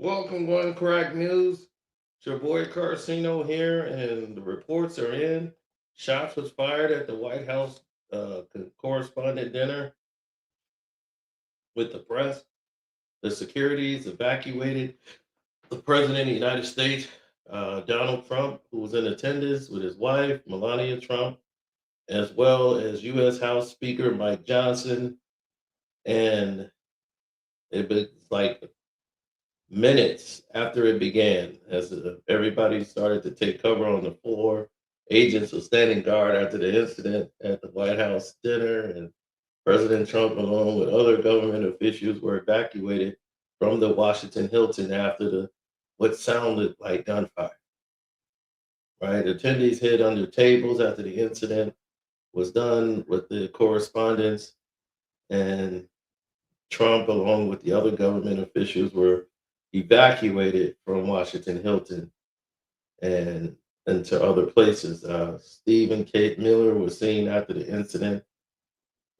Welcome, One Crack News. It's your boy Carcino here, and the reports are in. Shots was fired at the White House correspondent dinner with the press. The securities evacuated the President of the United States, Donald Trump, who was in attendance with his wife, Melania Trump, as well as U.S. House Speaker Mike Johnson. And it was like minutes after it began, as everybody started to take cover on the floor. Agents were standing guard after the incident at the White House dinner, and President Trump, along with other government officials, were evacuated from the Washington Hilton after the what sounded like gunfire. Right, attendees hid under tables after the incident was done with the correspondence, and Trump, along with the other government officials, were evacuated from Washington Hilton and into other places. Steve and Kate Miller were seen after the incident.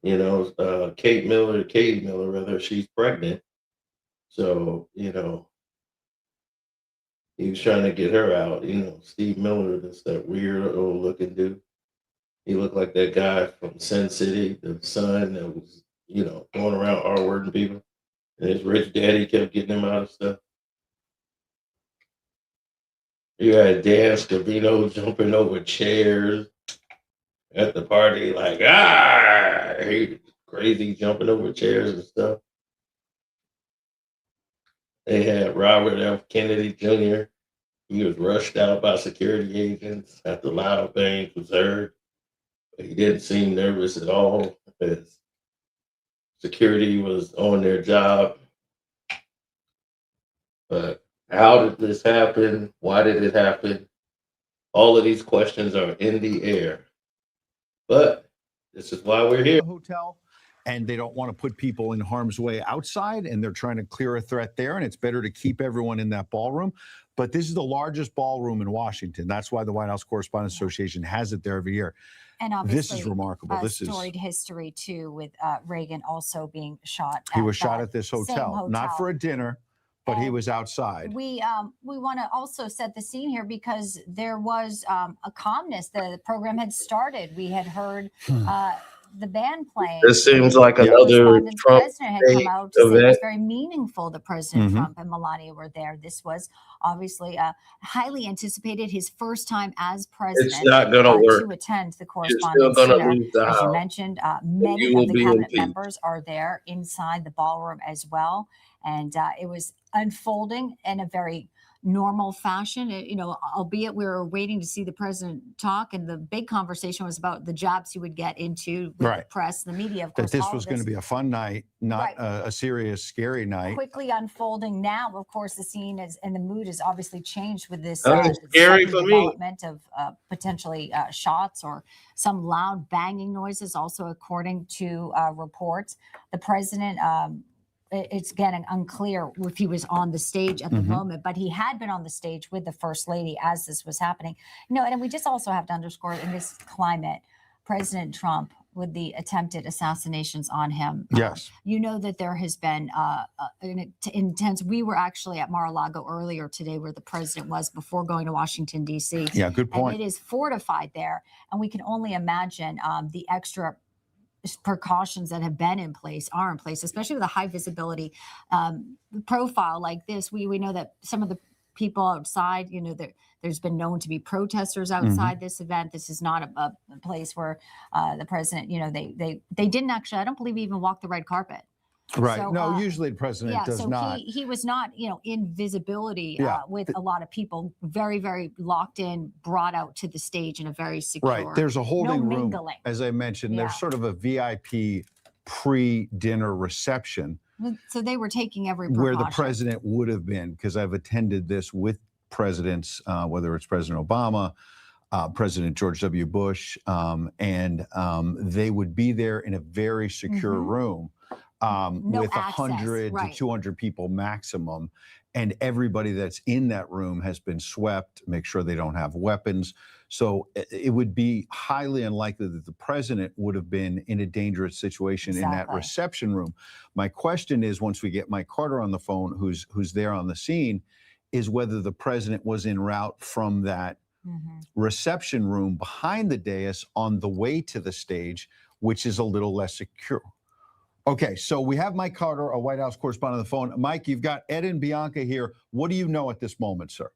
Katie Miller, rather, she's pregnant. So, he was trying to get her out. Steve Miller, that's that weird old looking dude. He looked like that guy from Sin City, the son that was, going around R-wording people. And his rich daddy kept getting him out of stuff. You had Dan Scavino jumping over chairs at the party, like, he was crazy jumping over chairs and stuff. They had Robert F. Kennedy Jr. He was rushed out by security agents after loud bangs was heard. But he didn't seem nervous at all as security was on their job. But how did this happen? Why did it happen? All of these questions are in the air. But this is why we're here. Hotel, and they don't want to put people in harm's way outside, and they're trying to clear a threat there, and it's better to keep everyone in that ballroom. But this is the largest ballroom in Washington. That's why the White House Correspondents Association has it there every year. And obviously, this is remarkable. This storied history too, with Reagan also being shot. He was shot at this hotel, not for a dinner, but he was outside. We want to also set the scene here because there was a calmness. The program had started. We had heard the band playing. This seems like another Trump president had come out to say it was very meaningful. The President Trump and Melania were there. This was obviously highly anticipated. His first time as president. It's not going to work. To attend the correspondence dinner. As you mentioned, many of the cabinet members are there inside the ballroom as well. And it was unfolding in a very normal fashion, albeit we were waiting to see the president talk. And the big conversation was about the jobs he would get into with the press, the media, of course. That this was going to be a fun night, not a serious, scary night. Quickly unfolding now, of course, the scene is and the mood has obviously changed with this scary for development of potentially shots or some loud banging noises. Also, according to reports, the president it's getting unclear if he was on the stage at the moment, but he had been on the stage with the First Lady as this was happening. And we just also have to underscore in this climate, President Trump, with the attempted assassinations on him. Yes. That there has been an intense. We were actually at Mar-a-Lago earlier today where the president was before going to Washington, D.C. Yeah, good point. And it is fortified there. And we can only imagine the extra precautions that have been in place are in place, especially with a high visibility profile like this. We know that some of the people outside, there's been known to be protesters outside this event. This is not a place where the president, they didn't actually, I don't believe he even walked the red carpet. Right. So, no, usually the president does not. He was not, in visibility with a lot of people, very, very locked in, brought out to the stage in a very secure. Right. There's a holding room, as I mentioned. There's sort of a VIP pre-dinner reception. So they were taking every precaution. Where the president would have been, because I've attended this with presidents, whether it's President Obama, President George W. Bush, and they would be there in a very secure room. No with access, 100 to right. 200 people maximum. And everybody that's in that room has been swept, make sure they don't have weapons. So it would be highly unlikely that the president would have been in a dangerous situation in that Exactly. reception room. My question is, once we get Mike Carter on the phone, who's there on the scene, is whether the president was en route from that reception room behind the dais on the way to the stage, which is a little less secure. Okay, so we have Mike Carter, a White House correspondent, on the phone. Mike, you've got Ed and Bianca here. What do you know at this moment, sir?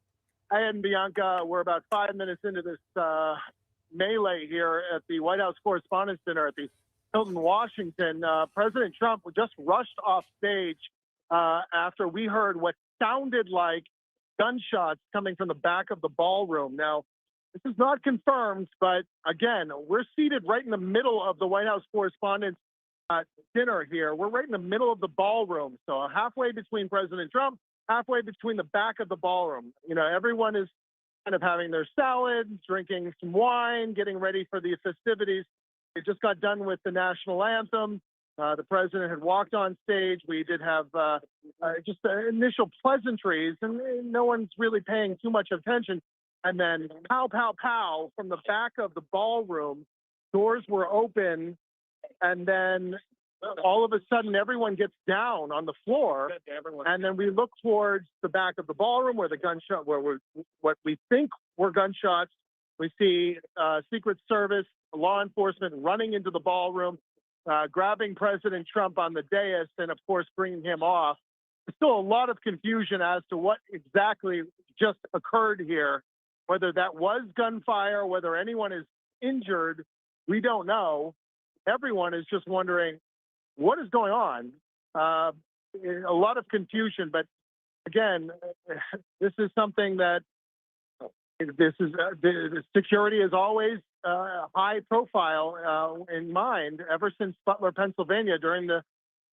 Ed and Bianca, we're about 5 minutes into this melee here at the White House Correspondents' Dinner at the Hilton, Washington. President Trump just rushed off stage after we heard what sounded like gunshots coming from the back of the ballroom. Now, this is not confirmed, but again, we're seated right in the middle of the White House Correspondents' dinner here. We're right in the middle of the ballroom, so halfway between President Trump, halfway between the back of the ballroom. You know, everyone is kind of having their salad, drinking some wine, getting ready for the festivities. They just got done with the national anthem. The president had walked on stage. We did have just initial pleasantries, and no one's really paying too much attention. And then pow, pow, pow from the back of the ballroom, doors were open. And then all of a sudden, everyone gets down on the floor. And then we look towards the back of the ballroom where the gunshot, what we think were gunshots. We see Secret Service, law enforcement running into the ballroom, grabbing President Trump on the dais, and of course, bringing him off. There's still a lot of confusion as to what exactly just occurred here, whether that was gunfire, whether anyone is injured, we don't know. Everyone is just wondering what is going on. A lot of confusion, but again, this is something that the security is always high profile in mind ever since Butler, Pennsylvania, during the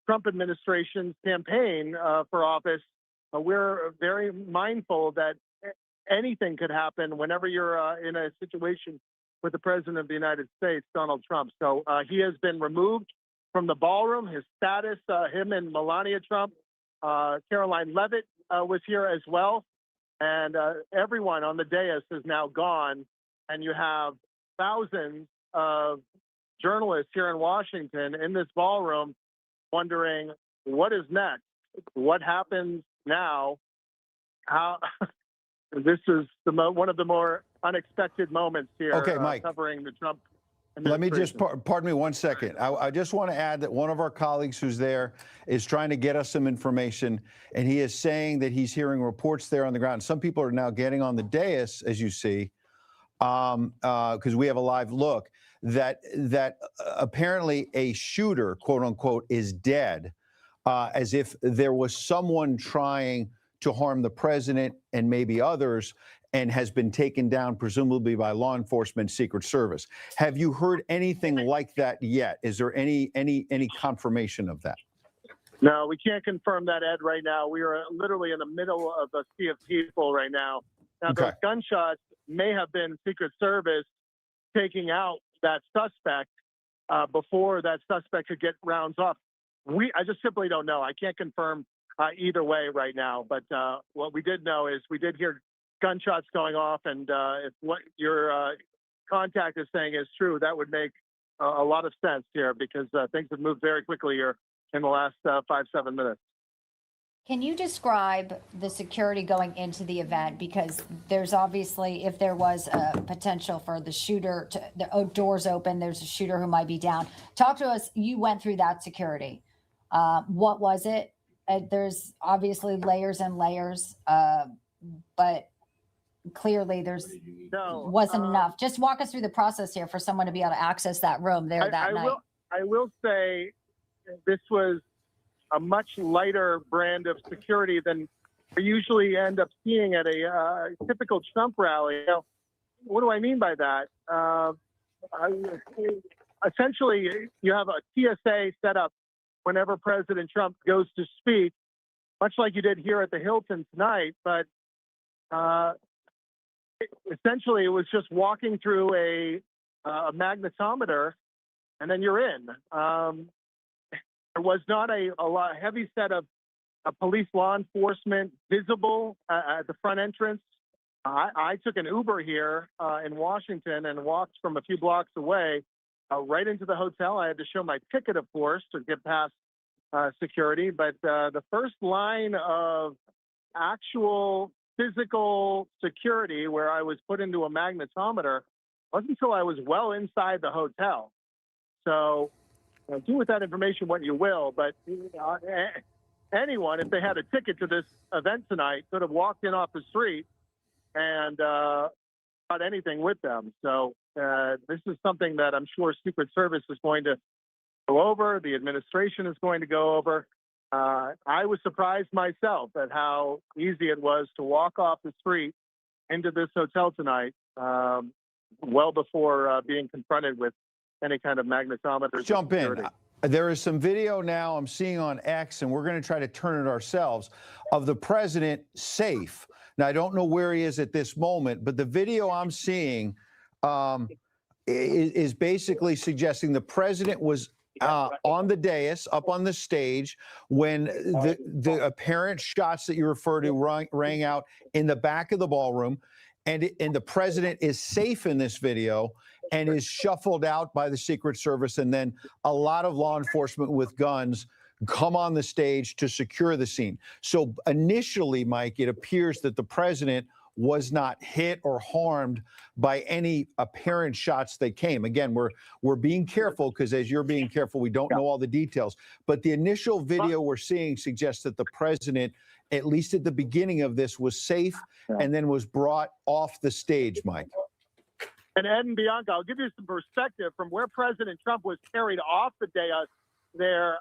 Trump administration's campaign for office. We're very mindful that anything could happen whenever you're in a situation with the president of the United States, Donald Trump. So he has been removed from the ballroom. His status, him and Melania Trump, Caroline Levitt was here as well. And everyone on the dais is now gone. And you have thousands of journalists here in Washington in this ballroom wondering what is next? What happens now? How this is one of the more unexpected moments here. Okay, Mike. Covering the Trump Let me just, administration. pardon me 1 second. I just want to add that one of our colleagues who's there is trying to get us some information, and he is saying that he's hearing reports there on the ground. Some people are now getting on the dais, as you see, because we have a live look, that apparently a shooter, quote unquote, is dead, as if there was someone trying to harm the president and maybe others, and has been taken down, presumably by law enforcement, Secret Service. Have you heard anything like that yet? Is there any confirmation of that? No, we can't confirm that, Ed, right now. We are literally in the middle of a sea of people right now. Now, Okay. those gunshots may have been Secret Service taking out that suspect before that suspect could get rounds off. I just simply don't know. I can't confirm either way right now. But what we did know is we did hear gunshots going off, and if what your contact is saying is true, that would make a lot of sense here, because things have moved very quickly here in the last 5-7 minutes. Can you describe the security going into the event? Because there's obviously, if there was a potential for the shooter to, the doors open, there's a shooter who might be down. Talk to us. You went through that security. What was it? There's obviously layers and layers, but clearly there's wasn't enough. Just walk us through the process here for someone to be able to access that room there that night. I will say this was a much lighter brand of security than we usually end up seeing at a typical Trump rally. Now, what do I mean by that? Essentially, you have a TSA set up whenever President Trump goes to speak, much like you did here at the Hilton tonight. But essentially, it was just walking through a magnetometer, and then you're in. There was not a heavy set of police law enforcement visible at the front entrance. I took an Uber here in Washington and walked from a few blocks away right into the hotel. I had to show my ticket, of course, to get past security. But the first line of actual physical security, where I was put into a magnetometer, wasn't until I was well inside the hotel. So do with that information what you will. But anyone, if they had a ticket to this event tonight, could have walked in off the street and got anything with them. So this is something that I'm sure Secret Service is going to go over. The administration is going to go over. I was surprised myself at how easy it was to walk off the street into this hotel tonight, well before being confronted with any kind of magnetometer. Let's jump in. There is some video now I'm seeing on X, and we're going to try to turn it ourselves, of the president safe. Now, I don't know where he is at this moment, but the video I'm seeing is basically suggesting the president was on the dais, up on the stage, when the apparent shots that you refer to rang out in the back of the ballroom. And the president is safe in this video and is shuffled out by the Secret Service. And then a lot of law enforcement with guns come on the stage to secure the scene. So initially, Mike, it appears that the president was not hit or harmed by any apparent shots that came. Again, we're being careful because as you're being careful, we don't know all the details. But the initial video we're seeing suggests that the president, at least at the beginning of this, was safe and then was brought off the stage, Mike. And Ed and Bianca, I'll give you some perspective from where President Trump was carried off the dais there.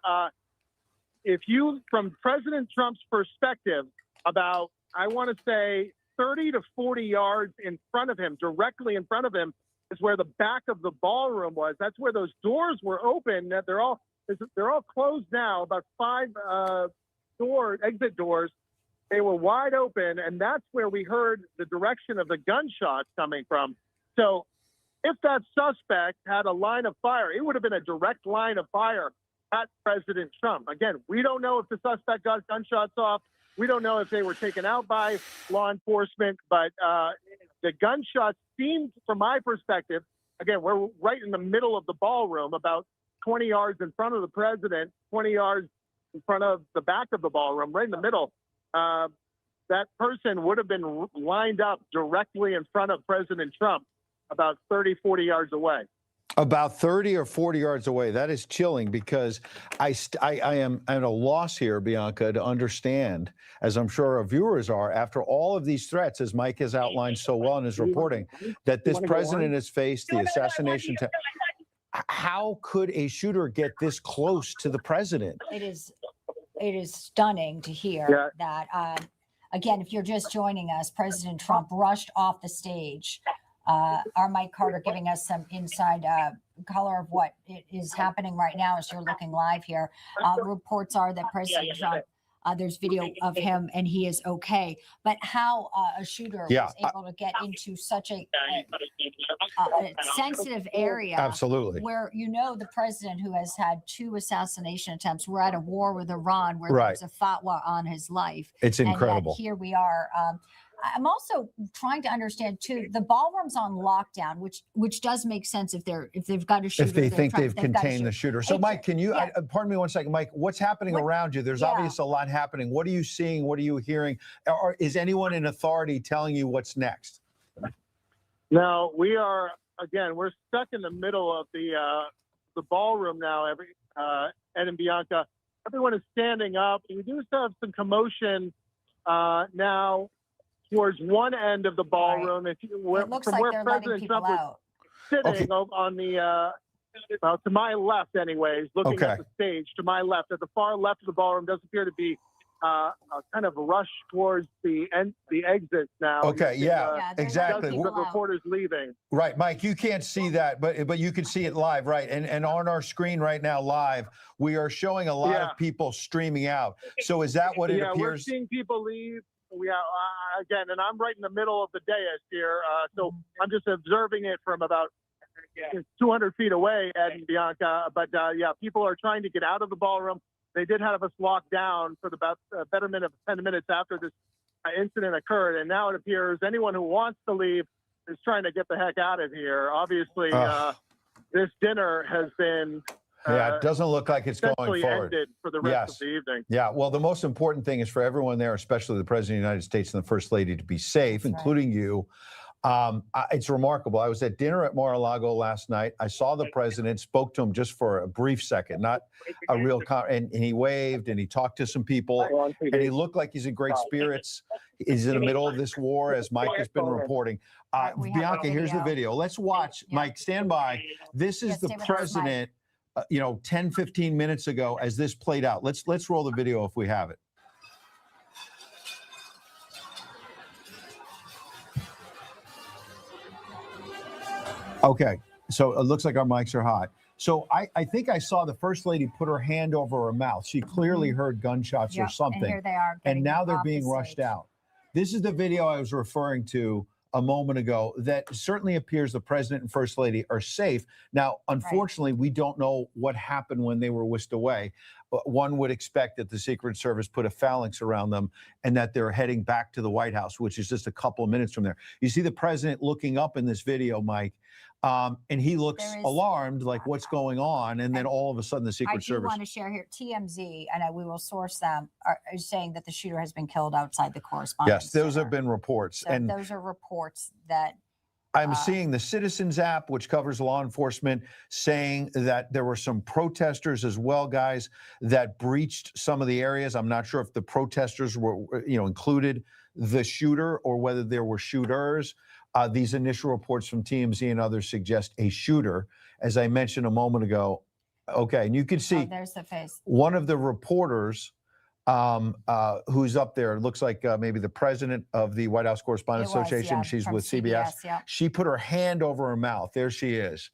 From President Trump's perspective, about, I want to say, 30 to 40 yards in front of him, directly in front of him, is where the back of the ballroom was. That's where those doors were open. They're all closed now, about 5 exit doors. They were wide open, and that's where we heard the direction of the gunshots coming from. So if that suspect had a line of fire, it would have been a direct line of fire at President Trump. Again, we don't know if the suspect got gunshots off. We don't know if they were taken out by law enforcement, but the gunshots seemed, from my perspective, again, we're right in the middle of the ballroom, about 20 yards in front of the president, 20 yards in front of the back of the ballroom, right in the middle. That person would have been lined up directly in front of President Trump, about 30, 40 yards away. About 30 or 40 yards away. That is chilling, because I am at a loss here, Bianca, to understand, as I'm sure our viewers are, after all of these threats, as Mike has outlined so well in his reporting, that this president has faced the assassination. How could a shooter get this close to the president? It is stunning to hear that. Again, if you're just joining us, President Trump rushed off the stage. Our Mike Carter giving us some inside color of what is happening right now as you're looking live here. Reports are that President Trump, there's video of him and he is okay. But how a shooter was able to get into such a sensitive area, absolutely, where the president, who has had 2 assassination attempts, we're at a war with Iran where there's a fatwa on his life. It's incredible. And yet here we are. I'm also trying to understand too, the ballroom's on lockdown, which does make sense if they've got a shooter. If they think they've contained the shooter. So Mike, can you, pardon me one second, Mike, what's happening around you? There's obviously a lot happening. What are you seeing? What are you hearing? Or is anyone in authority telling you what's next? No, we're stuck in the middle of the ballroom now. Ed and Bianca, everyone is standing up. We do still have some commotion now towards one end of the ballroom. Right. It looks like they're letting people out. Sitting on the to my left, anyways, looking at the stage. To my left, at the far left of the ballroom, does appear to be a kind of a rush towards the exit now. Okay, exactly. The reporters leaving. Right, Mike, you can't see that, but you can see it live, right? And on our screen right now, live, we are showing a lot of people streaming out. So is that what it appears? Yeah, we're seeing people leave. Again, and I'm right in the middle of the dais here, so I'm just observing it from about is 200 feet away, Ed and Bianca. But yeah, people are trying to get out of the ballroom. They did have us locked down for about a betterment of 10 minutes after this incident occurred. And now it appears anyone who wants to leave is trying to get the heck out of here. Obviously, this dinner has been yeah, it doesn't look like it's going forward. ended for the rest of the evening. Yeah, well, the most important thing is for everyone there, especially the President of the United States and the First Lady, to be safe, including you. It's remarkable. I was at dinner at Mar-a-Lago last night. I saw the president, spoke to him just for a brief second, not a real and he waved and he talked to some people and he looked like he's in great spirits. He's in the middle of this war, as Mike has been reporting. Bianca, here's the video. Let's watch. Mike, stand by. This is the president, 10, 15 minutes ago as this played out. Let's roll the video if we have it. Okay, so it looks like our mics are hot. So I think I saw the First Lady put her hand over her mouth. She clearly heard gunshots or something. And here they are. And now they're being rushed out. This is the video I was referring to a moment ago that certainly appears the President and First Lady are safe. Now, unfortunately, we don't know what happened when they were whisked away. But one would expect that the Secret Service put a phalanx around them and that they're heading back to the White House, which is just a couple of minutes from there. You see the president looking up in this video, Mike, and he looks alarmed, like what's going on. And then all of a sudden the Secret Service. I do want to share here, TMZ, and we will source them, are saying that the shooter has been killed outside the correspondence. Yes, those have been reports. So and those are reports that I'm seeing the Citizens app, which covers law enforcement, saying that there were some protesters as well, guys, that breached some of the areas. I'm not sure if the protesters were, included the shooter or whether there were shooters. These initial reports from TMZ and others suggest a shooter, as I mentioned a moment ago. Okay, and you can see there's the face. One of the reporters who's up there, it looks like maybe the president of the White House Correspondents Association. Yeah, she's with CBS. Yeah. She put her hand over her mouth. There she is.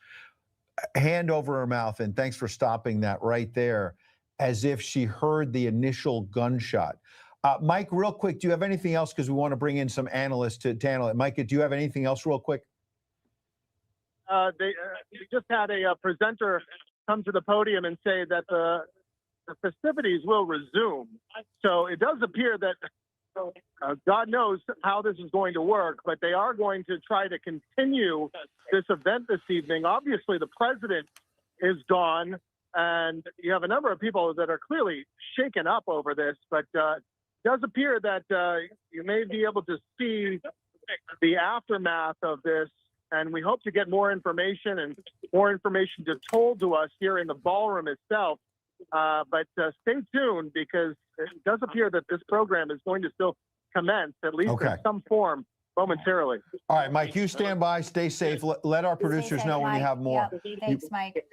Hand over her mouth. And thanks for stopping that right there, as if she heard the initial gunshot. Mike, real quick, do you have anything else? Because we want to bring in some analysts to handle it. Mike, do you have anything else real quick? They just had a presenter come to the podium and say that the festivities will resume. So it does appear that God knows how this is going to work, but they are going to try to continue this event this evening. Obviously, the president is gone, and you have a number of people that are clearly shaken up over this, but it does appear that you may be able to see the aftermath of this, and we hope to get more information and more information told to us here in the ballroom itself. But stay tuned, because it does appear that this program is going to still commence, at least in some form, momentarily. All right, Mike, you stand by, stay safe. Let our producers know when you have more. Yep. Thanks, Mike.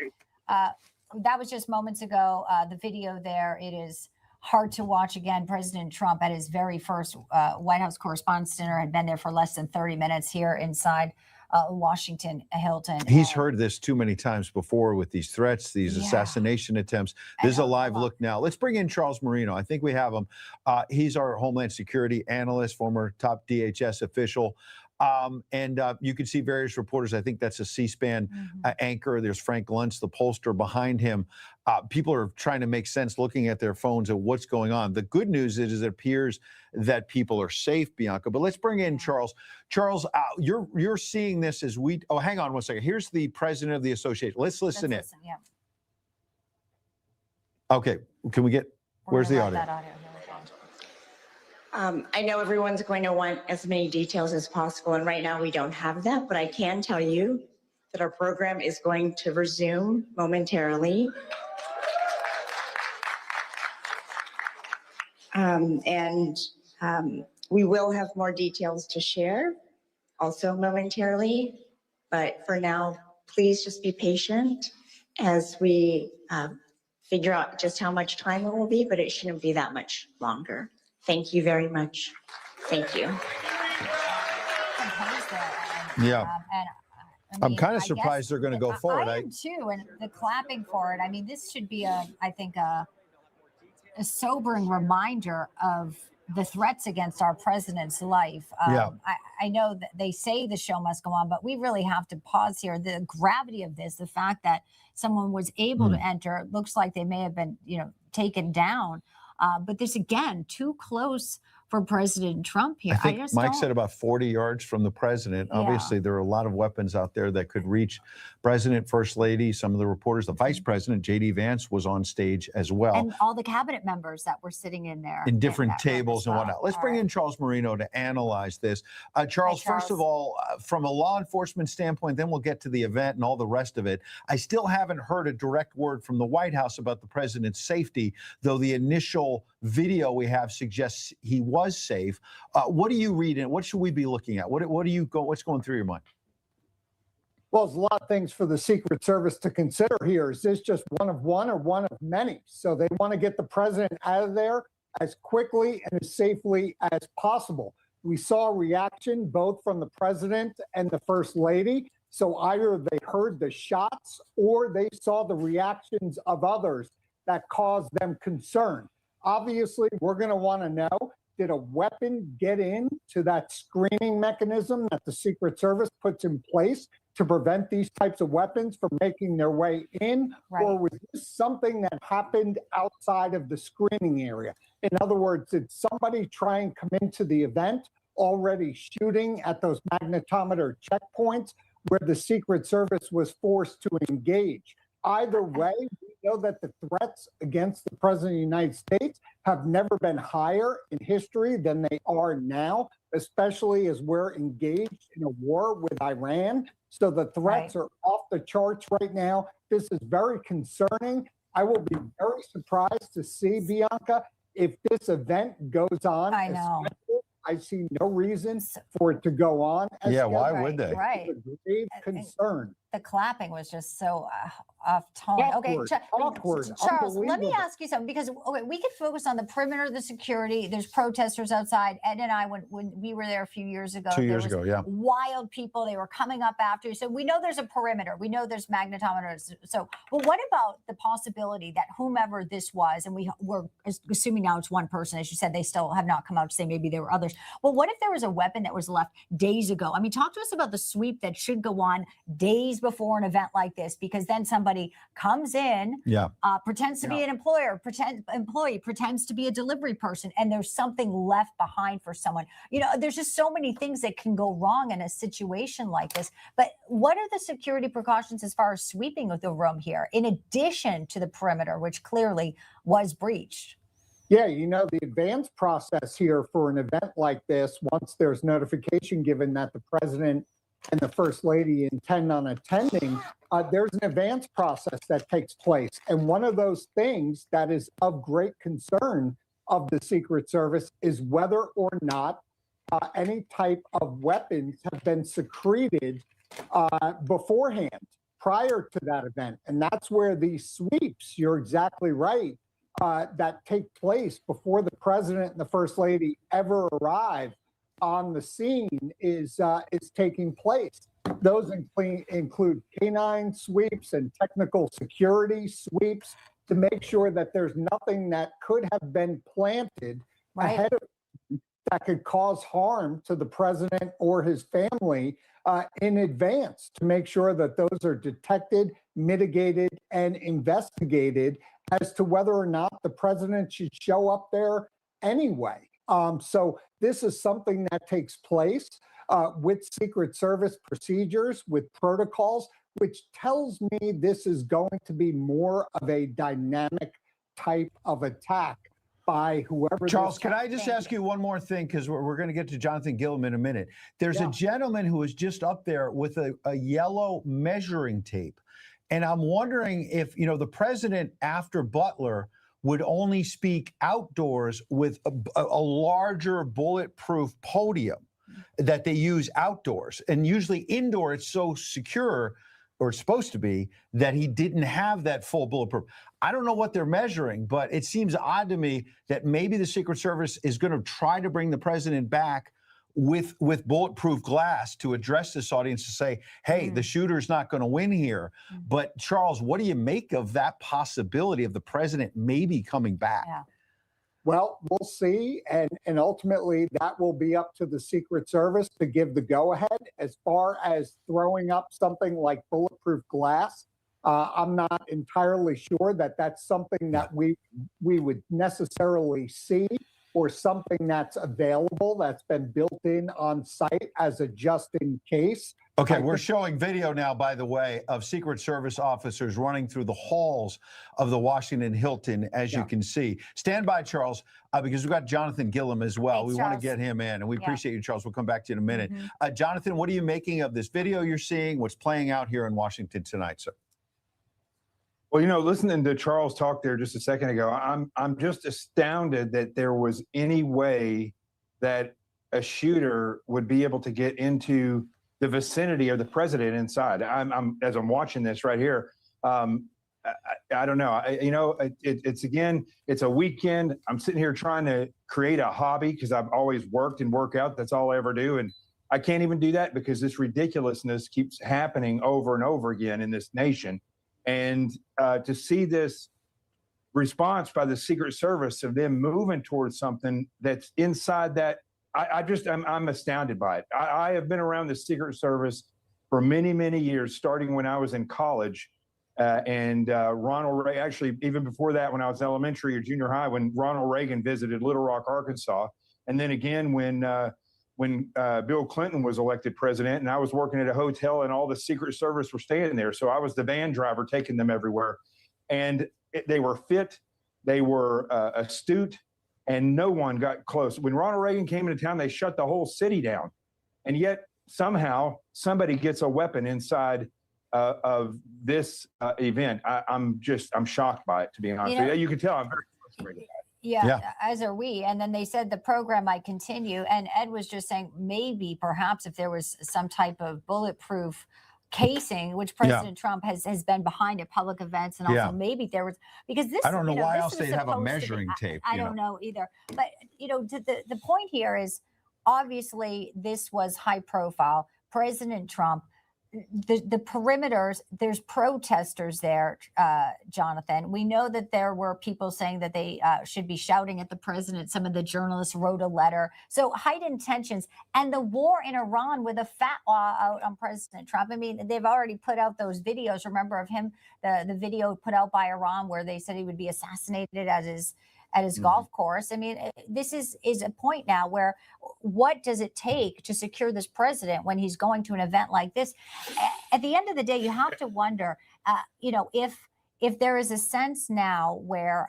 That was just moments ago. The video there, it is hard to watch again. President Trump at his very first White House Correspondents' Dinner had been there for less than 30 minutes here inside Washington, Hilton. He's heard this too many times before with these threats, these assassination attempts. This is a live look now. Let's bring in Charles Marino. I think we have him. He's our Homeland Security analyst, former top DHS official. And you can see various reporters. I think that's a C-SPAN anchor. There's Frank Luntz, the pollster behind him. People are trying to make sense looking at their phones at what's going on. The good news is it appears that people are safe, Bianca. But let's bring in Charles. Charles, you're seeing this as we. Oh, hang on one second. Here's the president of the association. Let's listen in. Yeah. Okay. Can we get? Where's the audio? I know everyone's going to want as many details as possible, and right now we don't have that, but I can tell you that our program is going to resume momentarily. We will have more details to share also momentarily, but for now, please just be patient as we figure out just how much time it will be, but it shouldn't be that much longer. Thank you very much. Thank you. Yeah. I'm kind of surprised they're going to go forward. I am too, and the clapping for it. I mean, this should be I think a sobering reminder of the threats against our president's life. Yeah. I know that they say the show must go on, but we really have to pause here. The gravity of this, the fact that someone was able to enter, it looks like they may have been, taken down. But this, again, too close for President Trump here. I think just Mike don't- said about 40 yards from the president. Yeah. Obviously, there are a lot of weapons out there that could reach President, First Lady, some of the reporters. The Vice President, J.D. Vance, was on stage as well. And all the cabinet members that were sitting in there. In different that room as tables and well. whatnot. Let's All bring right. in Charles Marino to analyze this. Charles, first of all, from a law enforcement standpoint, then we'll get to the event and all the rest of it. I still haven't heard a direct word from the White House about the president's safety, though the initial video we have suggests he was safe. What do you read and what should we be looking at? What's going through your mind? Well, there's a lot of things for the Secret Service to consider here. Is this just one of one or one of many? So they want to get the president out of there as quickly and as safely as possible. We saw a reaction both from the president and the first lady. So either they heard the shots or they saw the reactions of others that caused them concern. Obviously, we're going to want to know, did a weapon get into that screening mechanism that the Secret Service puts in place to prevent these types of weapons from making their way in? Right. Or was this something that happened outside of the screening area? In other words, did somebody try and come into the event already shooting at those magnetometer checkpoints where the Secret Service was forced to engage? Either way, we know that the threats against the President of the United States have never been higher in history than they are now, especially as we're engaged in a war with Iran. So the threats are off the charts right now. This is very concerning. I will be very surprised to see, Bianca, if this event goes on. I know. I see no reason for it to go on. Yeah, why scheduled. would they? Right. It's a grave concern. The clapping was just so off tone. Awkward, awkward, Charles, let me unbelievable. ask you something, because we could focus on the perimeter of the security. There's protesters outside. Ed and I, when we were there a few years ago, 2 years ago, yeah. wild people. They were coming up after you. So we know there's a perimeter. We know there's magnetometers. So, but what about the possibility that whomever this was, and we're assuming now it's one person, as you said, they still have not come out to say maybe there were others. Well, what if there was a weapon that was left days ago? I mean, talk to us about the sweep that should go on days before an event like this, because then somebody comes in, pretends to be an employee, pretends to be a delivery person, and there's something left behind for someone. There's just so many things that can go wrong in a situation like this. But what are the security precautions as far as sweeping of the room here, in addition to the perimeter, which clearly was breached? Yeah, the advance process here for an event like this, once there's notification given that the president and the first lady intend on attending, there's an advance process that takes place. And one of those things that is of great concern of the Secret Service is whether or not any type of weapons have been secreted beforehand, prior to that event. And that's where these sweeps, you're exactly right, that take place before the president and the first lady ever arrive on the scene is taking place. Those include canine sweeps and technical security sweeps to make sure that there's nothing that could have been planted ahead of that could cause harm to the president or his family in advance, to make sure that those are detected, mitigated, and investigated as to whether or not the president should show up there anyway. So this is something that takes place with Secret Service procedures, with protocols, which tells me this is going to be more of a dynamic type of attack by whoever. Charles, can I just ask you one more thing? Because we're going to get to Jonathan Gilliam in a minute. There's a gentleman who is just up there with a yellow measuring tape. And I'm wondering if, the president after Butler would only speak outdoors with a larger bulletproof podium that they use outdoors. And usually indoor, it's so secure, or it's supposed to be, that he didn't have that full bulletproof. I don't know what they're measuring, but it seems odd to me that maybe the Secret Service is going to try to bring the president back with bulletproof glass to address this audience, to say, hey, the shooter's not going to win here. But Charles, what do you make of that possibility of the president maybe coming back? Well, we'll see. And ultimately, that will be up to the Secret Service to give the go-ahead. As far as throwing up something like bulletproof glass, I'm not entirely sure that that's something that we would necessarily see, or something that's available, that's been built in on site as a just in case. Okay, we're showing video now, by the way, of Secret Service officers running through the halls of the Washington Hilton, as you can see. Stand by, Charles, because we've got Jonathan Gillum as well. Thanks, we want to Charles. get him in, and we appreciate you, Charles. We'll come back to you in a minute. Jonathan, what are you making of this video you're seeing? What's playing out here in Washington tonight, sir? Well, you know, listening to Charles talk there just a second ago, I'm just astounded that there was any way that a shooter would be able to get into the vicinity of the president inside. As I'm watching this right here, I don't know. It's a weekend. I'm sitting here trying to create a hobby because I've always worked and work out. That's all I ever do. And I can't even do that because this ridiculousness keeps happening over and over again in this nation. And to see this response by the Secret Service of them moving towards something that's inside that, I'm astounded by it. I have been around the Secret Service for many, many years, starting when I was in college. Ronald Reagan, actually, even before that, when I was elementary or junior high, when Ronald Reagan visited Little Rock, Arkansas. And then again, when Bill Clinton was elected president, and I was working at a hotel and all the Secret Service were staying there. So I was the van driver taking them everywhere. And they were fit, they were astute, and no one got close. When Ronald Reagan came into town, they shut the whole city down. And yet somehow somebody gets a weapon inside of this event. I'm shocked by it, to be honest with you. You can tell I'm very frustrated. Yeah, as are we. And then they said the program might continue. And Ed was just saying maybe perhaps if there was some type of bulletproof casing, which President Trump has been behind at public events, and also maybe there was, because this, I don't know why this else was they'd have a supposed to be- measuring tape. I don't know either. But the point here is obviously this was high profile. President Trump, the perimeters, there's protesters there, Jonathan. We know that there were people saying that they should be shouting at the president. Some of the journalists wrote a letter. So heightened tensions, and the war in Iran with a fatwa out on President Trump. I mean, they've already put out those videos. Remember of him, the video put out by Iran where they said he would be assassinated at his golf course. I mean, this is a point now where what does it take to secure this president when he's going to an event like this? At the end of the day, you have to wonder, if there is a sense now where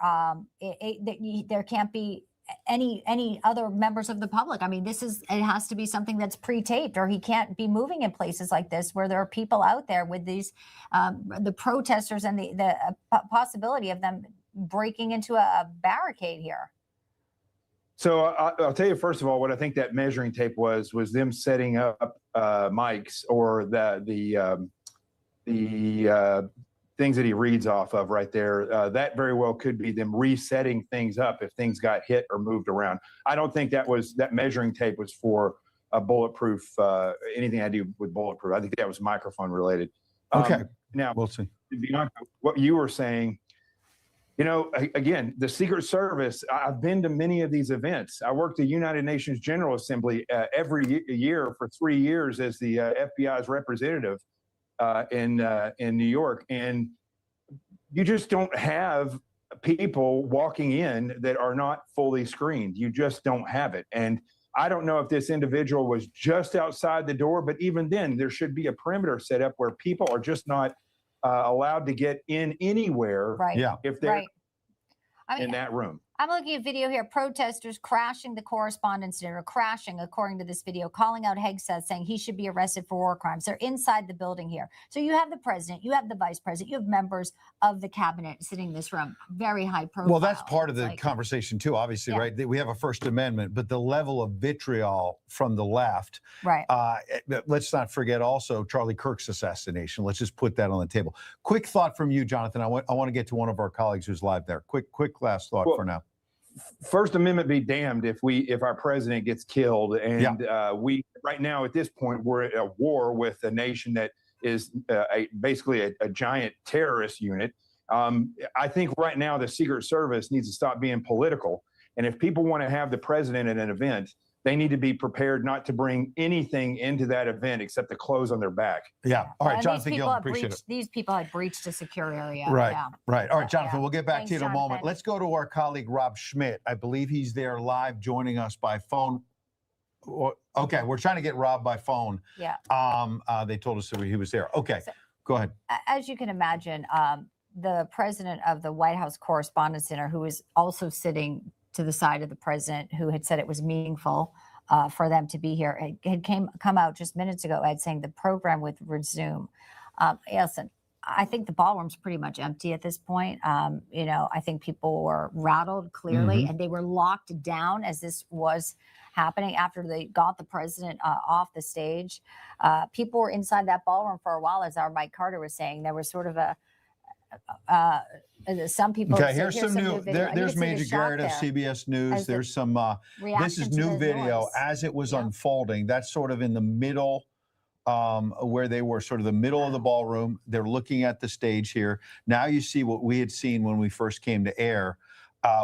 there can't be any other members of the public. I mean, it has to be something that's pre-taped, or he can't be moving in places like this where there are people out there with these, the protesters and the possibility of them breaking into a barricade here. So I'll tell you, first of all, what I think that measuring tape was them setting up mics, or the things that he reads off of right there. That very well could be them resetting things up if things got hit or moved around. I don't think that measuring tape was for a bulletproof, anything I do with bulletproof. I think that was microphone related. Okay. Now, We'll see. Beyond what you were saying, again, the Secret Service, I've been to many of these events. I worked at United Nations General Assembly every year for 3 years as the FBI's representative in New York. And you just don't have people walking in that are not fully screened. You just don't have it. And I don't know if this individual was just outside the door, but even then, there should be a perimeter set up where people are just not allowed to get in anywhere if they're in that room. I'm looking at video here. Protesters crashing the Correspondents' Dinner, crashing, according to this video, calling out Hegseth, saying he should be arrested for war crimes. They're inside the building here. So you have the president, you have the vice president, you have members of the cabinet sitting in this room. Very high profile. Well, that's part of the conversation too, obviously, right? We have a First Amendment, but the level of vitriol from the left. Right. Let's not forget also Charlie Kirk's assassination. Let's just put that on the table. Quick thought from you, Jonathan. I want to get to one of our colleagues who's live there. Quick last thought for now. First Amendment be damned if our president gets killed, and we right now at this point we're at a war with a nation that is basically a giant terrorist unit. I think right now the Secret Service needs to stop being political And if people want to have the president at an event, they need to be prepared not to bring anything into that event except the clothes on their back. Yeah. All right, And Jonathan these people Gillen, have appreciate it. breached, these people had breached a secure area. Right, Yeah. right. All right, Jonathan, Yeah. we'll get back Thanks, to you in a moment. Jonathan. Let's go to our colleague, Rob Schmidt. I believe he's there live joining us by phone. Okay, we're trying to get Rob by phone. Yeah. They told us that he was there. Okay, So- go ahead. As you can imagine, the president of the White House Correspondents' Center, who was also sitting to the side of the president, who had said it was meaningful for them to be here, had come out just minutes ago, Ed, saying the program would resume. Listen, I think the ballroom's pretty much empty at this point. You know, I think people were rattled clearly, and they were locked down as this was happening after they got the president off the stage. People were inside that ballroom for a while, as our Mike Carter was saying. There was sort of a some people. Okay, say, here's some new. video." You There's can see the Major shot Garrett of there CBS News. as the There's some. This reaction is to new the video noise. as it was Yeah. unfolding. That's sort of in the middle, where they were sort of the middle of the ballroom. They're looking at the stage here. Now you see what we had seen when we first came to air,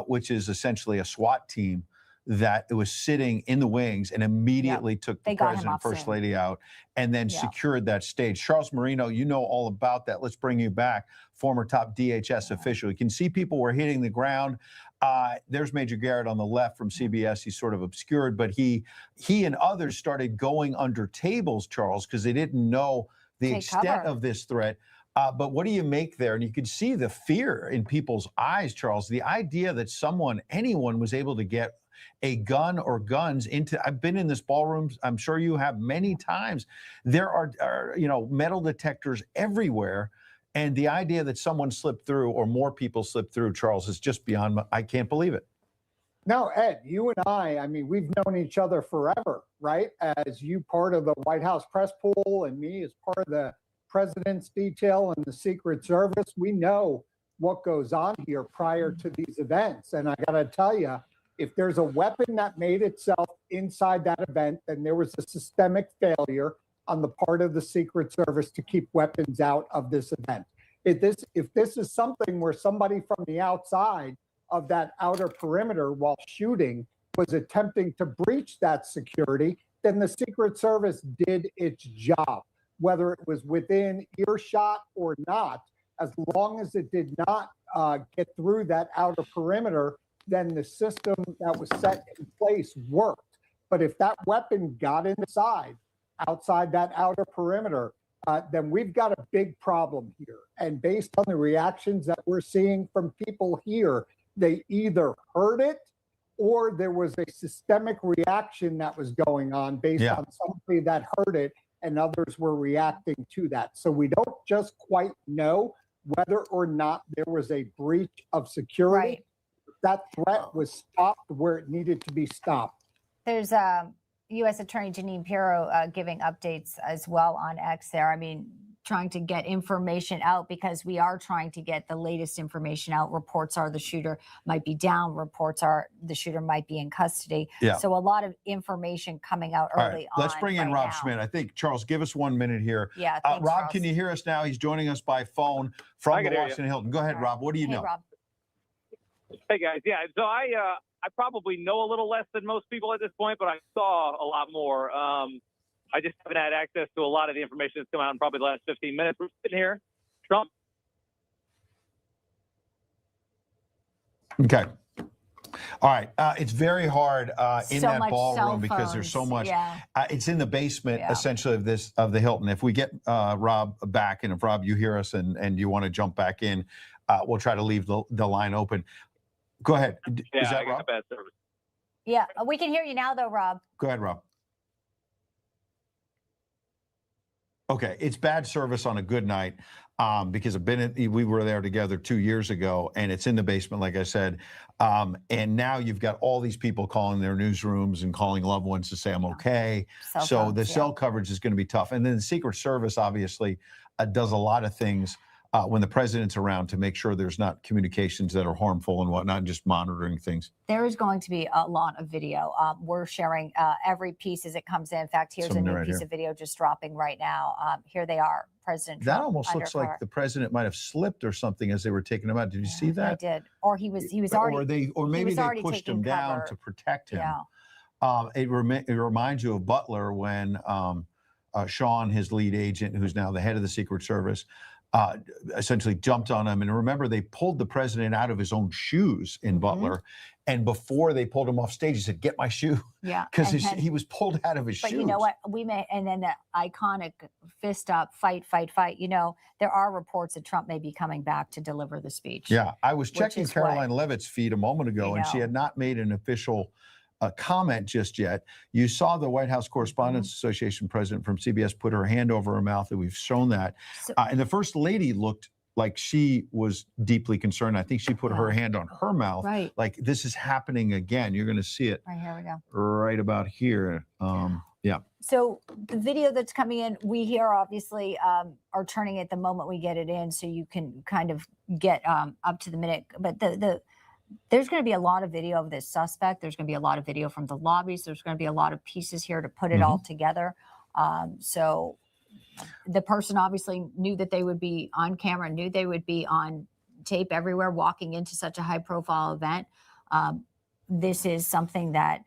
which is essentially a SWAT team that was sitting in the wings and immediately took the They got him president, off first soon. lady out, and then Yeah. secured that stage. Charles Marino, you know all about that. Let's bring you back, former top DHS official. You can see people were hitting the ground. There's Major Garrett on the left from CBS. He's sort of obscured, but he and others started going under tables, Charles, because they didn't know the Take extent cover. of this threat. But what do you make there? And you could see the fear in people's eyes, Charles. The idea that anyone was able to get a gun or guns into. I've been in this ballroom. I'm sure you have many times. There are metal detectors everywhere. And the idea that someone slipped through or more people slipped through, Charles, is just beyond, I can't believe it. No, Ed, you and I mean, we've known each other forever, right? As you part of the White House press pool and me as part of the president's detail and the Secret Service. We know what goes on here prior to these events. And I got to tell you, if there's a weapon that made itself inside that event, then there was a systemic failure on the part of the Secret Service to keep weapons out of this event. If this is something where somebody from the outside of that outer perimeter while shooting was attempting to breach that security, then the Secret Service did its job, whether it was within earshot or not. As long as it did not get through that outer perimeter, then the system that was set in place worked. But if that weapon got inside, outside that outer perimeter, then we've got a big problem here. And based on the reactions that we're seeing from people here, they either heard it or there was a systemic reaction that was going on based on somebody that heard it and others were reacting to that. So we don't just quite know whether or not there was a breach of security. Right. That threat was stopped where it needed to be stopped. There's U.S. Attorney Jeanine Pirro giving updates as well on X there. I mean, trying to get information out because we are trying to get the latest information out. Reports are the shooter might be down. Reports are the shooter might be in custody. Yeah. So a lot of information coming out All early right, on. let's bring in right Rob now. Schmidt. I think, Charles, give us 1 minute here. Yeah. Thanks, Rob, Charles. can you hear us now? He's joining us by phone from I the can hear you. Washington Hilton. Go ahead, All right. Rob. What do you Hey, know? Rob. Hey guys, yeah. So I probably know a little less than most people at this point, but I saw a lot more. I just haven't had access to a lot of the information that's come out in probably the last 15 minutes. We're sitting here. Trump. Okay. All right. It's very hard in So that much ballroom cell because there's so phones. much. Yeah. It's in the basement, Yeah. essentially, of the Hilton. If we get Rob back, and if Rob, you hear us and you want to jump back in, we'll try to leave the line open. Go ahead. Yeah, Is I that got Rob? bad service. Yeah. We can hear you now, though, Rob. Go ahead, Rob. Okay, it's bad service on a good night because we were there together 2 years ago, and it's in the basement, like I said. And now you've got all these people calling their newsrooms and calling loved ones to say, I'm okay. Cell So phones, the yeah. cell coverage is going to be tough. And then the Secret Service, obviously, does a lot of things when the president's around to make sure there's not communications that are harmful and whatnot, just monitoring things. There is going to be a lot of video. We're sharing every piece as it comes in. In fact, here's a Something new right piece here. of video just dropping right now. Here they are. President That Trump almost under looks like fire. the president might have slipped or something as they were taking him out. Did you see I that? did. Or he was already Or maybe was they already pushed taking him down cover. to protect him. Yeah. It reminds you of Butler when Sean, his lead agent, who's now the head of the Secret Service, essentially jumped on him. And remember, they pulled the president out of his own shoes in Butler. And before they pulled him off stage, he said, "Get my shoe." Yeah. Because And then- he was pulled out of his But shoes. you know what? And then the iconic fist up, fight, fight, fight. You know, there are reports that Trump may be coming back to deliver the speech. Yeah, I was checking is Caroline Levitt's feed a moment ago, and she had not made an official comment just yet. You saw the White House Correspondents Association president from CBS put her hand over her mouth, and we've shown that. So- And the First Lady looked like she was deeply concerned. I think she put her hand on her mouth. Right. Like, this is happening again. You're going to see it Right, here we go. right about here. Yeah. So the video that's coming in, we here obviously are turning it the moment we get it in, so you can kind of get up to the minute. But there's going to be a lot of video of this suspect. There's going to be a lot of video from the lobbies. There's going to be a lot of pieces here to put it all together. So the person obviously knew that they would be on camera, knew they would be on tape everywhere, walking into such a high-profile event. This is something that,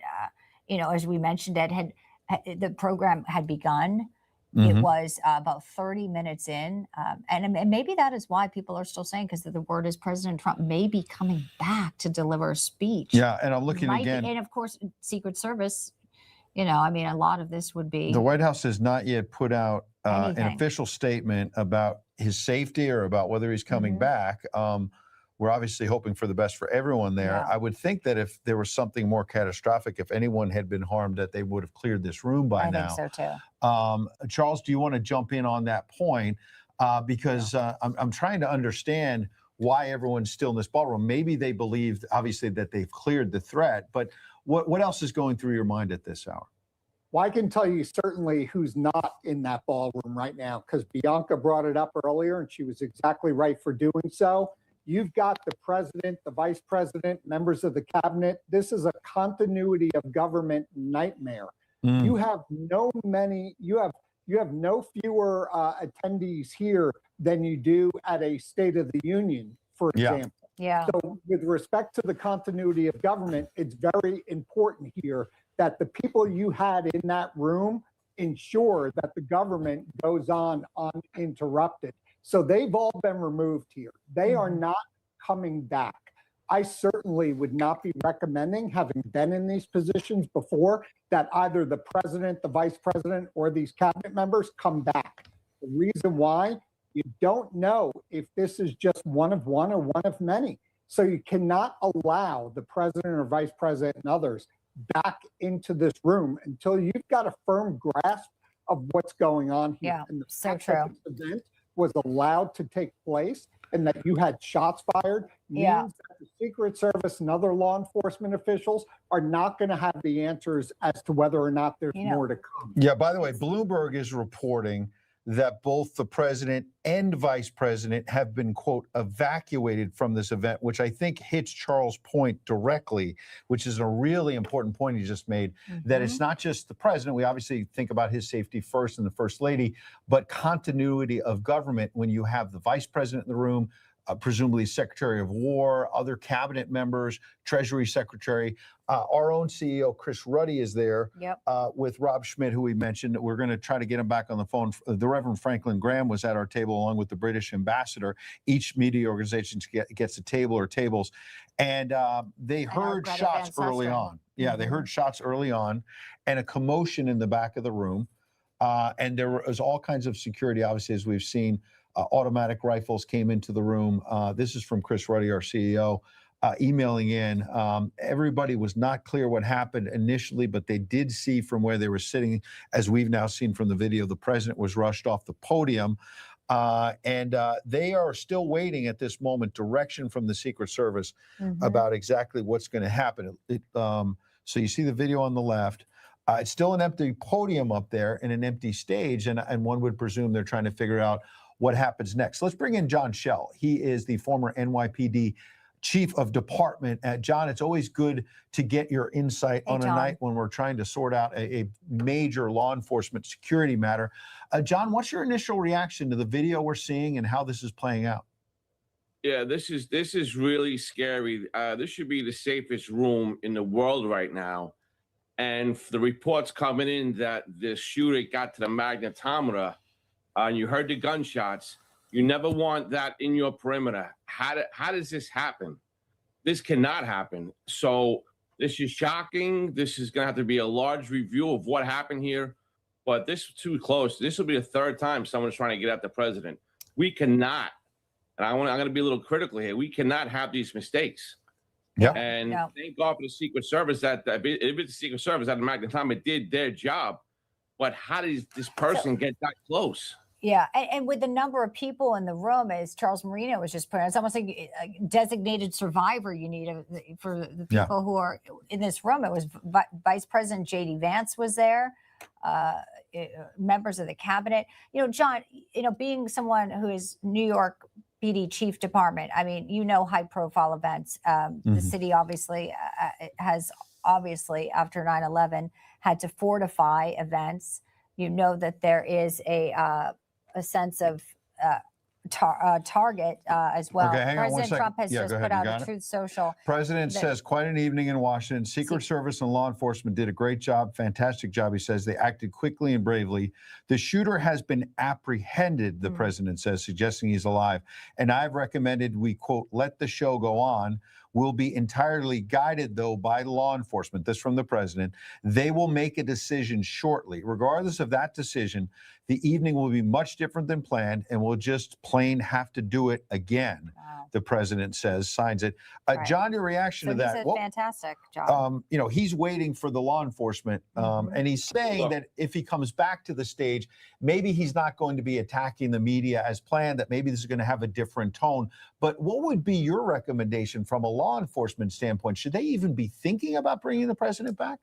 as we mentioned, the program had begun. It was about 30 minutes in. And maybe that is why people are still saying, because the word is President Trump may be coming back to deliver a speech. Yeah, and I'm looking again. And of course, Secret Service, a lot of this would be. The White House has not yet put out an Anything. official statement about his safety or about whether he's coming back. We're obviously hoping for the best for everyone there. Yeah. I would think that if there was something more catastrophic, if anyone had been harmed, that they would have cleared this room by now. I think so too. Charles, do you want to jump in on that point? Because I'm trying to understand why everyone's still in this ballroom. Maybe they believed, obviously, that they've cleared the threat, but what else is going through your mind at this hour? Well, I can tell you certainly who's not in that ballroom right now, because Bianca brought it up earlier, and she was exactly right for doing so. You've got the president, the vice president, members of the cabinet. This is a continuity of government nightmare. You have no fewer attendees here than you do at a State of the Union, for example. Yeah. So with respect to the continuity of government, it's very important here that the people you had in that room ensure that the government goes on uninterrupted. So they've all been removed here. They are not coming back. I certainly would not be recommending, having been in these positions before, that either the president, the vice president, or these cabinet members come back. The reason why, you don't know if this is just one of one or one of many. So you cannot allow the president or vice president and others back into this room until you've got a firm grasp of what's going on here. Yeah, and the so fact that this event was allowed to take place and that you had shots fired means that the Secret Service and other law enforcement officials are not going to have the answers as to whether or not there's more to come. Yeah, by the way, Bloomberg is reporting that both the president and vice president have been, quote, evacuated from this event, which I think hits Charles' point directly, which is a really important point he just made, that it's not just the president. We obviously think about his safety first and the first lady, but continuity of government when you have the vice president in the room, presumably Secretary of War, other cabinet members, Treasury Secretary. Our own CEO, Chris Ruddy, is there with Rob Schmidt, who we mentioned. We're going to try to get him back on the phone. The Reverend Franklin Graham was at our table along with the British ambassador. Each media organization gets a table or tables. And they heard shots early on. Yeah, they heard shots early on and a commotion in the back of the room. And there was all kinds of security, obviously, as we've seen. Automatic rifles came into the room. This is from Chris Ruddy, our CEO, emailing in. Everybody was not clear what happened initially, but they did see from where they were sitting, as we've now seen from the video, the president was rushed off the podium. And they are still waiting at this moment, direction from the Secret Service about exactly what's going to happen. So you see the video on the left. It's still an empty podium up there and an empty stage, and one would presume they're trying to figure out what happens next. Let's bring in John Schell. He is the former NYPD chief of department. John, it's always good to get your insight Hey, on a John. night when we're trying to sort out a major law enforcement security matter. John, what's your initial reaction to the video we're seeing and how this is playing out? Yeah, this is really scary. This should be the safest room in the world right now. And the reports coming in that the shooter got to the magnetometer, and you heard the gunshots. You never want that in your perimeter. How does this happen? This cannot happen. So this is shocking. This is going to have to be a large review of what happened here. But this is too close. This will be the third time someone's trying to get at the president. We cannot, and I'm going to be a little critical here. We cannot have these mistakes. Yep. And No. thank God for the Secret Service that if it's the Secret Service at the magnetometer did their job. But how does this person get that close? Yeah, and with the number of people in the room, as Charles Marino was just putting, it's almost like a designated survivor you need for the Yeah. people who are in this room. It was Vice President J.D. Vance was there, members of the cabinet. John, being someone who is New York PD Chief Department, I mean, high profile events. The city obviously has after 9/11 had to fortify events. That there is a sense of target as well. Okay, hang on one President second. Trump has Yeah, just go ahead. put You out got a it? Truth Social. President that- says, quite an evening in Washington. Secret Service and law enforcement did a great job, fantastic job. He says they acted quickly and bravely. The shooter has been apprehended, the president says, suggesting he's alive. And I've recommended we, quote, let the show go on. Will be entirely guided, though, by law enforcement. This from the president. They will make a decision shortly. Regardless of that decision, the evening will be much different than planned, and we'll just plain have to do it again. Wow. The president says, signs it. Right. John, your reaction So to he's that? a fantastic job. He's waiting for the law enforcement, and he's saying that if he comes back to the stage, maybe he's not going to be attacking the media as planned, that maybe this is going to have a different tone. But what would be your recommendation from a law enforcement standpoint? Should they even be thinking about bringing the president back?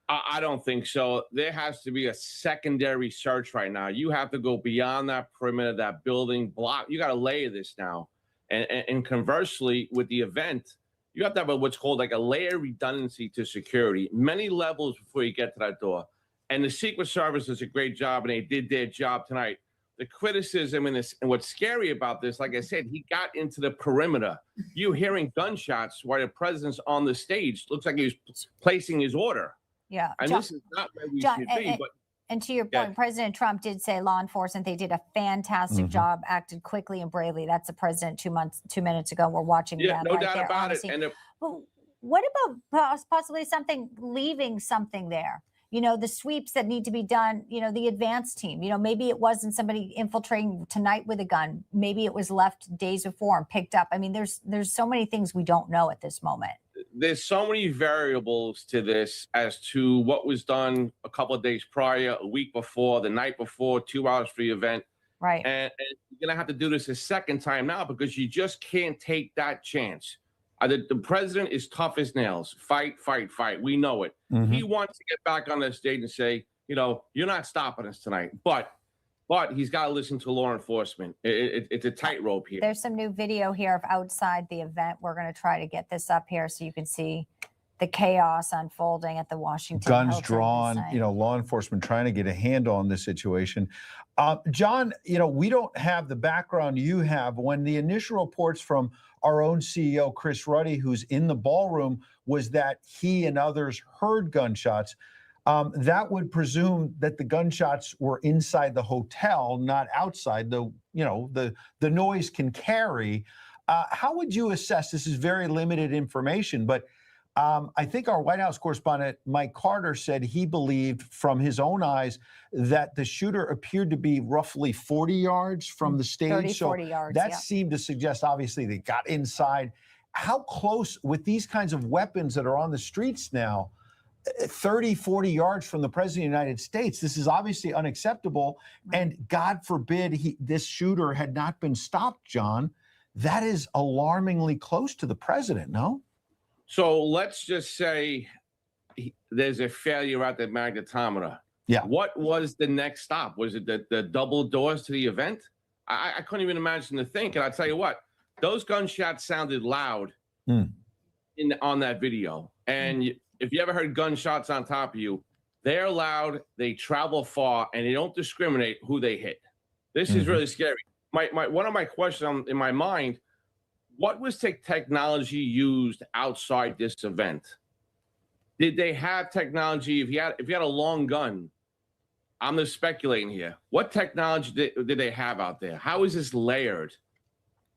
I don't think so. There has to be a secondary search right now. You have to go beyond that perimeter, that building block. You got to layer this now. And conversely, with the event, you have to have what's called like a layer redundancy to security, many levels before you get to that door. And the Secret Service does a great job, and they did their job tonight. The criticism and what's scary about this, like I said, he got into the perimeter. You hearing gunshots while the president's on the stage. Looks like he was placing his order. Yeah. And John, this is not where we John, should be. But and to your Yeah. point, President Trump did say law enforcement, they did a fantastic job, acted quickly and bravely. That's the president 2 minutes ago. We're watching yeah, them no right doubt there on about the it. scene. And But what about possibly leaving something there? The sweeps that need to be done, the advance team, maybe it wasn't somebody infiltrating tonight with a gun. Maybe it was left days before and picked up. I mean, there's so many things we don't know at this moment. there's so many variables to this as to what was done a couple of days prior, a week before, the night before, 2 hours for the event. Right. And you're going to have to do this a second time now because you just can't take that chance. The president is tough as nails. Fight, fight, fight. We know it. He wants to get back on the stage and say, you're not stopping us tonight. But he's got to listen to law enforcement. It's a tightrope here. There's some new video here of outside the event. We're going to try to get this up here so you can see the chaos unfolding at the Washington Guns Hilton drawn, site. law enforcement trying to get a handle on this situation. John, we don't have the background you have. When the initial reports from our own CEO, Chris Ruddy, who's in the ballroom, was that he and others heard gunshots. That would presume that the gunshots were inside the hotel, not outside. The noise can carry. How would you assess? This is very limited information, but I think our White House correspondent, Mike Carter, said he believed from his own eyes that the shooter appeared to be roughly 40 yards from the stage. 30, so 40 yards, that yeah. seemed to suggest, obviously, they got inside. How close, with these kinds of weapons that are on the streets now, 30, 40 yards from the president of the United States, this is obviously unacceptable. Right. And God forbid this shooter had not been stopped, John. That is alarmingly close to the president, no? So let's just say there's a failure at the magnetometer. Yeah. What was the next stop? Was it the double doors to the event? I couldn't even imagine to think. And I'll tell you what, those gunshots sounded loud on that video. And if you ever heard gunshots on top of you, they're loud, they travel far, and they don't discriminate who they hit. This is really scary. One of my questions in my mind, what was technology used outside this event? Did they have technology? If you had a long gun, I'm just speculating here. What technology did they have out there? How is this layered?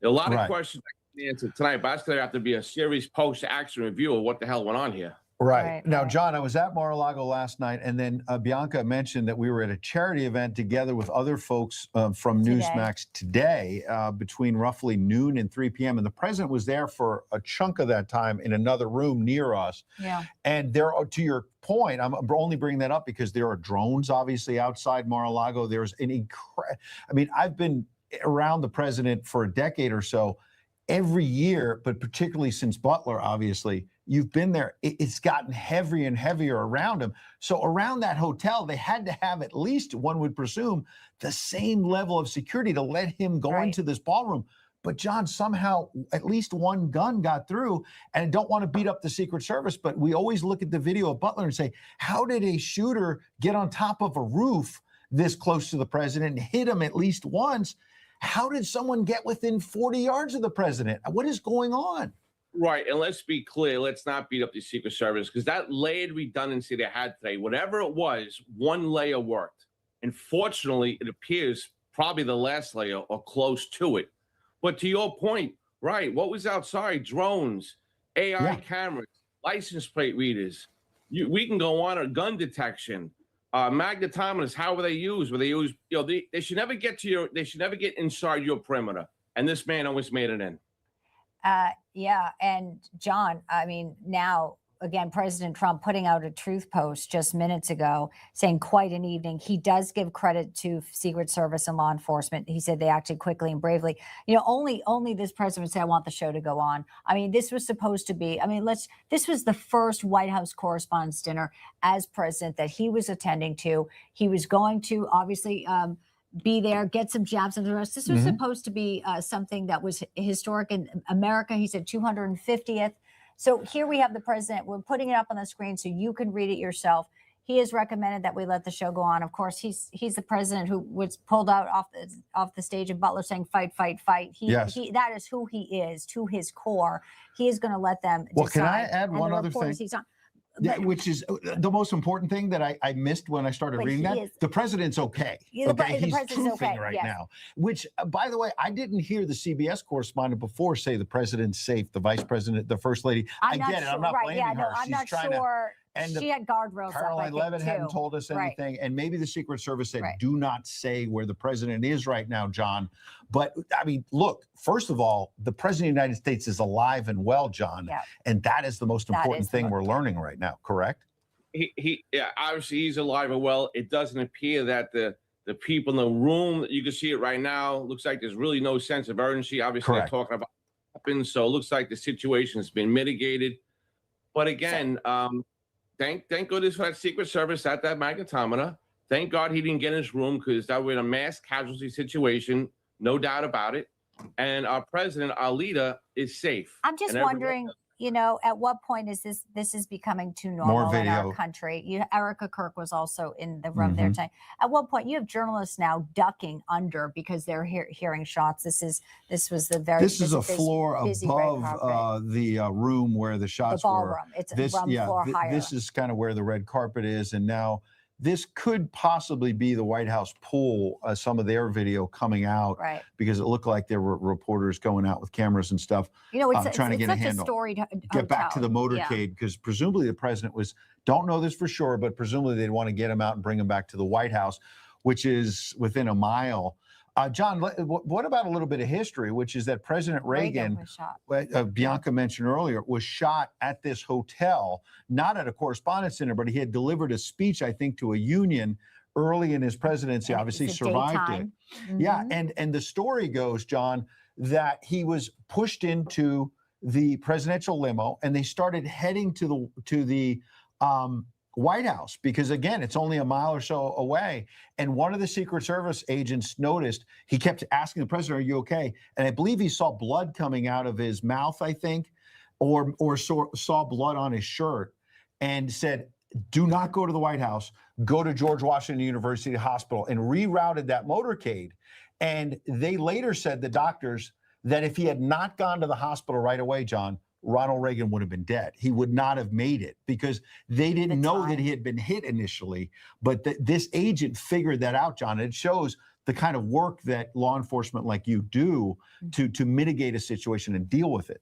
There are a lot of questions I can answer tonight, but that's going to have to be a serious post-action review of what the hell went on here. Right. Now, John, I was at Mar-a-Lago last night, and then Bianca mentioned that we were at a charity event together with other folks from Newsmax today between roughly noon and 3 p.m. And the president was there for a chunk of that time in another room near us. Yeah. And there are, to your point, I'm only bringing that up because there are drones, obviously, outside Mar-a-Lago. There's an I mean, I've been around the president for a decade or so. Every year, but particularly since Butler, obviously, you've been there, it's gotten heavier and heavier around him. So around that hotel, they had to have at least, one would presume, the same level of security to let him go into this ballroom. But John, somehow at least one gun got through, and I don't want to beat up the Secret Service, but we always look at the video of Butler and say, how did a shooter get on top of a roof this close to the president and hit him at least once? How did someone get within 40 yards of the president? What is going on? Right. And let's be clear. Let's not beat up the Secret Service, because that layered redundancy they had today, whatever it was, one layer worked. And fortunately, it appears probably the last layer or close to it. But to your point, right, what was outside? Drones, AI cameras, license plate readers. We can go on, gun detection. Magnetometers, how were they used? Were they used, they should never get to they should never get inside your perimeter. And this man always made it in. Yeah. And John, I mean, now, again, President Trump putting out a truth post just minutes ago saying quite an evening. He does give credit to Secret Service and law enforcement. He said they acted quickly and bravely. Only this president would say, I want the show to go on. I mean, this was supposed to be, this was the first White House Correspondents' Dinner as president that he was attending to. He was going to obviously be there, get some jabs and the rest. This was supposed to be something that was historic in America. He said 250th. So here we have the president. We're putting it up on the screen so you can read it yourself. He has recommended that we let the show go on. Of course, he's the president who was pulled out off the stage of Butler saying fight, fight, fight. That is who he is, to his core. He is going to let them decide. Well, can I add one other thing? Which is the most important thing that I missed when I started reading that. The president's okay. He's truthing right now. Which, by the way, I didn't hear the CBS correspondent before say the president's safe, the vice president, the first lady. I get it. I'm not blaming her. I'm not sure. And she had guardrails Caroline Levitt hadn't told us anything. And maybe the Secret Service said, do not say where the president is right now, John. But I mean, look, first of all, the president of the United States is alive and well, John. And that is the most important thing we're learning right now, correct? Obviously he's alive and well. It doesn't appear that the people in the room, you can see it right now, looks like there's really no sense of urgency. Obviously, they're talking about weapons, so it looks like the situation has been mitigated. But again, thank goodness for that Secret Service at that magnetometer. Thank God he didn't get in his room, because that would be a mass casualty situation, no doubt about it. And our president, our leader, is safe. I'm just wondering, at what point is this is becoming too normal in our country? Erica Kirk was also in the room there tonight. At what point you have journalists now ducking under because they're hearing shots? This was the very. This is a floor above the room where the shots were. The ballroom. It's one floor higher. This is kind of where the red carpet is, and now this could possibly be the White House pool, some of their video coming out, because it looked like there were reporters going out with cameras and stuff, trying to get a handle. Get back to the motorcade, because presumably the president don't know this for sure, but presumably they'd want to get him out and bring him back to the White House, which is within a mile. John, what about a little bit of history, which is that President Reagan Bianca mentioned earlier, was shot at this hotel, not at a correspondence center, but he had delivered a speech, I think, to a union early in his presidency, obviously survived it. Yeah, and the story goes, John, that he was pushed into the presidential limo and they started heading to the White House, because again, it's only a mile or so away. And one of the Secret Service agents noticed, he kept asking the president, are you okay? And I believe he saw blood coming out of his mouth, I think. or saw blood on his shirt and said, do not go to the White House, go to George Washington University Hospital, and rerouted that motorcade. And they later said, the doctors, that if he had not gone to the hospital right away, John, Ronald Reagan would have been dead. He would not have made it because they didn't know that he had been hit initially. But this agent figured that out, John. It shows the kind of work that law enforcement like you do to mitigate a situation and deal with it.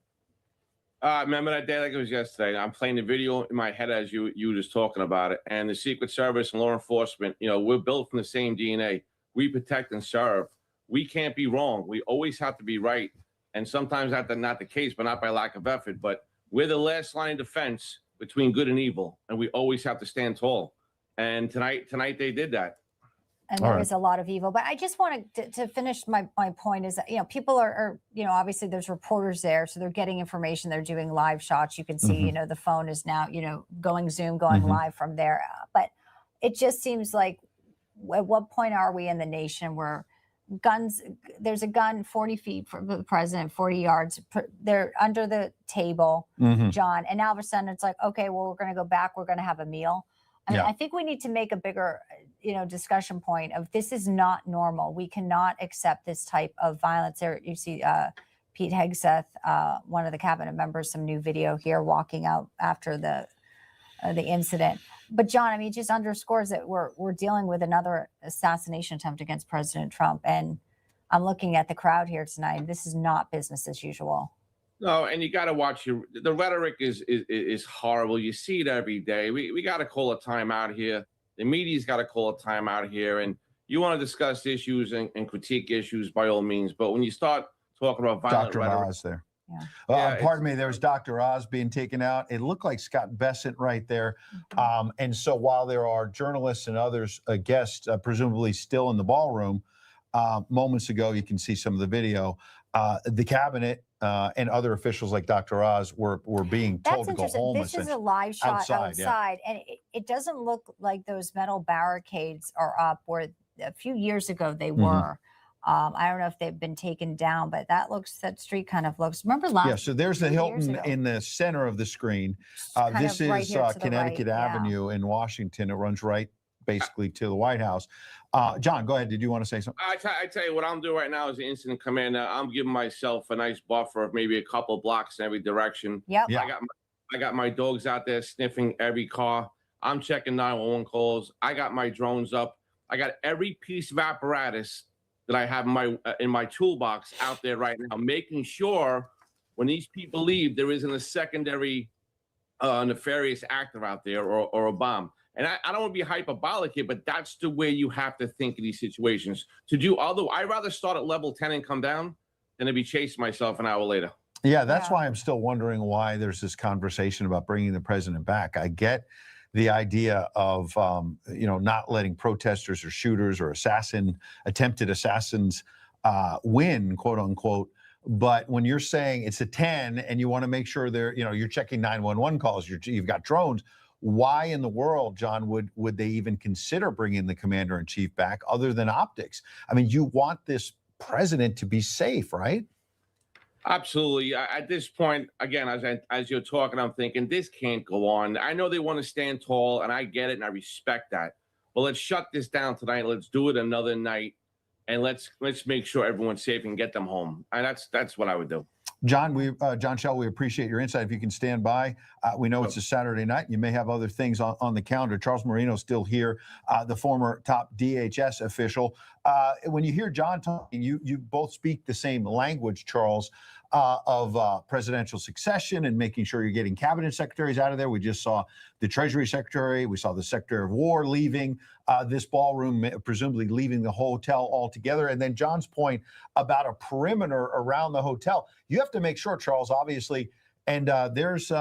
Remember that day like it was yesterday? I'm playing the video in my head as you were just talking about it. And the Secret Service and law enforcement, we're built from the same DNA. We protect and serve. We can't be wrong. We always have to be right. And sometimes that's not the case, but not by lack of effort. But we're the last line of defense between good and evil, and we always have to stand tall. And tonight they did that. And there is a lot of evil. But I just wanted to finish my point is that, people are, obviously there's reporters there. So they're getting information. They're doing live shots. You can see, the phone is now, going Zoom, going live from there. But it just seems like, at what point are we in the nation where there's a gun 40 feet from the president, 40 yards, they're under the table, John. And now all of a sudden it's like, okay, well, we're going to go back. We're going to have a meal. I mean, I think we need to make a bigger, discussion point of this is not normal. We cannot accept this type of violence. There, you see Pete Hegseth, one of the cabinet members, some new video here walking out after the incident. But John, I mean, it just underscores that we're dealing with another assassination attempt against President Trump. And I'm looking at the crowd here tonight. This is not business as usual. No, and you got to watch the rhetoric is horrible. You see it every day. We got to call a timeout here. The media's got to call a timeout here. And you want to discuss issues and critique issues by all means. But when you start talking about violent Dr. rhetoric, Oz there. Yeah. Pardon me, there's Dr. Oz being taken out. It looked like Scott Bessent right there. And so while there are journalists and others, guests, presumably still in the ballroom, moments ago, you can see some of the video, the cabinet and other officials like Dr. Oz were being told to go home. This is a live shot outside, and it doesn't look like those metal barricades are up where a few years ago they were. I don't know if they've been taken down, but that street kind of looks. Remember last? Yeah. So there's the Hilton in the center of the screen. This is right Connecticut Avenue in Washington. It runs right basically to the White House. John, go ahead. Did you want to say something? I tell you what I'm doing right now as an incident commander. I'm giving myself a nice buffer of maybe a couple blocks in every direction. Yep. Yeah. I got my dogs out there sniffing every car. I'm checking 911 calls. I got my drones up. I got every piece of apparatus that I have in my toolbox out there right now, making sure when these people leave, there isn't a secondary nefarious actor out there or a bomb. And I don't want to be hyperbolic here, but that's the way you have to think of these situations. I'd rather start at level 10 and come down than to be chasing myself an hour later. Yeah, that's why I'm still wondering why there's this conversation about bringing the president back. I get the idea of, not letting protesters or shooters or attempted assassins win, quote unquote. But when you're saying it's a 10 and you want to make sure you're checking 911 calls, you've got drones. Why in the world, John, would they even consider bringing the commander in chief back other than optics? I mean, you want this president to be safe, right? Absolutely. At this point, again, as you're talking, I'm thinking this can't go on. I know they want to stand tall, and I get it, and I respect that. But let's shut this down tonight. Let's do it another night, and let's make sure everyone's safe and get them home. And that's what I would do. John, John Shell, we appreciate your insight. If you can stand by, we know it's a Saturday night. You may have other things on the calendar. Charles Marino's still here, the former top DHS official. When you hear John talking, you both speak the same language, Charles, of presidential succession and making sure you're getting cabinet secretaries out of there. We just saw the Treasury Secretary. We saw the Secretary of War leaving this ballroom, presumably leaving the hotel altogether. And then John's point about a perimeter around the hotel. You have to make sure, Charles, obviously, and there's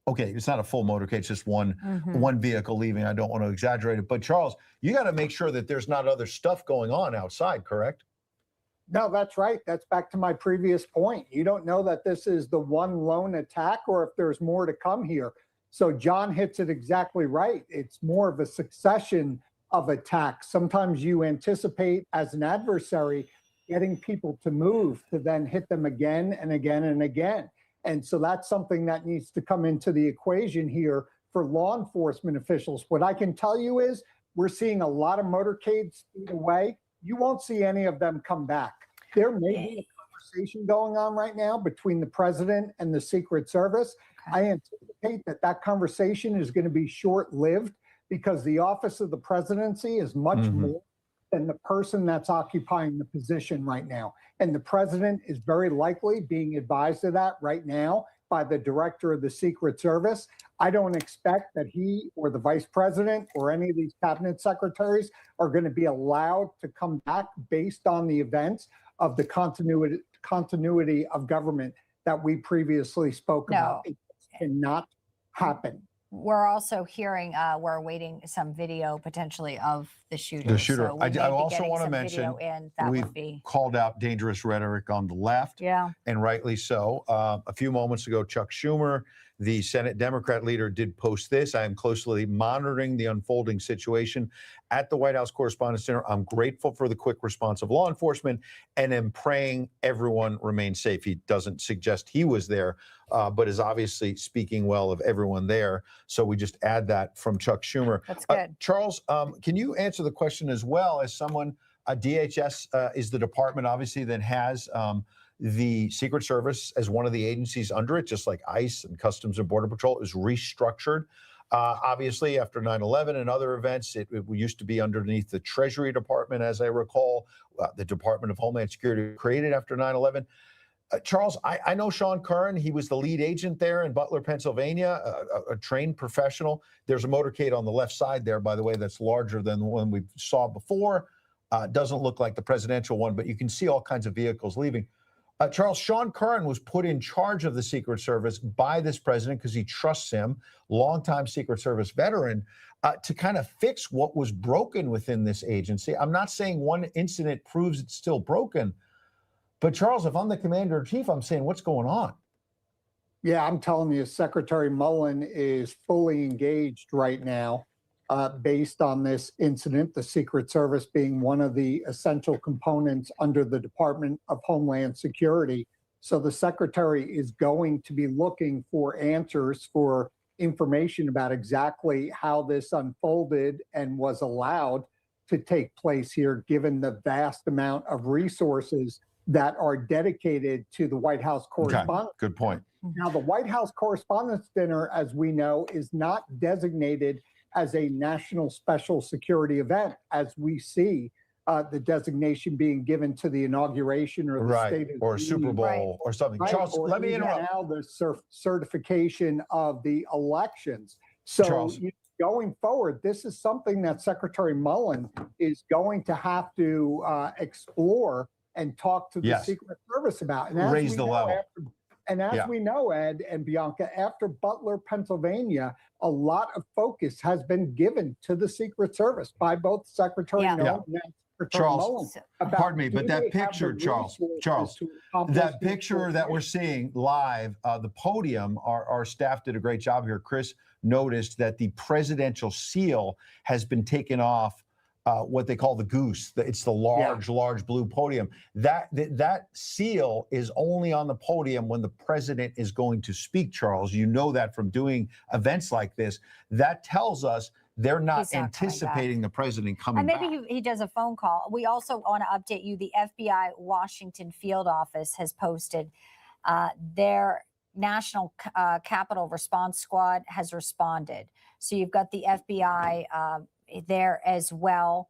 okay, it's not a full motorcade, it's just one vehicle leaving. I don't want to exaggerate it. But Charles, you got to make sure that there's not other stuff going on outside, correct? No, that's right. That's back to my previous point. You don't know that this is the one lone attack or if there's more to come here. So John hits it exactly right. It's more of a succession of attacks. Sometimes you anticipate as an adversary getting people to move to then hit them again and again and again. And so that's something that needs to come into the equation here for law enforcement officials. What I can tell you is we're seeing a lot of motorcades speed away. You won't see any of them come back. There may be a conversation going on right now between the president and the Secret Service. Okay. I anticipate that that conversation is going to be short-lived because the office of the presidency is much more than the person that's occupying the position right now. And the president is very likely being advised of that right now by the director of the Secret Service. I don't expect that he or the vice president or any of these cabinet secretaries are going to be allowed to come back based on the events of the continuity of government that we previously spoke about. It cannot happen. We're also hearing, we're awaiting some video potentially of the shooter. The shooter. So we may I be also getting want to some mention, video in. That we've would be, called out dangerous rhetoric on the left, yeah. and rightly so. A few moments ago, Chuck Schumer, the Senate Democrat leader, did post this. I am closely monitoring the unfolding situation at the White House Correspondents' Dinner. I'm grateful for the quick response of law enforcement and am praying everyone remains safe. He doesn't suggest he was there, but is obviously speaking well of everyone there. So we just add that from Chuck Schumer. That's good. Charles, can you answer the question as well as someone, DHS is the department, obviously, that has the Secret Service as one of the agencies under it, just like ICE and Customs and Border Patrol is restructured. Obviously, after 9/11 and other events, it used to be underneath the Treasury Department, as I recall. The Department of Homeland Security created after 9/11. Charles, I know Sean Curran. He was the lead agent there in Butler, Pennsylvania, a trained professional. There's a motorcade on the left side there, by the way, that's larger than the one we saw before. Doesn't look like the presidential one, but you can see all kinds of vehicles leaving. Charles, Sean Curran was put in charge of the Secret Service by this president because he trusts him, longtime Secret Service veteran, to kind of fix what was broken within this agency. I'm not saying one incident proves it's still broken, but Charles, if I'm the commander-in-chief, I'm saying, what's going on? Yeah, I'm telling you, Secretary Mullen is fully engaged right now based on this incident, the Secret Service being one of the essential components under the Department of Homeland Security. So the Secretary is going to be looking for answers, for information about exactly how this unfolded and was allowed to take place here, given the vast amount of resources that are dedicated to the White House Correspondents'. Okay, good point. Now, the White House Correspondents' Dinner, as we know, is not designated as a national special security event, as we see the designation being given to the inauguration or the State of or the Super Union. Bowl or something. Right, Charles, or let me even interrupt. now the certification of the elections. So Charles. Going forward, this is something that Secretary Mullen is going to have to explore and talk to the Yes. Secret Service about. And as Raise we the know, level. as we know, Ed and Bianca, after Butler, Pennsylvania, a lot of focus has been given to the Secret Service by both Secretary Yeah. Nolan and Secretary Charles, Mullen. about pardon me, do but that they have picture, the Charles, resources to accomplish that these picture that we're goals. seeing live, the podium, our staff did a great job here. Chris noticed that the presidential seal has been taken off what they call the goose. It's the large blue podium. That seal is only on the podium when the president is going to speak, Charles. You know that from doing events like this. That tells us they're not He's not coming anticipating the president coming And maybe back. he does a phone call. We also want to update you. The FBI Washington field office has posted their National Capital Response Squad has responded. So you've got the FBI there as well,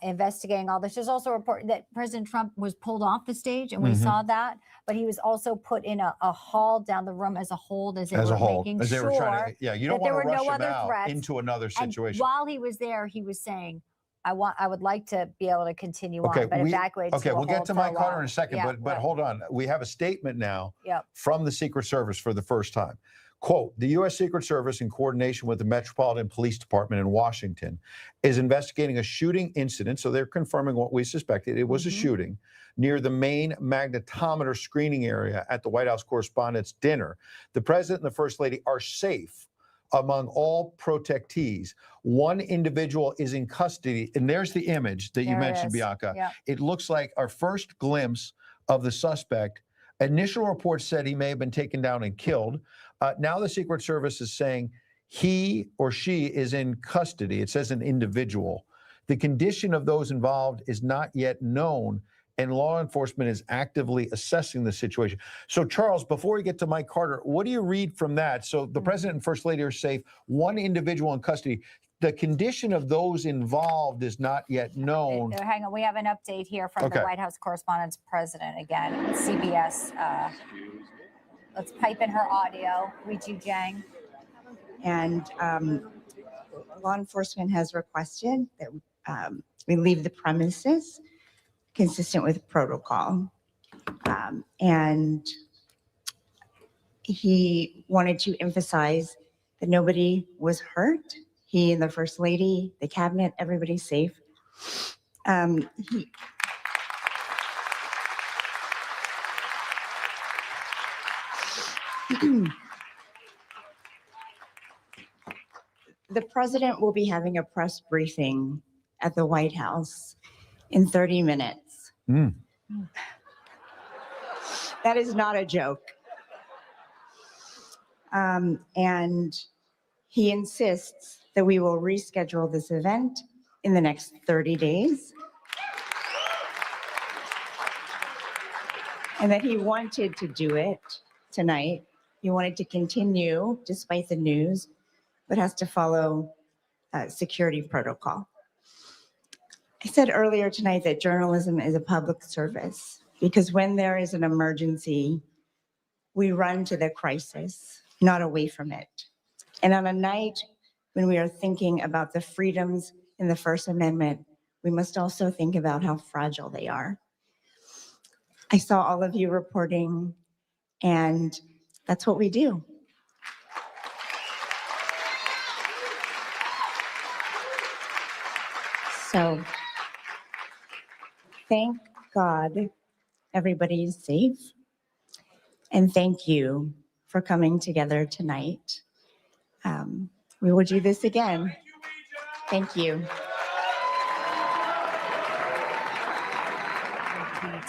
investigating all this. There's also a report that President Trump was pulled off the stage, and we saw that, but he was also put in a hall down the room as a hold as they were making as they sure were trying to, you don't that want there to were rush no him other out threats. into another And situation. while he was there, he was saying, I would like to be able to continue on, but evacuate. Okay, we'll get to Mike Carter in a second, Yeah, but right. hold on. We have a statement now Yep. from the Secret Service for the first time. Quote, the U.S. Secret Service, in coordination with the Metropolitan Police Department in Washington, is investigating a shooting incident. So they're confirming what we suspected. It was a shooting near the main magnetometer screening area at the White House Correspondents' Dinner. The president and the first lady are safe among all protectees. One individual is in custody, and there's the image that you There it mentioned, is. Bianca. Yep. It looks like our first glimpse of the suspect Initial reports said he may have been taken down and killed. Now the Secret Service is saying he or she is in custody. It says an individual. The condition of those involved is not yet known, and law enforcement is actively assessing the situation. So, Charles, before we get to Mike Carter, what do you read from that? So the president and first lady are safe, one individual in custody. The condition of those involved is not yet known. Hang on, we have an update here from the White House Correspondence President again, CBS. Let's pipe in her audio. Weijia Jiang. And law enforcement has requested that we leave the premises consistent with protocol. And he wanted to emphasize that nobody was hurt. He and the First Lady, the cabinet, everybody's safe. The president will be having a press briefing at the White House in 30 minutes. That is not a joke. And he insists that we will reschedule this event in the next 30 days. And that he wanted to do it tonight. He wanted to continue despite the news, but has to follow security protocol. I said earlier tonight that journalism is a public service because when there is an emergency, we run to the crisis, not away from it. And on a night when we are thinking about the freedoms in the First Amendment, we must also think about how fragile they are. I saw all of you reporting, and that's what we do. So, thank God everybody is safe. And thank you for coming together tonight. We will do this again. Thank you.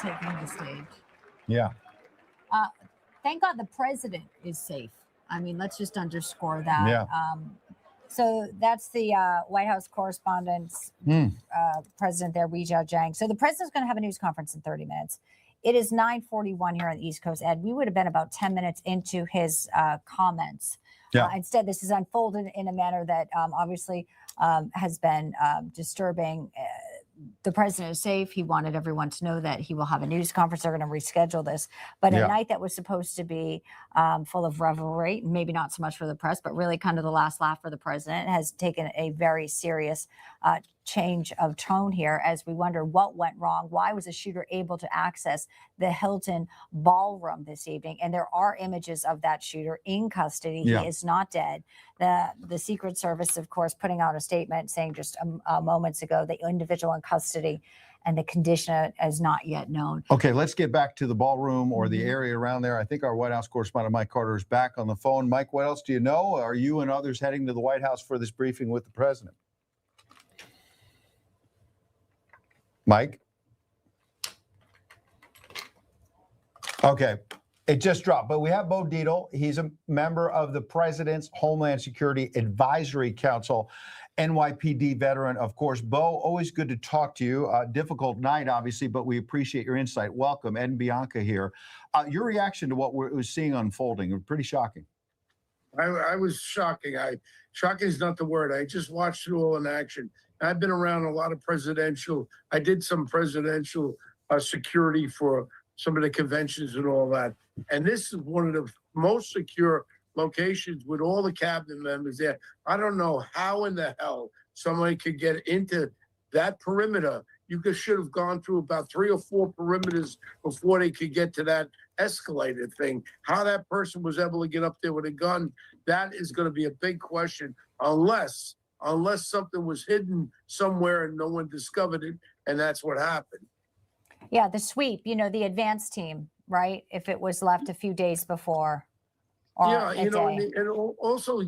Taking the stage. Yeah. Thank God the president is safe. I mean, let's just underscore that. Yeah. So that's the White House Correspondence President there, Weijia Jiang. So the president's going to have a news conference in 30 minutes. It is 9:41 here on the East Coast, Ed. We would have been about 10 minutes into his comments. Yeah. Instead, this is unfolded in a manner that obviously has been disturbing. The president is safe. He wanted everyone to know that he will have a news conference. They're going to reschedule this. But a night that was supposed to be full of revelry, maybe not so much for the press, but really kind of the last laugh for the president, has taken a very serious change of tone here as we wonder what went wrong. Why was a shooter able to access the Hilton Ballroom this evening? And there are images of that shooter in custody. Yeah. He is not dead. The Secret Service, of course, putting out a statement saying just moments ago the individual in custody and the condition is not yet known. Okay, let's get back to the ballroom or the area around there. I think our White House correspondent, Mike Carter, is back on the phone. Mike, what else do you know? Are you and others heading to the White House for this briefing with the president? Mike? Okay, it just dropped, but we have Bo Dietl. He's a member of the President's Homeland Security Advisory Council, NYPD veteran, of course. Bo, always good to talk to you. Difficult night, obviously, but we appreciate your insight. Welcome, Ed and Bianca here. Your reaction to what we're seeing unfolding was pretty shocking. I was shocking. Shocking is not the word. I just watched it all in action. I've been around a lot of presidential. I did some presidential security for some of the conventions and all that. And this is one of the most secure locations with all the cabinet members there. I don't know how in the hell somebody could get into that perimeter. You should have gone through about 3 or 4 perimeters before they could get to that escalator thing. How that person was able to get up there with a gun, that is going to be a big question, unless something was hidden somewhere and no one discovered it, and that's what happened. Yeah, the sweep, the advance team, right? If it was left a few days before. Yeah, and also,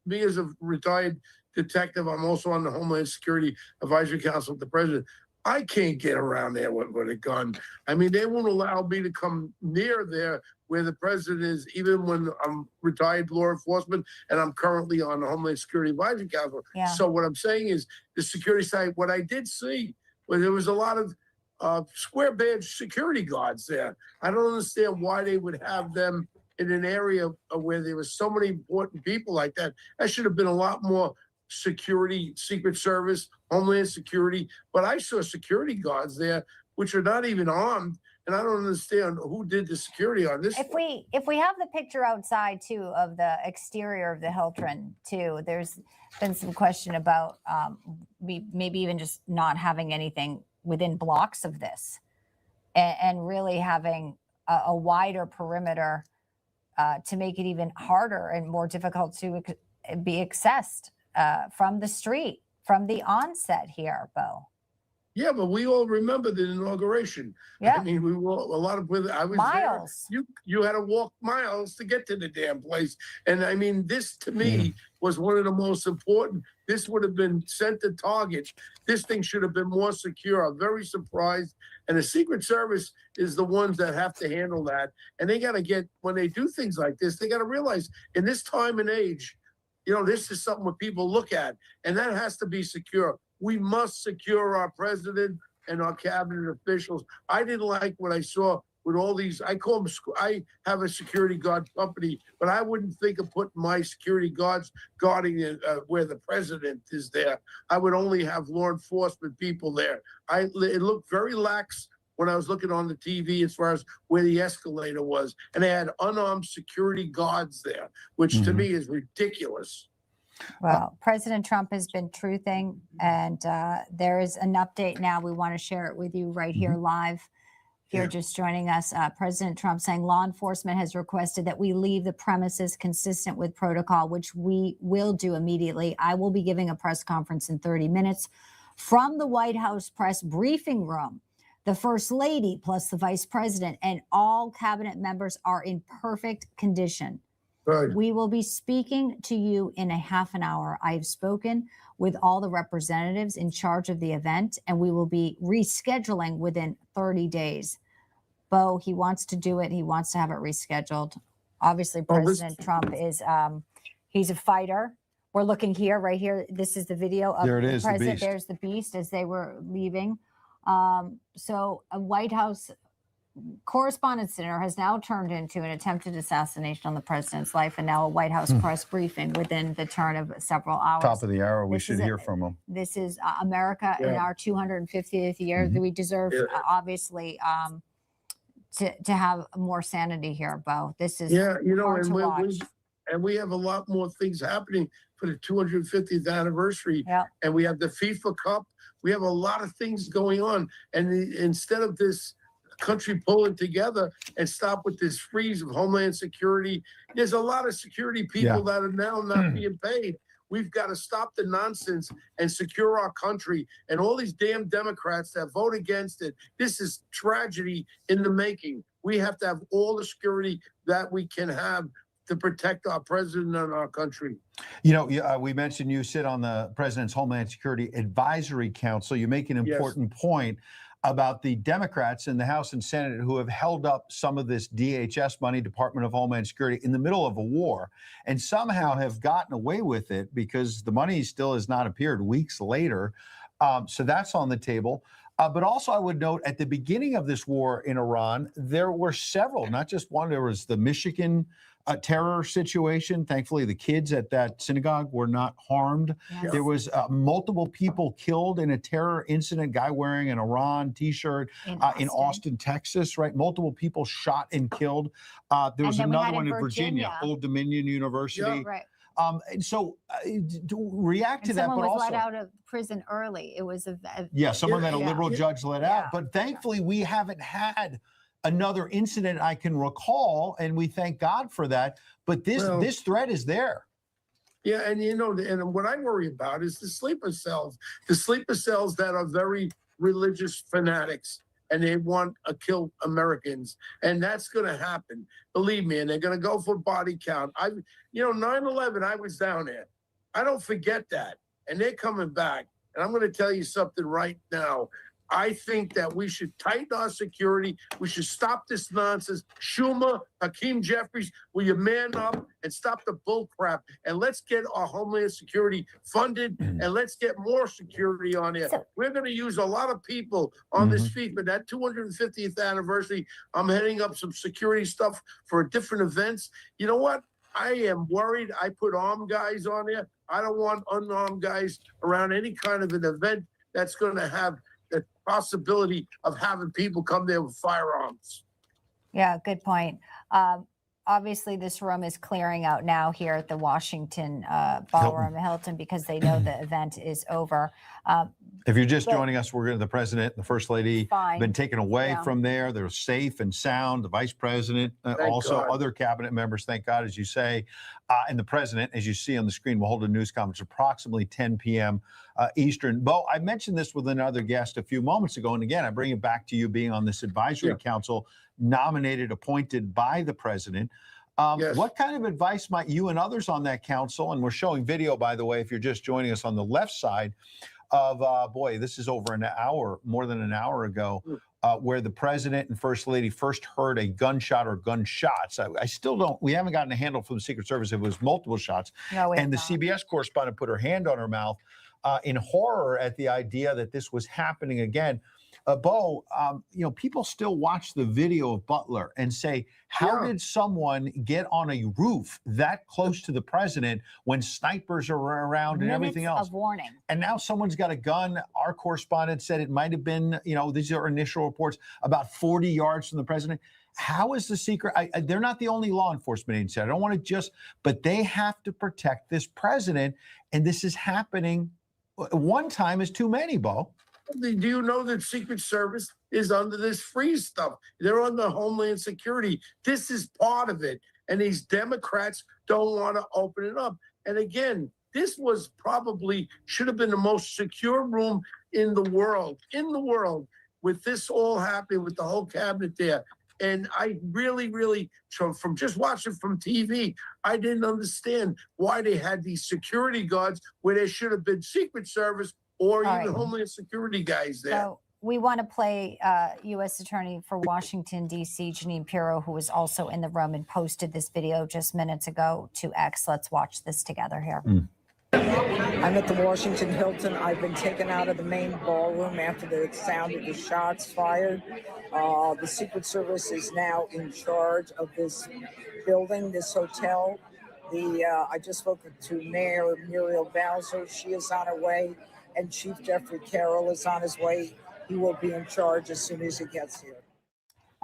me as a retired detective, I'm also on the Homeland Security Advisory Council with the president. I can't get around there with a gun. I mean, they won't allow me to come near there where the president is, even when I'm retired law enforcement and I'm currently on the Homeland Security Advisory Council. Yeah. So what I'm saying is the security side, what I did see was there was a lot of square badge security guards there. I don't understand why they would have them in an area where there was so many important people like that. That should have been a lot more security, Secret Service, Homeland Security. But I saw security guards there, which are not even armed. And I don't understand who did the security on this. If we have the picture outside too of the exterior of the Hilton too, there's been some question about maybe even just not having anything within blocks of this, and really having a wider perimeter to make it even harder and more difficult to be accessed from the street, from the onset here, Bo. Yeah, but we all remember the inauguration. Yeah. I mean, we were a lot of I was miles. there. You had to walk miles to get to the damn place. And I mean, this to me was one of the most important. This would have been sent to target. This thing should have been more secure. I'm very surprised. And the Secret Service is the ones that have to handle that. And they got to get, when they do things like this, they got to realize in this time and age, you know, this is something what people look at, and that has to be secure. We must secure our president and our cabinet officials. I didn't like what I saw with all these. I call them. I have a security guard company, but I wouldn't think of putting my security guards guarding where the president is there. I would only have law enforcement people there. It looked very lax when I was looking on the TV as far as where the escalator was, and they had unarmed security guards there, which to me is ridiculous. Well, President Trump has been truthing, and there is an update now. We want to share it with you right here live. If you're just joining us, President Trump saying law enforcement has requested that we leave the premises consistent with protocol, which we will do immediately. I will be giving a press conference in 30 minutes from the White House press briefing room. The First Lady plus the Vice President and all cabinet members are in perfect condition. Good. We will be speaking to you in a half an hour. I have spoken with all the representatives in charge of the event, and we will be rescheduling within 30 days. Bo, he wants to do it. He wants to have it rescheduled. Obviously, President Trump is, he's a fighter. We're looking here, right here. This is the video of There it the is, the president. beast. There's the beast as they were leaving. So a White House Correspondents' Dinner has now turned into an attempted assassination on the president's life, and now a White House press briefing within the turn of several hours. Top of the hour, we This should is hear from him. This is America in our 250th year. We deserve, obviously, to have more sanity here, Bo. This is hard to watch. And we have a lot more things happening for the 250th anniversary. Yep. And we have the FIFA Cup. We have a lot of things going on. And instead of this country pulling together and stop with this freeze of Homeland Security, there's a lot of security people that are now not being paid. We've got to stop the nonsense and secure our country. And all these damn Democrats that vote against it, this is tragedy in the making. We have to have all the security that we can have to protect our president and our country. You know, we mentioned you sit on the President's Homeland Security Advisory Council. You make an important point about the Democrats in the House and Senate who have held up some of this DHS money, Department of Homeland Security, in the middle of a war, and somehow have gotten away with it because the money still has not appeared weeks later. So that's on the table. But also, I would note at the beginning of this war in Iran, there were several, not just one. There was the Michigan terror situation. Thankfully, the kids at that synagogue were not harmed. Yes. There was multiple people killed in a terror incident, guy wearing an Iran T-shirt in Austin, Texas, right? Multiple people shot and killed. There was another one in Virginia, Old Dominion University. Right. And so to react to that, but someone was also let out of prison early. It was someone that a liberal judge let out. But thankfully, we haven't had another incident I can recall, and we thank God for that. But this threat is there. Yeah, and you know, and what I worry about is the sleeper cells that are very religious fanatics, and they want to kill Americans, and that's going to happen. Believe me, and they're going to go for body count. 9/11, I was down there. I don't forget that, and they're coming back. And I'm going to tell you something right now. I think that we should tighten our security. We should stop this nonsense. Schumer, Hakeem Jeffries, will you man up and stop the bull crap? And let's get our Homeland Security funded and let's get more security on there. We're going to use a lot of people on this feed, but that 250th anniversary, I'm heading up some security stuff for different events. You know what? I am worried. I put armed guys on there. I don't want unarmed guys around any kind of an event that's going to have the possibility of having people come there with firearms. Yeah, good point. Obviously, this room is clearing out now here at the Washington Ballroom Hilton because they know the event is over. If you're just joining us, the president and the first lady Fine. been taken away from there. They're safe and sound. The vice president, also God. other cabinet members, thank God, as you say. And the president, as you see on the screen, will hold a news conference approximately 10 p.m. Eastern. Bo, I mentioned this with another guest a few moments ago. And again, I bring it back to you being on this advisory council nominated, appointed by the president. What kind of advice might you and others on that council, and we're showing video, by the way, if you're just joining us on the left side of, boy, this is over an hour, more than an hour ago, where the president and first lady first heard a gunshot or gunshots. I still don't, we haven't gotten a handle from the Secret Service if it was multiple shots. No, and the CBS correspondent put her hand on her mouth in horror at the idea that this was happening again. Bo, people still watch the video of Butler and say, how did someone get on a roof that close to the president when snipers are around and everything else? Of warning. And now someone's got a gun. Our correspondent said it might have been, these are initial reports, about 40 yards from the president. How is the secret? They're not the only law enforcement agency. I don't want to but they have to protect this president. And this is happening. One time is too many, Bo. Do you know that Secret Service is under this freeze stuff? They're under Homeland Security. This is part of it. And these Democrats don't want to open it up. And again, this was probably should have been the most secure room in the world, with this all happening, with the whole cabinet there. And I really, from just watching from TV, I didn't understand why they had these security guards where there should have been Secret Service or even Homeland Security guys there. So we want to play U.S. Attorney for Washington, D.C., Jeanine Pirro, who was also in the room and posted this video just minutes ago to X. Let's watch this together here. I'm at the Washington Hilton. I've been taken out of the main ballroom after the sound of the shots fired. The Secret Service is now in charge of this building, this hotel. I just spoke to Mayor Muriel Bowser. She is on her way. And Chief Jeffrey Carroll is on his way. He will be in charge as soon as he gets here.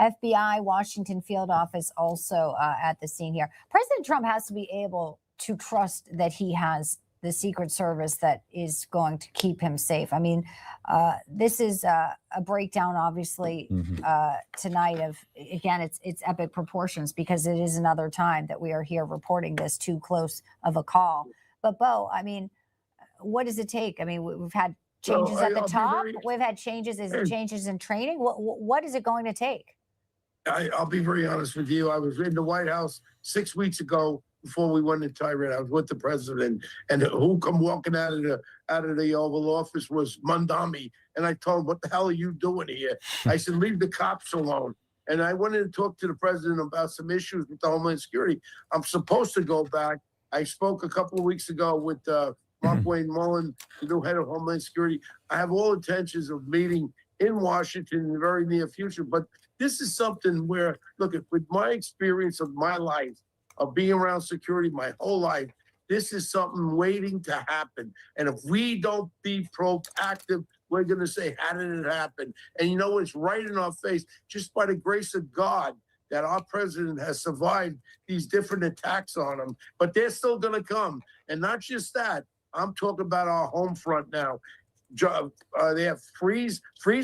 FBI Washington field office also at the scene here. President Trump has to be able to trust that he has the Secret Service that is going to keep him safe. I mean, this is a breakdown, obviously, tonight of, again, it's epic proportions because it is another time that we are here reporting this too close of a call. But Bo, I mean, what does it take? I mean, we've had changes at the top. We've had changes. Is it changes in training? What is it going to take? I'll be very honest with you. I was in the White House 6 weeks ago before we went into Iran. I was with the president, and who come walking out of the Oval Office was Mandami. And I told him, "What the hell are you doing here?" I said, "Leave the cops alone." And I went in and talked to the president about some issues with the Homeland Security. I'm supposed to go back. I spoke a couple of weeks ago with Mark Wayne Mullen, the new head of Homeland Security. I have all intentions of meeting in Washington in the very near future. But this is something where, look, with my experience of my life, of being around security my whole life, this is something waiting to happen. And if we don't be proactive, we're going to say, how did it happen? And it's right in our face, just by the grace of God, that our president has survived these different attacks on him. But they're still going to come. And not just that. I'm talking about our home front now. They have freeze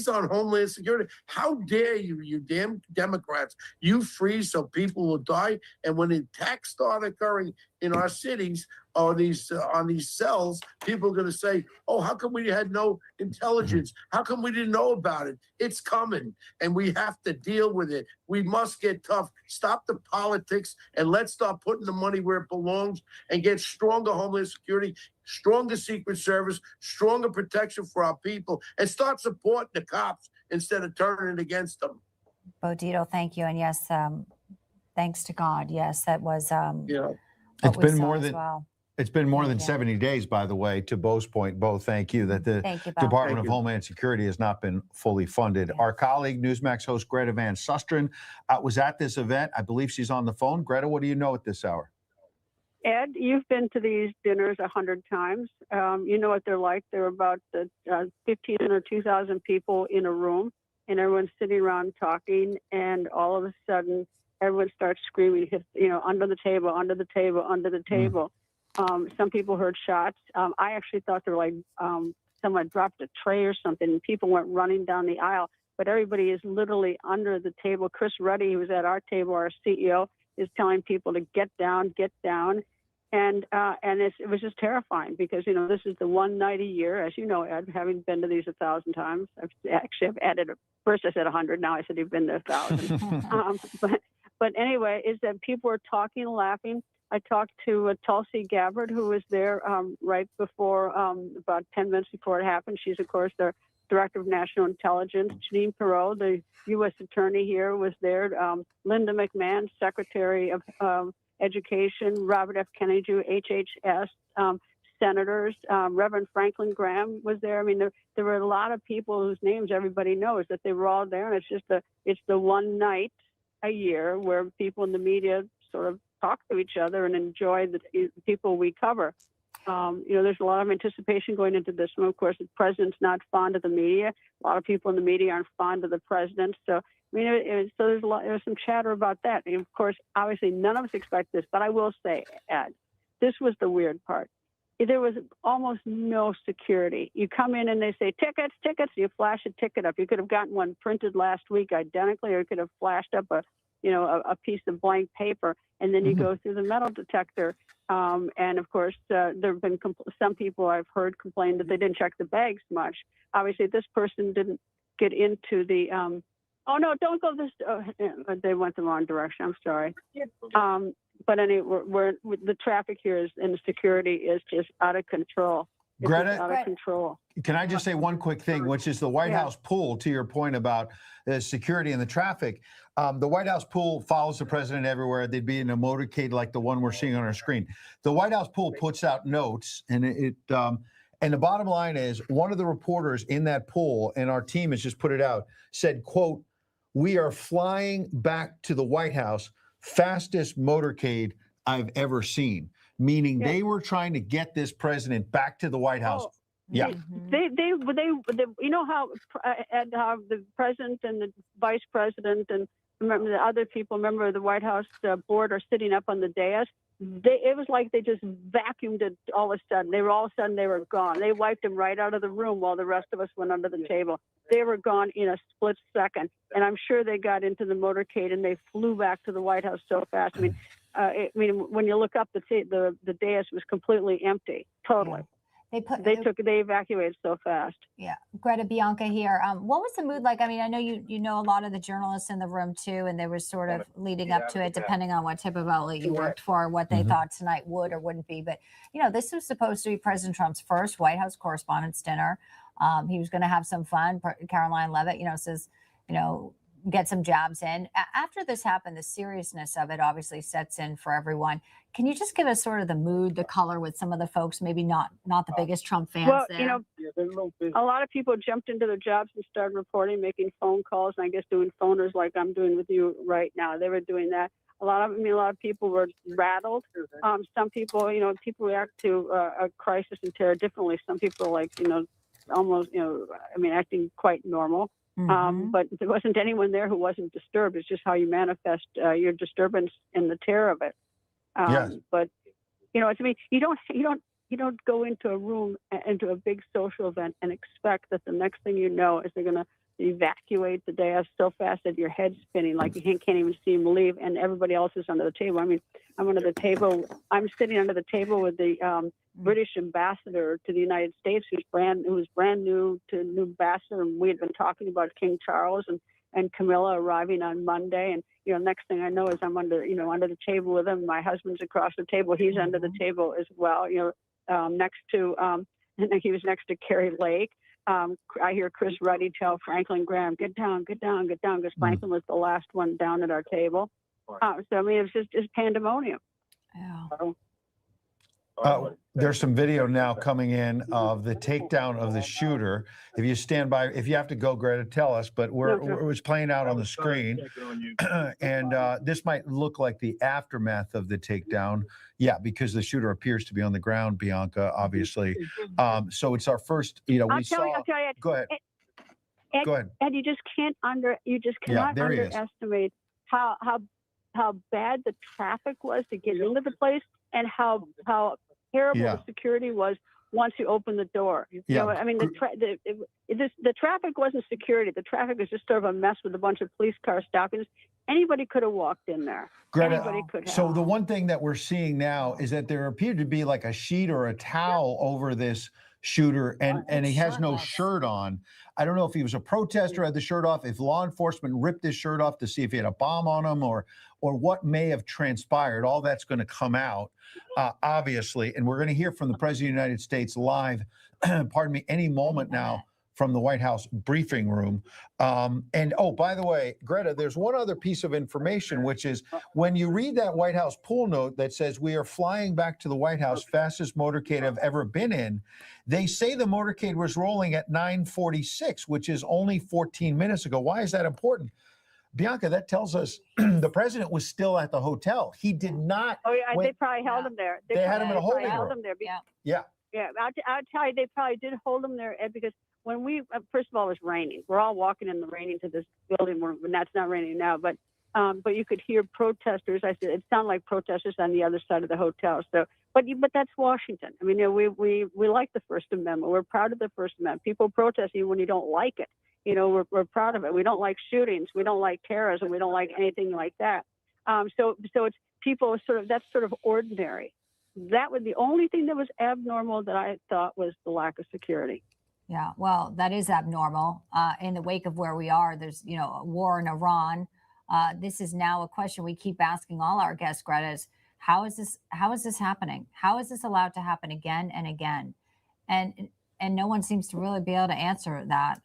on Homeland Security. How dare you damn Democrats? You freeze so people will die. And when the attacks start occurring in our cities or these on these cells, people are going to say, "Oh, how come we had no intelligence? How come we didn't know about it?" It's coming, and we have to deal with it. We must get tough. Stop the politics, and let's start putting the money where it belongs, and get stronger Homeland Security, stronger Secret Service, stronger protection for our people, and start supporting the cops instead of turning it against them. Bodito, thank you. And yes, thanks to God. Yes, that was Yeah. It's what we been saw more as than well. it's been more Thank than you. 70 days, by the way, to Bo's point. Bo, thank you, that the Thank you, Bo. Department Thank of you. Homeland Security has not been fully funded. Yeah. Our colleague, Newsmax host Greta Van Susteren, was at this event. I believe she's on the phone. Greta, what do you know at this hour? Ed, you've been to these dinners 100 times. You know what they're like. They're about 15 or 2,000 people in a room, and everyone's sitting around talking, and all of a sudden, everyone starts screaming, under the table, under the table, under the table. Some people heard shots. I actually thought they were like someone dropped a tray or something, and people went running down the aisle. But everybody is literally under the table. Chris Ruddy, who was at our table, our CEO, is telling people to get down, get down. And it was just terrifying because, this is the one night a year, as you know, Ed, having been to these 1,000 times. I've added, first I said 100, now I said you've been to 1,000. But anyway, is that people are talking and laughing. I talked to Tulsi Gabbard, who was there right before, about 10 minutes before it happened. She's, of course, the Director of National Intelligence. Janine Perot, the U.S. Attorney here, was there. Linda McMahon, Secretary of Education, Robert F. Kennedy, HHS, senators, Reverend Franklin Graham was there. I mean, there were a lot of people whose names everybody knows that they were all there, and it's the one night a year where people in the media sort of talk to each other and enjoy the people we cover. There's a lot of anticipation going into this one. Of course, the president's not fond of the media. A lot of people in the media aren't fond of the president. So, there's some chatter about that. And of course, obviously, none of us expect this. But I will say, Ed, this was the weird part. There was almost no security. You come in and they say, tickets, tickets. You flash a ticket up. You could have gotten one printed last week identically, or you could have flashed up a piece of blank paper, and then you go through the metal detector. And of course, there have been some people I've heard complain that they didn't check the bags much. Obviously, this person didn't get into the, oh no, don't go this, they went the wrong direction. I'm sorry. But anyway, the traffic here and the security is just out of control. It's Greta, out of control. Can I just say one quick thing, which is the White House pool, to your point about the security and the traffic. The White House pool follows the president everywhere. They'd be in a motorcade like the one we're seeing on our screen. The White House pool puts out notes, and and the bottom line is one of the reporters in that pool, and our team has just put it out, said, quote, "We are flying back to the White House, fastest motorcade I've ever seen," meaning they were trying to get this president back to the White House. Yeah. They you know how the president and the vice president and remember the other people, remember the White House board are sitting up on the dais. It was like they just vacuumed it all of a sudden. They were gone. They wiped them right out of the room while the rest of us went under the table. They were gone in a split second. And I'm sure they got into the motorcade and they flew back to the White House so fast. I mean, when you look up, the dais was completely empty, totally. Yeah. They evacuated so fast. Yeah. Greta, Bianca here. What was the mood like? I mean, I know you know a lot of the journalists in the room too, and they were sort of leading up to it, depending on what type of outlet you worked for, what they thought tonight would or wouldn't be. But, this was supposed to be President Trump's first White House Correspondents' Dinner. He was going to have some fun. Caroline Leavitt, says, get some jabs in. After this happened, the seriousness of it obviously sets in for everyone. Can you just give us sort of the mood, the color with some of the folks, maybe not the biggest Trump fans there? A lot of people jumped into their jobs and started reporting, making phone calls, and I guess doing phoners like I'm doing with you right now. They were doing that. A lot of people were rattled. Some people, people react to a crisis and terror differently. Some people like, almost, acting quite normal. But there wasn't anyone there who wasn't disturbed. It's just how you manifest your disturbance and the terror of it. Yes. But to me, you don't go into a room, into a big social event, and expect that the next thing you know is they're going to evacuate the dais so fast that your head's spinning, like you can't even see him leave, and everybody else is under the table. I mean, I'm under the table. I'm sitting under the table with the British ambassador to the United States, who's brand new ambassador, and we had been talking about King Charles and Camilla arriving on Monday, and next thing I know is I'm under the table with him. My husband's across the table; he's under the table as well. Next to he was next to Carrie Lake. I hear Chris Ruddy tell Franklin Graham, "Get down, get down, get down," because Franklin was the last one down at our table. So I mean, it's pandemonium. Yeah. There's some video now coming in of the takedown of the shooter. If you stand by, if you have to go, Greta, tell us, but it's playing out on the screen. And this might look like the aftermath of the takedown. Yeah, because the shooter appears to be on the ground, Bianca, obviously. So it's our first, I'll tell you, go ahead. Ed, Go ahead. Ed, you just cannot there he is. underestimate how bad the traffic was to get into the place, and how terrible the security was once you open the door. I mean, the traffic wasn't security. The traffic was just sort of a mess with a bunch of police cars stopping. Anybody could have walked in there. Greta, Anybody could have. so the one thing that we're seeing now is that there appeared to be like a sheet or a towel over this shooter, and he has no shirt on. I don't know if he was a protester, had the shirt off, if law enforcement ripped his shirt off to see if he had a bomb on him, or what may have transpired. All that's going to come out, obviously, and we're going to hear from the President of the United States live, pardon me, any moment now from the White House briefing room. And oh, by the way, Greta, there's one other piece of information, which is when you read that White House pool note that says we are flying back to the White House, fastest motorcade I've ever been in, they say the motorcade was rolling at 9:46, which is only 14 minutes ago. Why is that important? Bianca, that tells us the president was still at the hotel. He did not. Oh, yeah, they probably held him there. They had him in a holding room. Yeah. I'll tell you, they probably did hold him there, Ed, because when we first of all, it was raining. We're all walking in the raining to this building, and that's not raining now. But you could hear protesters. I said it sounded like protesters on the other side of the hotel. So, but that's Washington. I mean, we like the First Amendment. We're proud of the First Amendment. People protest even when you don't like it. We're proud of it. We don't like shootings. We don't like terrorism. We don't like anything like that. So it's people that's sort of ordinary. That was the only thing that was abnormal that I thought was the lack of security. Yeah, well, that is abnormal. In the wake of where we are, there's a war in Iran. This is now a question we keep asking all our guests, Greta, is how is this happening? How is this allowed to happen again and again? And no one seems to really be able to answer that.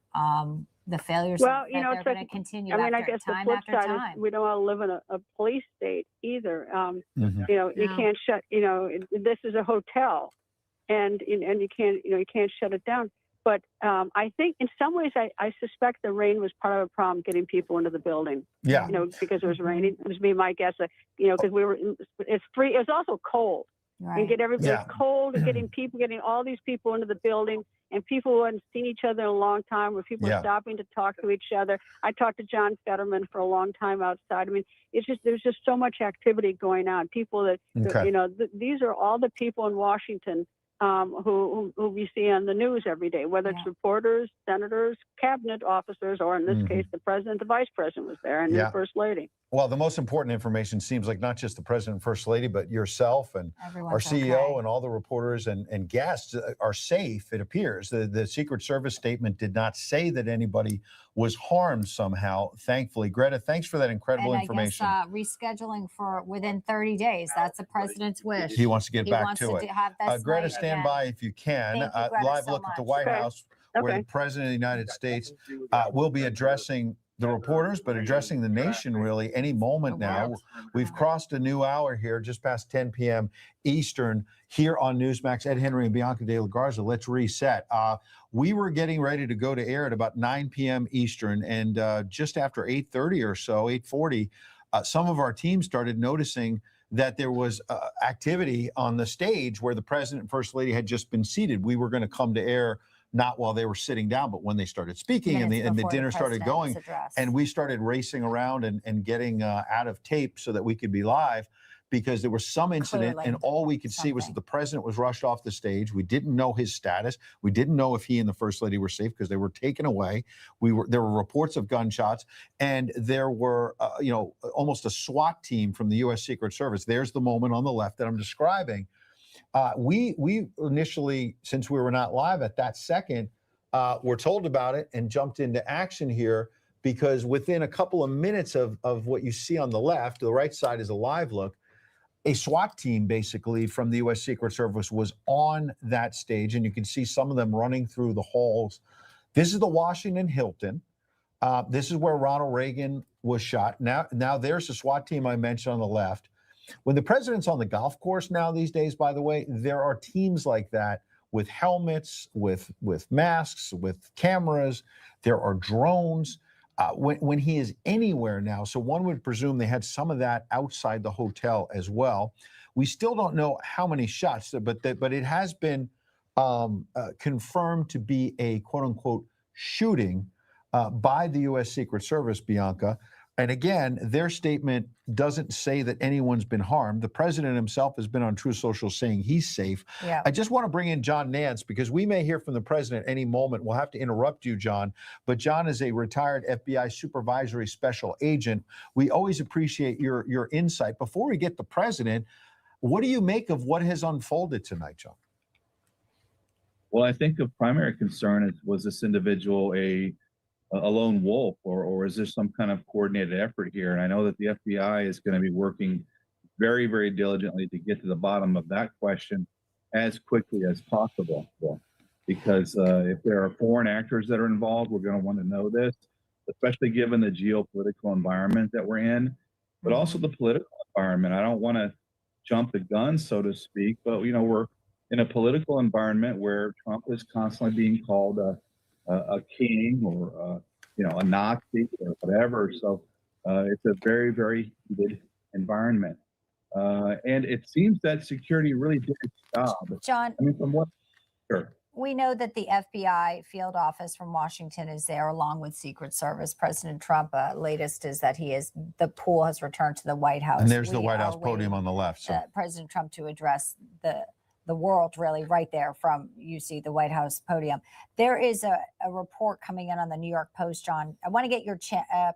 The failures that they're going to continue. I guess the flip side is we don't want to live in a police state either. You can't shut. This is a hotel, and you can't shut it down. But I think in some ways, I suspect the rain was part of the problem getting people into the building. Yeah. Because it was raining. It was my guess. Because it's free. It was also cold. Right. And get everybody cold, and getting all these people into the building, and people who hadn't seen each other in a long time, where people were stopping to talk to each other. I talked to John Fetterman for a long time outside. I mean, there's just so much activity going on. People that these are all the people in Washington who we see on the news every day, whether it's reporters, senators, cabinet officers, or in this case, the president, the vice president was there, and the first lady. Well, the most important information seems like not just the president and first lady, but yourself and Everyone's our CEO okay. and all the reporters and guests are safe, it appears. The Secret Service statement did not say that anybody was harmed somehow, thankfully. Greta, thanks for that incredible information. I guess rescheduling for within 30 days. That's the president's wish. He wants to get back to it. Have this Greta, night stand again. by if you can. Thank you, Greta, Live so look at the much. White Okay. House, where the president of the United States will be addressing the reporters, but addressing the nation really any moment now. We've crossed a new hour here, just past 10 p.m. Eastern, here on Newsmax. Ed Henry and Bianca De La Garza, let's reset. We were getting ready to go to air at about 9 p.m. Eastern, and just after 8:30 or so, 8:40, some of our team started noticing that there was activity on the stage where the president and first lady had just been seated. We were going to come to air not while they were sitting down, but when they started speaking and the dinner started going, and we started racing around and getting out of tape so that we could be live. because there was some incident Clearly, and all we could see was that something. the president was rushed off the stage. We didn't know his status. We didn't know if he and the first lady were safe because they were taken away. There were reports of gunshots, and there were almost a SWAT team from the U.S. Secret Service. There's the moment on the left that I'm describing. We initially, since we were not live at that second, were told about it and jumped into action here, because within a couple of minutes of what you see on the left, the right side is a live look, a SWAT team basically from the U.S. Secret Service was on that stage, and you can see some of them running through the halls. This is the Washington Hilton. This is where Ronald Reagan was shot. Now there's the SWAT team I mentioned on the left. When the president's on the golf course now these days, by the way, there are teams like that with helmets, with masks, with cameras. There are drones. When he is anywhere now, so one would presume they had some of that outside the hotel as well. We still don't know how many shots, but it has been confirmed to be a quote unquote shooting by the U.S. Secret Service, Bianca. And again, their statement doesn't say that anyone's been harmed. The president himself has been on Truth Social saying he's safe. Yeah. I just want to bring in John Nance because we may hear from the president any moment. We'll have to interrupt you, John. But John is a retired FBI supervisory special agent. We always appreciate your insight. Before we get the president, what do you make of what has unfolded tonight, John? Well, I think the primary concern was this individual a lone wolf, or is there some kind of coordinated effort here? And I know that the FBI is going to be working very, very diligently to get to the bottom of that question as quickly as possible. Because if there are foreign actors that are involved, we're going to want to know this, especially given the geopolitical environment that we're in, but also the political environment. I don't want to jump the gun, so to speak, but we're in a political environment where Trump is constantly being called a king or a Nazi or whatever. So it's a very, very heated environment. And it seems that security really did its job. John, I mean, from what? Sure. we know that the FBI field office from Washington is there along with Secret Service. President Trump, latest is that the pool has returned to the White House. And there's the We White are House podium waiting, on the left. So. President Trump to address the world really right there from, you see, the White House podium. There is a report coming in on the New York Post, John. I want to get your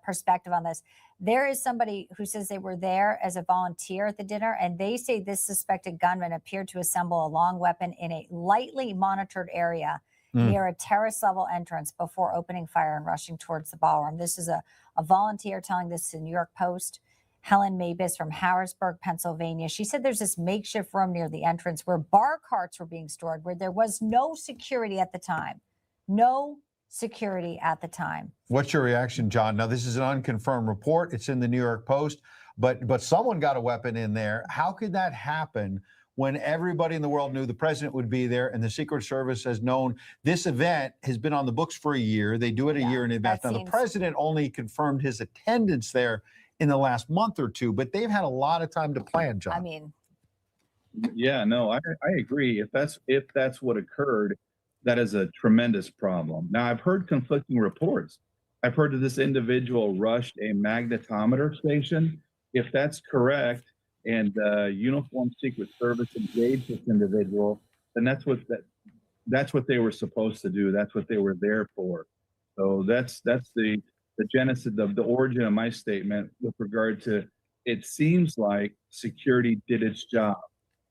perspective on this. There is somebody who says they were there as a volunteer at the dinner, and they say this suspected gunman appeared to assemble a long weapon in a lightly monitored area near a terrace level entrance before opening fire and rushing towards the ballroom. This is a volunteer telling this to the New York Post. Helen Mabus from Harrisburg, Pennsylvania. She said there's this makeshift room near the entrance where bar carts were being stored, where there was no security at the time. No security at the time. What's your reaction, John? Now, this is an unconfirmed report. It's in the New York Post, but someone got a weapon in there. How could that happen when everybody in the world knew the president would be there and the Secret Service has known this event has been on the books for a year? They do it a year in advance. Now, the president only confirmed his attendance there in the last month or two, but they've had a lot of time to plan, John. I mean, yeah, no, I agree. If that's what occurred, that is a tremendous problem. Now, I've heard conflicting reports. I've heard that this individual rushed a magnetometer station. If that's correct, and uniformed Secret Service engaged this individual, then that's what they were supposed to do. That's what they were there for. So that's the genesis of the origin of my statement with regard to, it seems like security did its job.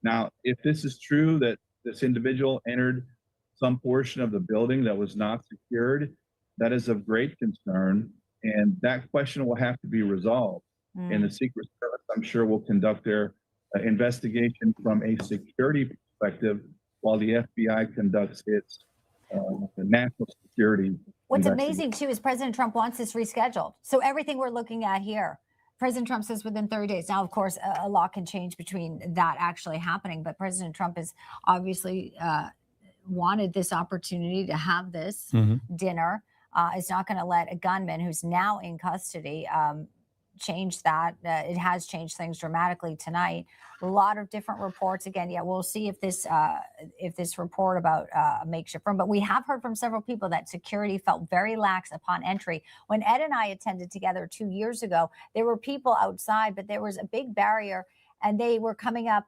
Now, if this is true that this individual entered some portion of the building that was not secured, that is of great concern. And that question will have to be resolved. And the Secret Service, I'm sure, will conduct their investigation from a security perspective while the FBI conducts its national security. What's amazing, too, is President Trump wants this rescheduled. So everything we're looking at here, President Trump says within 30 days. Now, of course, a lot can change between that actually happening. But President Trump has obviously wanted this opportunity to have this dinner. Is not going to let a gunman who's now in custody change that. It has changed things dramatically tonight. A lot of different reports. Again, yeah, we'll see if this report about a makeshift room. But we have heard from several people that security felt very lax upon entry. When Ed and I attended together 2 years ago, there were people outside, but there was a big barrier. and they were coming up.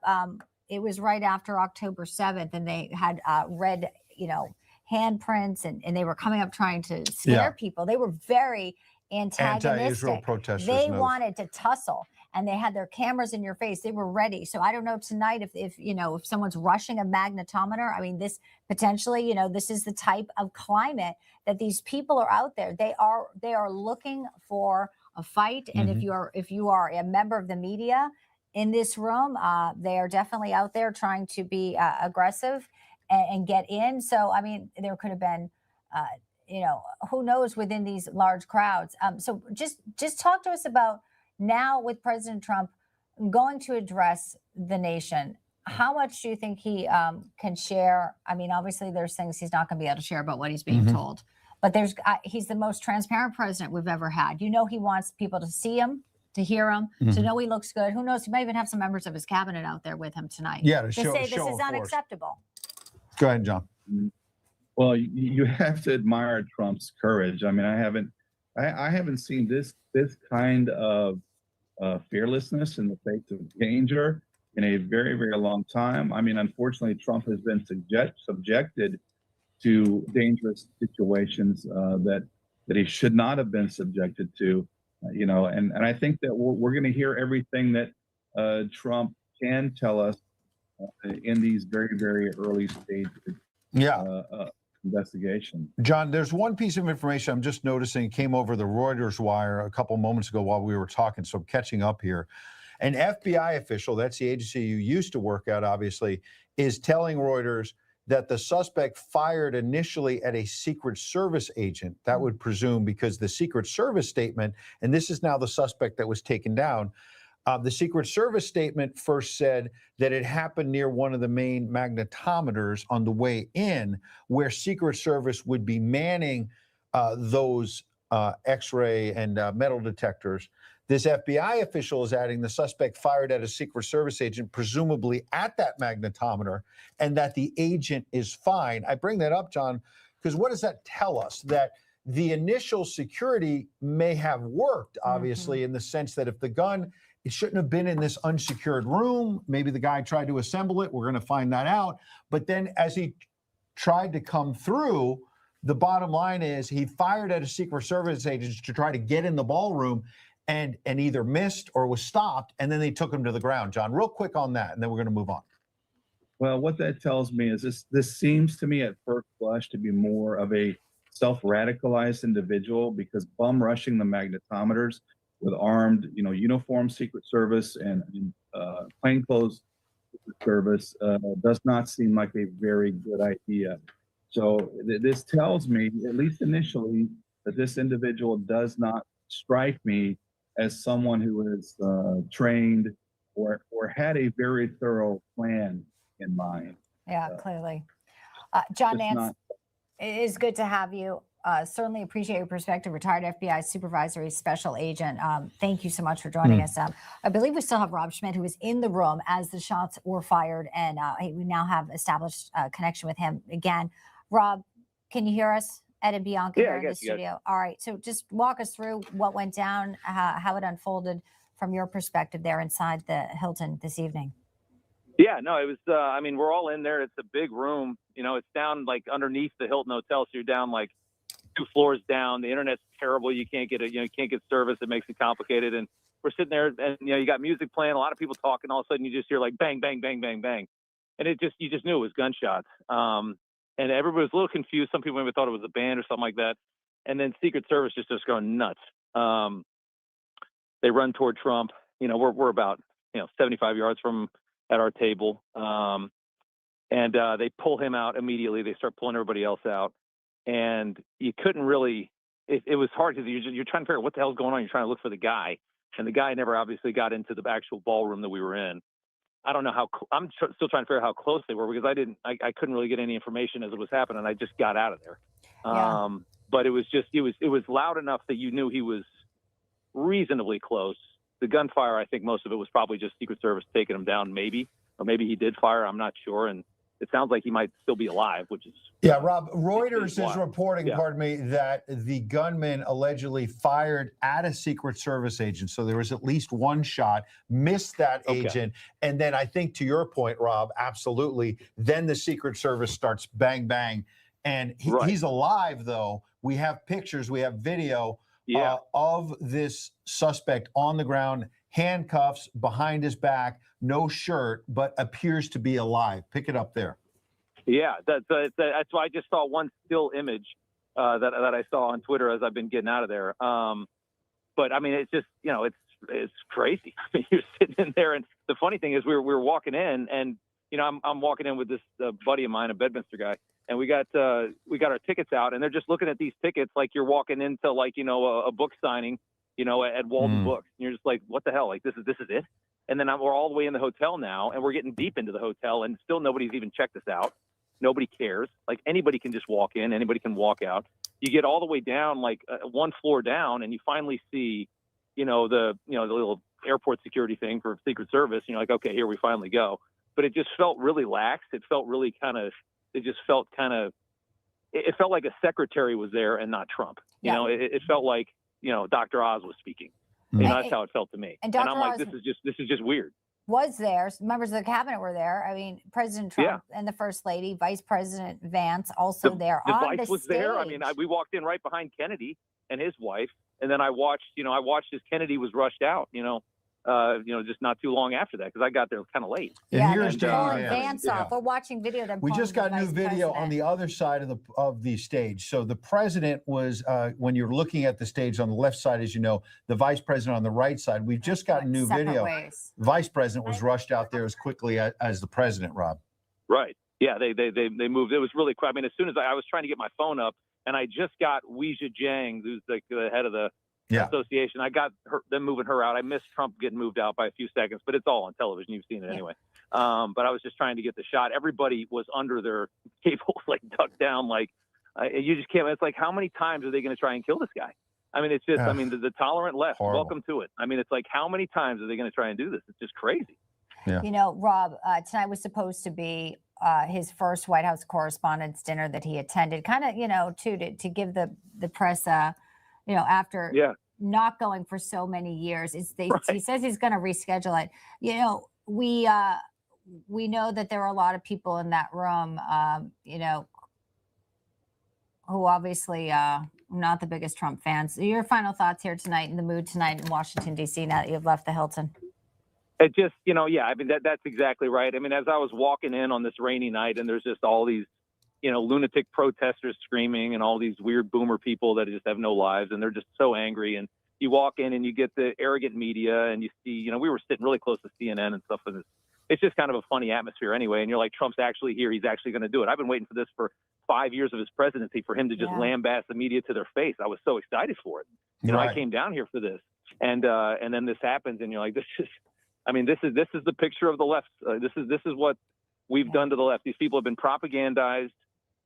It was right after October 7th, and they had red, handprints, and they were coming up trying to scare people. They were very Anti-Israel antagonistic. protesters. They and others. wanted to tussle, and they had their cameras in your face. They were ready. So I don't know tonight if someone's rushing a magnetometer. I mean, this potentially, this is the type of climate that these people are out there. They are looking for a fight. And if you are a member of the media in this room, they are definitely out there trying to be aggressive and get in. So I mean, there could have been who knows within these large crowds. So just talk to us about now with President Trump going to address the nation. How much do you think he can share? I mean, obviously there's things he's not going to be able to share about what he's being told, but he's the most transparent president we've ever had. He wants people to see him, to hear him, to know he looks good. Who knows? He might even have some members of his cabinet out there with him tonight. Yeah, to say show this is of force. unacceptable. Go ahead, John. Well, you have to admire Trump's courage. I mean, I haven't seen this kind of fearlessness in the face of danger in a very, very long time. I mean, unfortunately, Trump has been subjected to dangerous situations that he should not have been subjected to. And I think that we're going to hear everything that Trump can tell us in these very, very early stages. Investigation. John, there's one piece of information I'm just noticing came over the Reuters wire a couple moments ago while we were talking, so I'm catching up here. An FBI official, that's the agency you used to work at, obviously, is telling Reuters that the suspect fired initially at a Secret Service agent. That would presume because the Secret Service statement, and this is now the suspect that was taken down, the Secret Service statement first said that it happened near one of the main magnetometers on the way in, where Secret Service would be manning those X-ray and metal detectors. This FBI official is adding the suspect fired at a Secret Service agent, presumably at that magnetometer, and that the agent is fine. I bring that up, John, because what does that tell us? That the initial security may have worked, obviously, in the sense that if the gun, it shouldn't have been in this unsecured room. Maybe the guy tried to assemble it. We're going to find that out. But then as he tried to come through, the bottom line is he fired at a Secret Service agent to try to get in the ballroom and either missed or was stopped. And then they took him to the ground. John, real quick on that, and then we're going to move on. Well, what that tells me is this seems to me at first blush to be more of a self-radicalized individual, because bum rushing the magnetometers with armed, uniformed Secret Service and plainclothes Secret Service does not seem like a very good idea. So this tells me, at least initially, that this individual does not strike me as someone who is trained or had a very thorough plan in mind. Yeah, clearly. John Nance, it is good to have you. Certainly appreciate your perspective. Retired FBI supervisory special agent. Thank you so much for joining us. I believe we still have Rob Schmidt, who was in the room as the shots were fired, and we now have established a connection with him again. Rob, can you hear us? Ed and Bianca here in the studio. All right, so just walk us through what went down, how it unfolded from your perspective there inside the Hilton this evening. Yeah, no, it was, we're all in there. It's a big room. It's down like underneath the Hilton Hotel. So you're down like 2 floors down. The internet's terrible. You can't get you can't get service. It makes it complicated. And we're sitting there and, you got music playing, a lot of people talking. All of a sudden you just hear like bang, bang, bang, bang, bang. And you just knew it was gunshots. And everybody was a little confused. Some people maybe thought it was a band or something like that. And then Secret Service just going nuts. They run toward Trump. We're about, 75 yards from at our table. And they pull him out immediately. They start pulling everybody else out. And you couldn't really, it was hard because you're trying to figure out what the hell's going on. You're trying to look for the guy. And the guy never obviously got into the actual ballroom that we were in. I don't know how, I'm still trying to figure out how close they were, because I couldn't really get any information as it was happening. I just got out of there. But it was loud enough that you knew he was reasonably close. The gunfire, I think most of it was probably just Secret Service taking him down, or maybe he did fire. I'm not sure. And it sounds like he might still be alive, which is yeah. Rob, Reuters is wild. reporting, Yeah. pardon me, that the gunman allegedly fired at a Secret Service agent. So there was at least one shot, missed that agent, and then I think to your point, Rob, absolutely. Then the Secret Service starts bang bang, and he's alive though. We have pictures, we have video of this suspect on the ground, handcuffs behind his back, no shirt, but appears to be alive. Pick it up there. Yeah, that's why I just saw one still image that I saw on Twitter as I've been getting out of there. But I mean, it's just, you know, it's crazy. I mean, you're sitting in there, and the funny thing is, we were walking in, and you know, I'm walking in with this buddy of mine, a Bedminster guy, and we got our tickets out, and they're just looking at these tickets like you're walking into, like, you know, a book signing, you know, at Walden Books, and you're just like, what the hell? Like, this is it? And then we're all the way in the hotel now, and we're getting deep into the hotel, and still nobody's even checked us out. Nobody cares. Like, anybody can just walk in, anybody can walk out. You get all the way down, like one floor down, and you finally see, you know, the little airport security thing for Secret Service. And you're like, okay, here we finally go. But it just felt really lax. It felt really it felt like a secretary was there and not Trump. You know, it felt like, you know, Dr. Oz was speaking. You know, that's how it felt to me. And I'm Dr. like, Oz this is just weird. Was there. Members of the cabinet were there. I mean, President Trump and the First Lady, Vice President Vance also there. The on Vice the was stage. there. I mean, we walked in right behind Kennedy and his wife, and then I watched as Kennedy was rushed out. Just not too long after that, because I got there kind of late. Yeah, here's they're pulling Vance. Vance off. We're watching video. We just got new video on the other side of the stage. So the president was, when you're looking at the stage on the left side, as you know, the vice president on the right side. We've just got new video. Vice president was rushed out there as quickly as the president, Rob. Right. Yeah, they moved. It was really quick. I mean, as soon as I was trying to get my phone up, and I just got Weijia Jiang, who's the head of the association. I got them moving her out. I missed Trump getting moved out by a few seconds, but it's all on television. You've seen it anyway. But I was just trying to get the shot. Everybody was under their cables, like ducked down. Like, you just can't. It's like, how many times are they going to try and kill this guy? I mean, it's just, I mean, the tolerant left, welcome to it. I mean, it's like, how many times are they going to try and do this? It's just crazy. Yeah. You know, Rob, tonight was supposed to be his first White House Correspondents' Dinner that he attended, kind of, you know, to give the press, after not going for so many years. He says he's going to reschedule it. You know, we know that there are a lot of people in that room, who obviously not the biggest Trump fans. Your final thoughts here tonight, in the mood tonight in Washington, D.C., now that you've left the Hilton? It just, I mean, that's exactly right. I mean, as I was walking in on this rainy night, and there's just all these, lunatic protesters screaming, and all these weird boomer people that just have no lives, and they're just so angry. And you walk in and you get the arrogant media, and you see, we were sitting really close to CNN and stuff, and it's just kind of a funny atmosphere anyway. And you're like, Trump's actually here. He's actually going to do it. I've been waiting for this for 5 years of his presidency, for him to just lambast the media to their face. I was so excited for it. I came down here for this, and then this happens, and you're like, this is the picture of the left. This is what we've done to the left. These people have been propagandized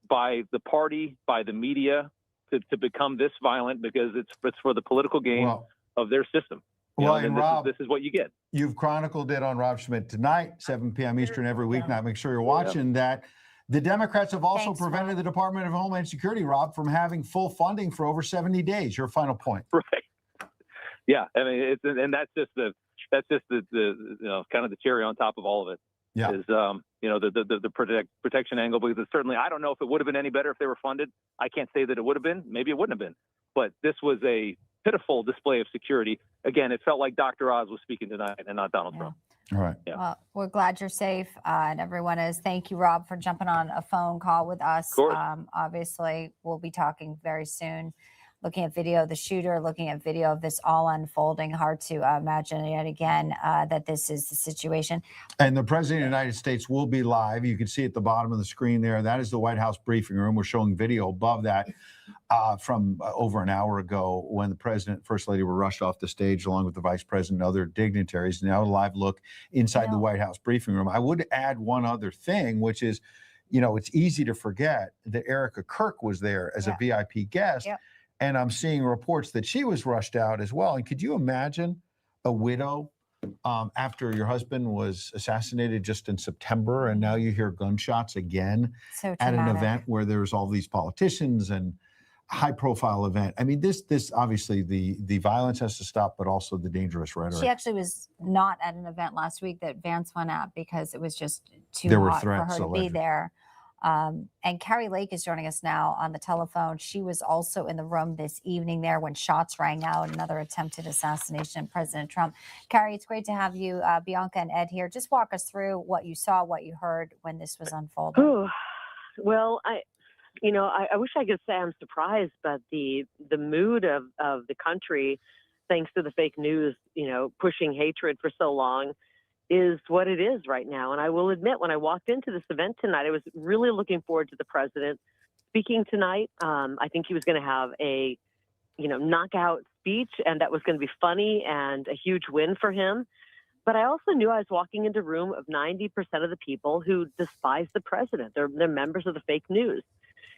by the party, by the media, to become this violent, because it's for the political game of their system. Rob, this is what you get. You've chronicled it on Rob Schmidt tonight, 7 p.m. Eastern every weeknight. Make sure you're watching that. The Democrats have also prevented the Department of Homeland Security, Rob, from having full funding for over 70 days. Your final point. Right. Yeah, I mean, that's just the kind of the cherry on top of all of it. Yeah. Is the protection angle, because it's certainly, I don't know if it would have been any better if they were funded. I can't say that it would have been. Maybe it wouldn't have been. But this was a pitiful display of security. Again, it felt like Dr. Oz was speaking tonight and not Donald Trump. All right. Yeah. Well, we're glad you're safe, and everyone is. Thank you, Rob, for jumping on a phone call with us. Of course. Obviously, we'll be talking very soon. Looking at video of the shooter, looking at video of this all unfolding. Hard to imagine yet again that this is the situation. And the President of the United States will be live. You can see at the bottom of the screen there. That is the White House briefing room. We're showing video above that from over an hour ago, when the President and First Lady were rushed off the stage along with the Vice President and other dignitaries. Now a live look inside the White House briefing room. I would add one other thing, which is, it's easy to forget that Erica Kirk was there as a VIP guest. Yep. And I'm seeing reports that she was rushed out as well. And could you imagine a widow after your husband was assassinated just in September, and now you hear gunshots again So at an traumatic. event where there's all these politicians and high-profile event. I mean, this obviously the violence has to stop, but also the dangerous rhetoric. She actually was not at an event last week that Vance went at because it was just too There were hot for threats, her to be allegedly. there. And Carrie Lake is joining us now on the telephone. She was also in the room this evening there when shots rang out, another attempted assassination of President Trump. Carrie, it's great to have you. Bianca and Ed here. Just walk us through what you saw, what you heard when this was unfolding. Ooh, well, I wish I could say I'm surprised, but the mood of the country, thanks to the fake news, pushing hatred for so long, is what it is right now. And I will admit, when I walked into this event tonight, I was really looking forward to the president speaking tonight. I think he was going to have a, knockout speech, and that was going to be funny and a huge win for him. But I also knew I was walking into a room of 90% of the people who despise the president. They're members of the fake news.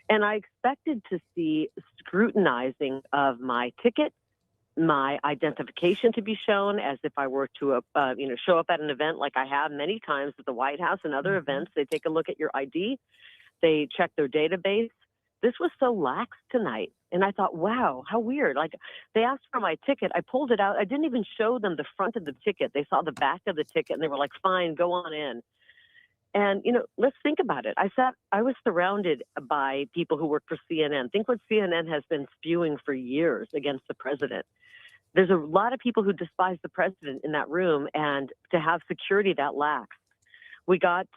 And I expected to see scrutinizing of my ticket, my identification to be shown as if I were to, show up at an event like I have many times at the White House and other events. They take a look at your ID. They check their database. This was so lax tonight. And I thought, wow, how weird. Like, they asked for my ticket. I pulled it out. I didn't even show them the front of the ticket. They saw the back of the ticket and they were like, fine, go on in. And, let's think about it. I was surrounded by people who work for CNN. Think what CNN has been spewing for years against the president. There's a lot of people who despise the president in that room, and to have security that lax. We got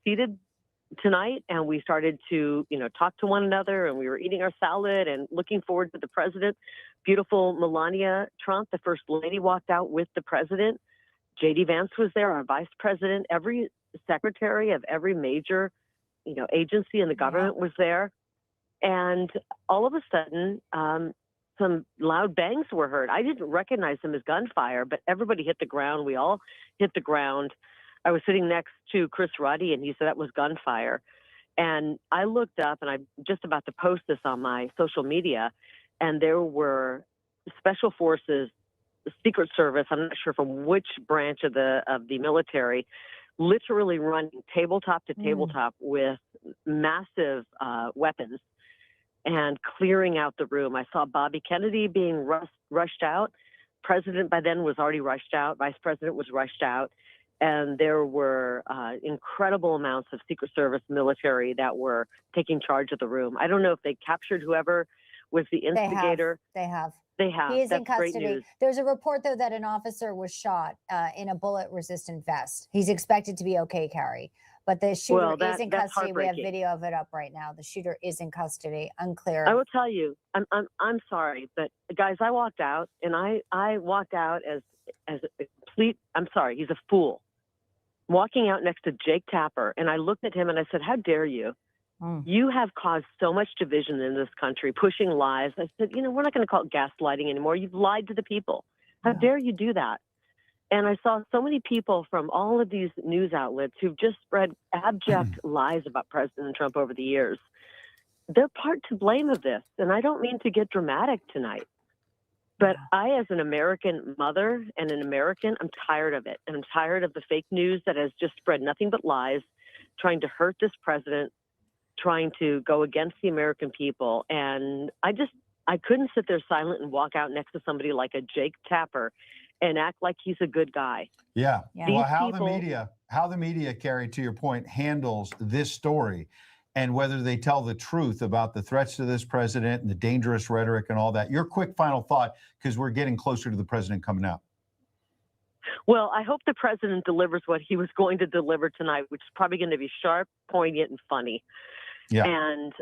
seated tonight and we started to, talk to one another, and we were eating our salad and looking forward to the president. Beautiful Melania Trump, the first lady, walked out with the president. J.D. Vance was there, our vice president. Every secretary of every major, agency in the government was there. And all of a sudden, some loud bangs were heard. I didn't recognize them as gunfire, but everybody hit the ground. We all hit the ground. I was sitting next to Chris Ruddy, and he said that was gunfire. And I looked up, and I'm just about to post this on my social media, and there were special forces, the Secret Service, I'm not sure from which branch of the military, literally running tabletop to tabletop with massive weapons and clearing out the room. I saw Bobby Kennedy being rushed out. President by then was already rushed out. Vice President was rushed out. And there were incredible amounts of Secret Service military that were taking charge of the room. I don't know if they captured whoever was the instigator. They have. He is in That's great custody. news. There's a report, though, that an officer was shot in a bullet-resistant vest. He's expected to be okay, Carrie. But the shooter is in that's custody. We have heartbreaking. video of it up right now. The shooter is in custody. Unclear. I will tell you, I'm sorry, but guys, I walked out, and I walked out as a complete. I'm sorry, he's a fool. Walking out next to Jake Tapper, and I looked at him and I said, "How dare you? You have caused so much division in this country, pushing lies." I said, we're not going to call it gaslighting anymore. You've lied to the people. How dare you do that? And I saw so many people from all of these news outlets who've just spread abject lies about President Trump over the years. They're part to blame of this. And I don't mean to get dramatic tonight, but I, as an American mother and an American, I'm tired of it. And I'm tired of the fake news that has just spread nothing but lies, trying to hurt this president, trying to go against the American people. And I couldn't sit there silent and walk out next to somebody like a Jake Tapper and act like he's a good guy. Yeah. Yeah. Well, These how the media, Carrie, to your point, handles this story, and whether they tell the truth about the threats to this president and the dangerous rhetoric and all that. Your quick final thought, because we're getting closer to the president coming out. Well, I hope the president delivers what he was going to deliver tonight, which is probably going to be sharp, poignant, and funny. Yeah. And,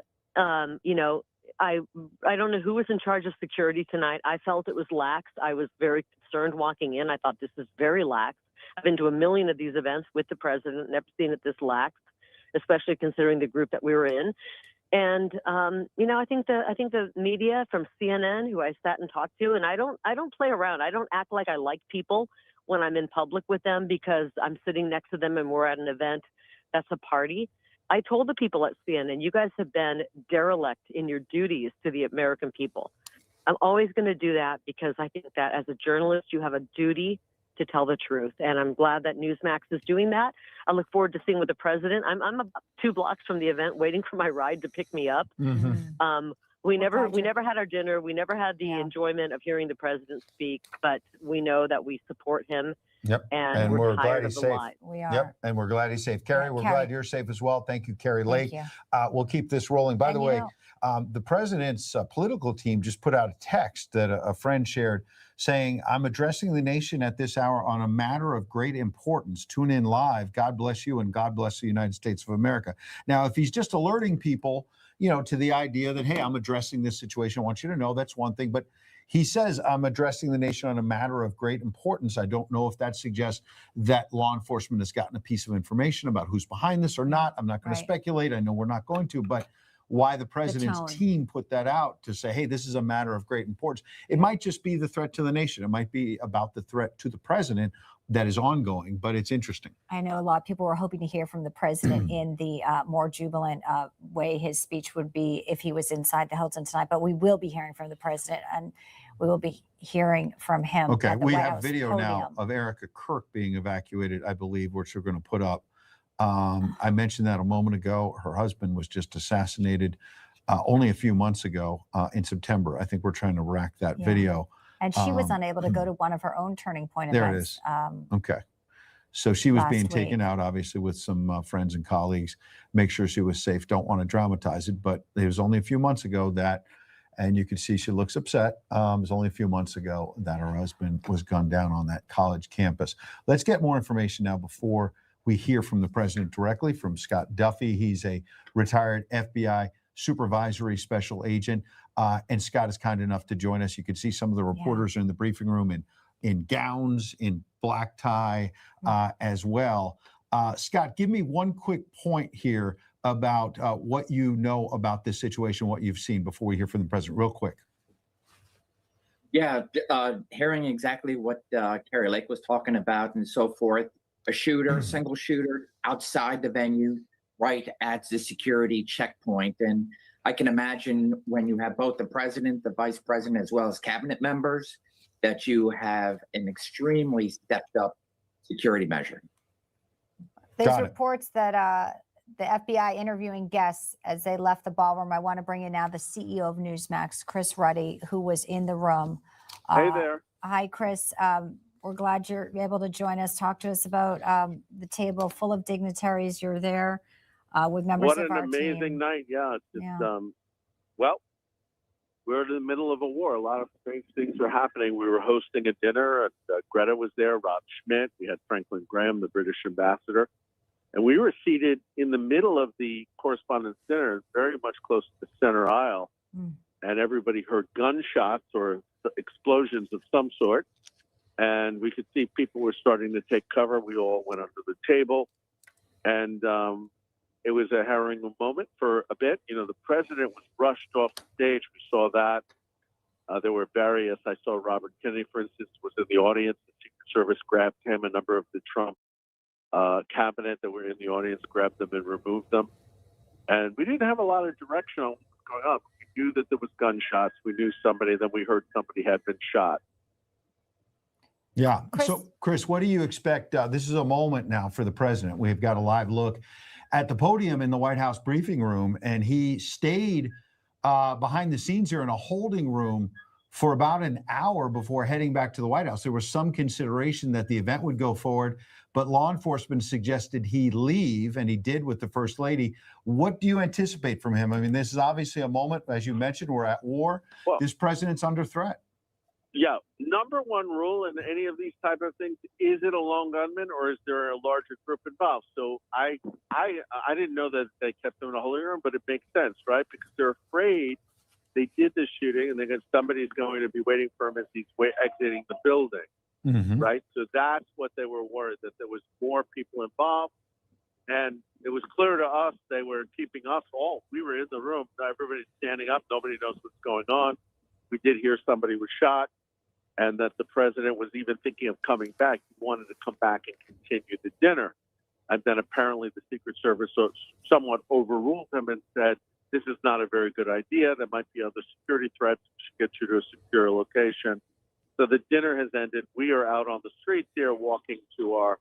I don't know who was in charge of security tonight. I felt it was lax. I was very concerned walking in. I thought this is very lax. I've been to a million of these events with the president, never seen it this lax, especially considering the group that we were in. And I think the media from CNN, who I sat and talked to, and I don't play around. I don't act like I like people when I'm in public with them because I'm sitting next to them and we're at an event that's a party. I told the people at CNN, you guys have been derelict in your duties to the American people. I'm always going to do that because I think that as a journalist, you have a duty to tell the truth. And I'm glad that Newsmax is doing that. I look forward to seeing with the president. I'm about 2 blocks from the event, waiting for my ride to pick me up. We never had our dinner. We never had the enjoyment of hearing the president speak, but we know that we support him. Yep. And we're glad tired he's of the safe. lie. We are. Yep. And we're glad he's safe. Carrie, we're glad you're safe as well. Thank you, Carrie Lake. Thank We'll keep this rolling. By the way, the president's political team just put out a text that a friend shared saying, I'm addressing the nation at this hour on a matter of great importance. Tune in live. God bless you and God bless the United States of America. Now, if he's just alerting people, to the idea that, hey, I'm addressing this situation, I want you to know, that's one thing. But he says, I'm addressing the nation on a matter of great importance. I don't know if that suggests that law enforcement has gotten a piece of information about who's behind this or not. I'm not going to speculate. I know we're not going to, but why the president's team put that out to say, hey, this is a matter of great importance. It might just be the threat to the nation. It might be about the threat to the president that is ongoing, but it's interesting. I know a lot of people were hoping to hear from the president in the more jubilant way his speech would be if he was inside the Hilton tonight, but we will be hearing from the president and we will be hearing from him. Okay, we have House video podium. now of Erica Kirk being evacuated, I believe, which we're going to put up. I mentioned that a moment ago. Her husband was just assassinated only a few months ago in September. I think we're trying to rack that video. And she was unable to go to one of her own turning point there events. it is. Okay. So she was being last taken week. out, obviously, with some friends and colleagues. Make sure she was safe. Don't want to dramatize it, but it was only a few months ago that, and you can see she looks upset. It was only a few months ago that her husband was gunned down on that college campus. Let's get more information now before we hear from the president directly, from Scott Duffy. He's a retired FBI supervisory special agent. And Scott is kind enough to join us. You can see some of the reporters are in the briefing room in gowns, in black tie as well. Scott, give me one quick point here about what you know about this situation, what you've seen before we hear from the president, real quick. Yeah, hearing exactly what Carrie Lake was talking about and so forth. A shooter, single shooter outside the venue, right at the security checkpoint. And I can imagine when you have both the president, the vice president, as well as cabinet members, that you have an extremely stepped up security measure. There's reports that the FBI interviewing guests as they left the ballroom. I want to bring in now the CEO of Newsmax, Chris Ruddy, who was in the room. Hey there. Hi, Chris. We're glad you're able to join us. Talk to us about the table full of dignitaries. You're there with members of our team. What an amazing night. Yeah. Well, we're in the middle of a war. A lot of strange things are happening. We were hosting a dinner, and Greta was there, Rob Schmidt. We had Franklin Graham, the British ambassador. And we were seated in the middle of the correspondence dinner, very much close to the center aisle. And everybody heard gunshots or explosions of some sort. And we could see people were starting to take cover. We all went under the table. And it was a harrowing moment for a bit. You know, the president was rushed off the stage. We saw that. There were various. I saw Robert Kennedy, for instance, was in the audience. The Secret Service grabbed him. A number of the Trump cabinet that were in the audience grabbed them and removed them. And we didn't have a lot of direction on what was going on. We knew that there was gunshots. We knew somebody. Then we heard somebody had been shot. Yeah. So, Chris, what do you expect? This is a moment now for the president. We've got a live look at the podium in the White House briefing room, and he stayed behind the scenes here in a holding room for about an hour before heading back to the White House. There was some consideration that the event would go forward, but law enforcement suggested he leave, and he did with the First Lady. What do you anticipate from him? I mean, this is obviously a moment, as you mentioned, we're at war. Well, this president's under threat. Yeah. Number one rule in any of these type of things, is it a lone gunman or is there a larger group involved? So I didn't know that they kept him in a holding room, but it makes sense, right? Because they're afraid they did this shooting and then somebody's going to be waiting for him as he's exiting the building, right? So that's what they were worried, that there was more people involved. And it was clear to us they were keeping us all. We were in the room, everybody's standing up, nobody knows what's going on. We did hear somebody was shot, and that the president was even thinking of coming back. He wanted to come back and continue the dinner. And then apparently the Secret Service somewhat overruled him and said, this is not a very good idea. There might be other security threats. We should get you to a secure location. So the dinner has ended. We are out on the streets here walking to our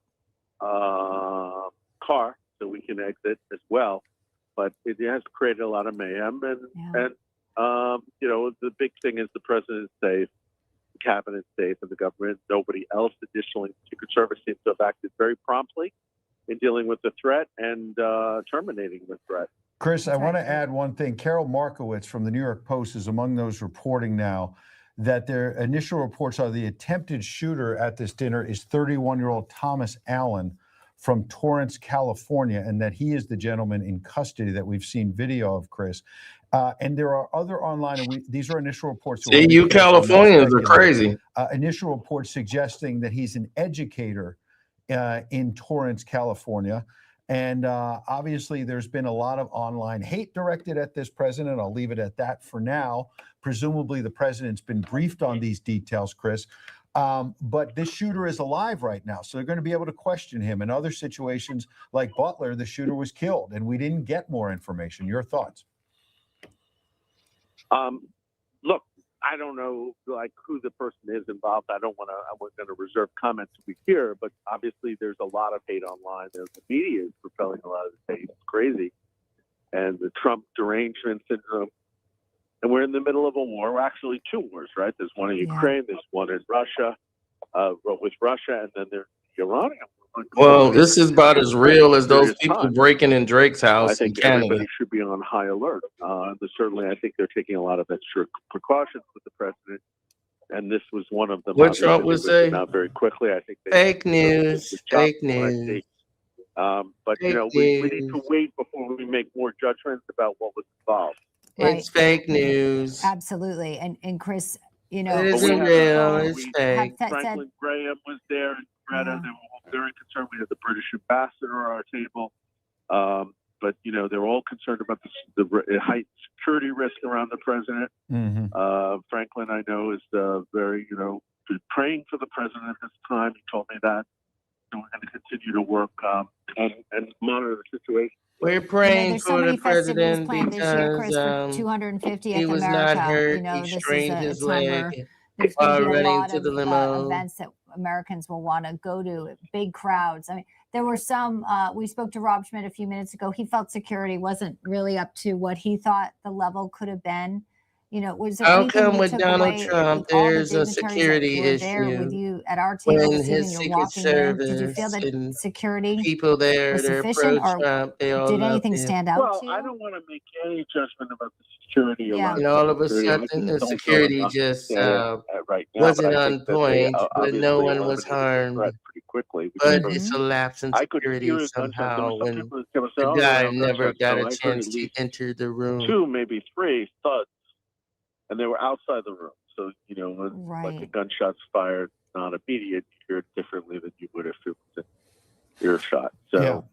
car so we can exit as well. But it has created a lot of mayhem. And you know, the big thing is the president is safe, the cabinet is safe, and the government, nobody else. Additionally, the Secret Service seems to have acted very promptly in dealing with the threat and terminating the threat. Chris, I want to add one thing. Carol Markowitz from the New York Post is among those reporting now that their initial reports are the attempted shooter at this dinner is 31-year-old Thomas Allen from Torrance, California, and that he is the gentleman in custody that we've seen video of, Chris. And there are other online, and these are initial reports. See, you Californians are crazy. Initial reports suggesting that he's an educator in Torrance, California. And obviously, there's been a lot of online hate directed at this president. I'll leave it at that for now. Presumably, the president's been briefed on these details, Chris. But this shooter is alive right now, so they're going to be able to question him. In other situations like Butler, the shooter was killed, and we didn't get more information. Your thoughts? Look, I don't know like who the person is involved. I'm going to reserve comment to be here, but obviously there's a lot of hate online. The media is propelling a lot of this hate. It's crazy. And the Trump derangement syndrome. And we're in the middle of a war. We're actually two wars, right? There's one in Ukraine, there's one in Russia, with Russia, and then there's the Iranian war. Well, this is about as real as those people breaking in Drake's house I think in Canada. everybody should be on high alert. But certainly, I think they're taking a lot of extra precautions with the president, and this was one of them. What Trump would say? Not very quickly. I think fake news, fake news. But you know, we need to wait before we make more judgments about what was involved. Right. It's fake news. Absolutely. And Chris, you know, it isn't real. It's fake. Franklin Graham was there, and Greta. They were all very concerned. We had the British ambassador at our table. But you know, they're all concerned about the heightened security risk around the president. Franklin, I know, is very, you know, praying for the president at this time. He told me that. So we're going to continue to work and monitor the situation. We're praying so for the president planned this year, Chris, because for 250th he was America. not hurt. You know, He this strained is his a time where leg there's while going to be a running lot to the of limo. events that Americans will want to go to, big crowds. I mean, there were some, we spoke to Rob Schmidt a few minutes ago. He felt security wasn't really up to what he thought the level could have been. You know, was there How come with Donald away Trump, with all the there's a dignitaries that security were there with issue you at our table when this evening? his You're Secret walking in. Did you Service feel that and security people there, was they're sufficient, or pro-Trump, they all did love anything him. stand out Well, to you? I don't want to make any judgment about the security around. And all of a security. I sudden, just the don't know security enough to just say it, right now, wasn't but I on think that they point, but obviously no one was eliminated the harmed. threat pretty quickly. But it's a lapse in I could security hear gunshots. There somehow were some when people that said, the "Oh, there guy were no never gunshots." got No, a I heard chance at to least enter the room. 2, maybe 3 thuds, and they were outside the room. So you know, like a gunshot's fired, not immediate. You hear it differently than you would if it was an earshot. So.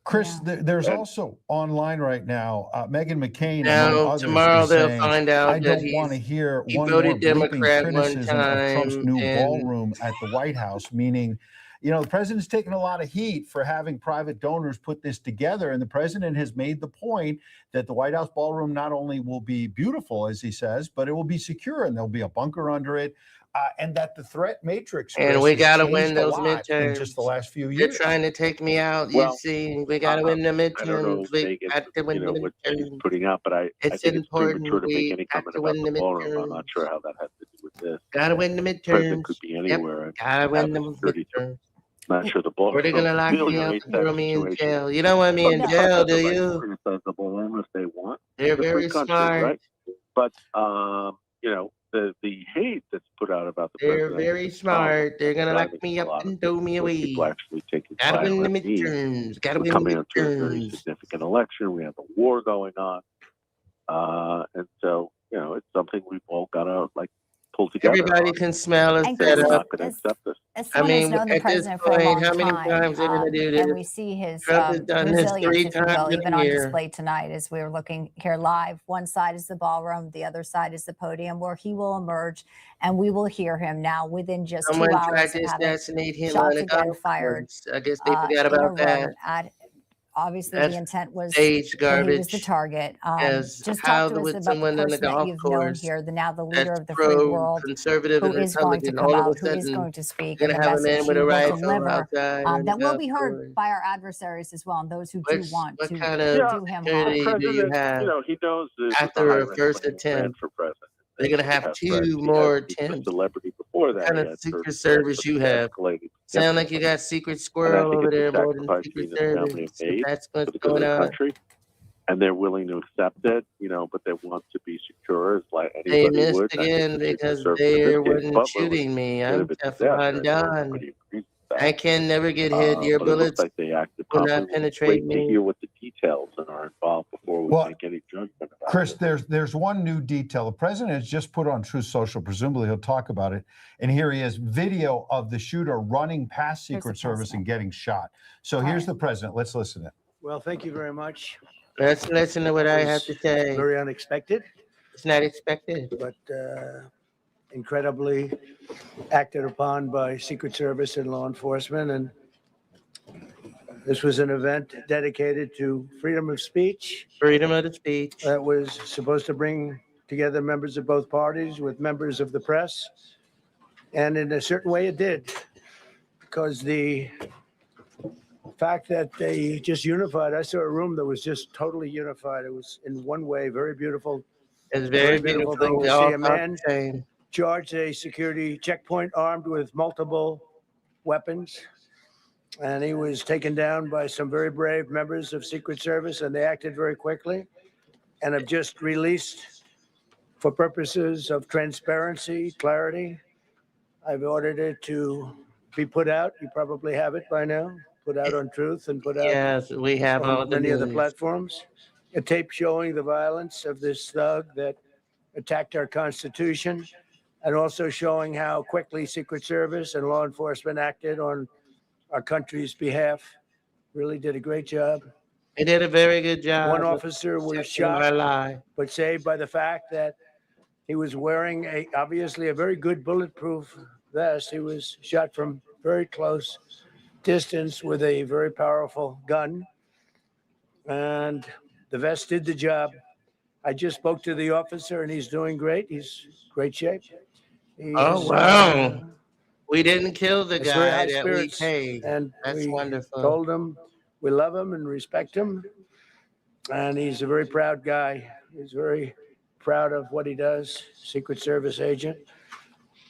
Chris, there's also online right now, Meghan McCain, Now, among others, tomorrow is they'll saying, find out I that don't want to hear he one more voted bleeping Democrat one criticism of Trump's time, new and ballroom at the White House, meaning, you know, the president's taken a lot of heat for having private donors put this together. And the president has made the point that the White House ballroom not only will be beautiful, as he says, but it will be secure and there'll be a bunker under it. And that the threat matrix, Chris, and we has got to changed win a those lot in just midterms. the last few They're years. trying to take me out. You Well, see, we got to win the I don't know, midterms. We Megan, got to win you know, the what she's midterms. putting out, but I It's think it's premature important. to make We any got comment to about win the the ballroom. I'm midterms. not sure how that has to do with this. Got to win the The president midterms. could be Yep, anywhere and got to win have the a security. midterms. Not sure the Or they're ballroom gonna lock me up ameliorates and that throw me in situation. jail. You don't want me in But jail, have do the right to you? criticize the ballroom if they want. They're It's a free very country, smart. right? But you know, the hate that's put out about the They're president very is a problem. smart. They're gonna lock Driving me a up lot of and throw me people away. actually taking Gotta win the violent means. midterms. Gotta We're win coming the into a very midterms. significant election. We have a war going on, and so you know, it's something we've all got to like pull together. Everybody can smell a And They're Chris, not setup. going to accept this. as I someone who's mean, known the at this president for a point, long how many time, times they're gonna do and this? we see his Trump has done this resilience, 3 if you will, times in even a on year. display tonight as we were looking here live. One side is the ballroom, the other side is the podium where he will emerge, and we will hear him now within just 2 Someone hours tried of to having assassinate him on shots a again golf fired course. I guess they forgot in a about that. room at obviously That's the intent was stage that he was the garbage. target. Yes. Just How talk to us would about the someone on the person that golf you've known course here, now the leader that's of the free world, pro-conservative who and is going to Republican, come all of out, a who is sudden going to speak, you're and the gonna have a message man with he a will rifle deliver outside on the that will golf be heard course? by our adversaries as well, and those who do want What to kind of do him harm. security do you President, have he knows this is a high after a risk first when he ran attempt? for president. They're gonna have two He had more he was a attempts. celebrity before What that. kind He of had Secret certain Service you have? escalated Sound like you got Secret and I Squirrel think over it's a there more than sacrifice Secret he and his family have Service. If made that's what's for the good of going the on. country, and they're willing to accept it, but they want to be secure as like They anybody missed would. And I think again the Secret because Service in they this case, wasn't Butler was shooting me. scared I'm of its success. Teflon I know Don. everybody agrees with I that. can never get hit. Your But it looks bullets like they acted will properly. not We'll penetrate wait to me. hear what the details are involved before we Well, make any judgment about Chris, it. there's one new detail. The president has just put on Truth Social. Presumably, he'll talk about it. And here he is, video of the shooter running past Secret Service and getting shot. So here's the president. Let's listen to it. Well, thank you very much. Let's listen to what I have to say. Very unexpected, It's not expected. but incredibly acted upon by Secret Service and law enforcement. And this was an event dedicated to freedom of speech. Freedom of the speech. That was supposed to bring together members of both parties with members of the press. And in a certain way, it did, because the fact that they just unified, I saw a room that was just totally unified. It was in one way very beautiful. It's very beautiful. thing We to all see a thought man the same. charge a security checkpoint armed with multiple weapons. And he was taken down by some very brave members of Secret Service, and they acted very quickly and have just released, for purposes of transparency, clarity, I've ordered it to be put out. You probably have it by now, put out on Truth and put out Yes, we have all on the many of the news. platforms. A tape showing the violence of this thug that attacked our Constitution, and also showing how quickly Secret Service and law enforcement acted on our country's behalf. Really did a great job. They did a very good job. One officer was Accepting my shot, lie. but saved by the fact that he was wearing obviously a very good bulletproof vest. He was shot from very close distance with a very powerful gun, and the vest did the job. I just spoke to the officer, and he's doing great. He's great shape. Oh, wow. We didn't kill the It's very guy high that spirits, we paid. and That's we wonderful. told him we love him and respect him, and he's a very proud guy. He's very proud of what he does, Secret Service agent.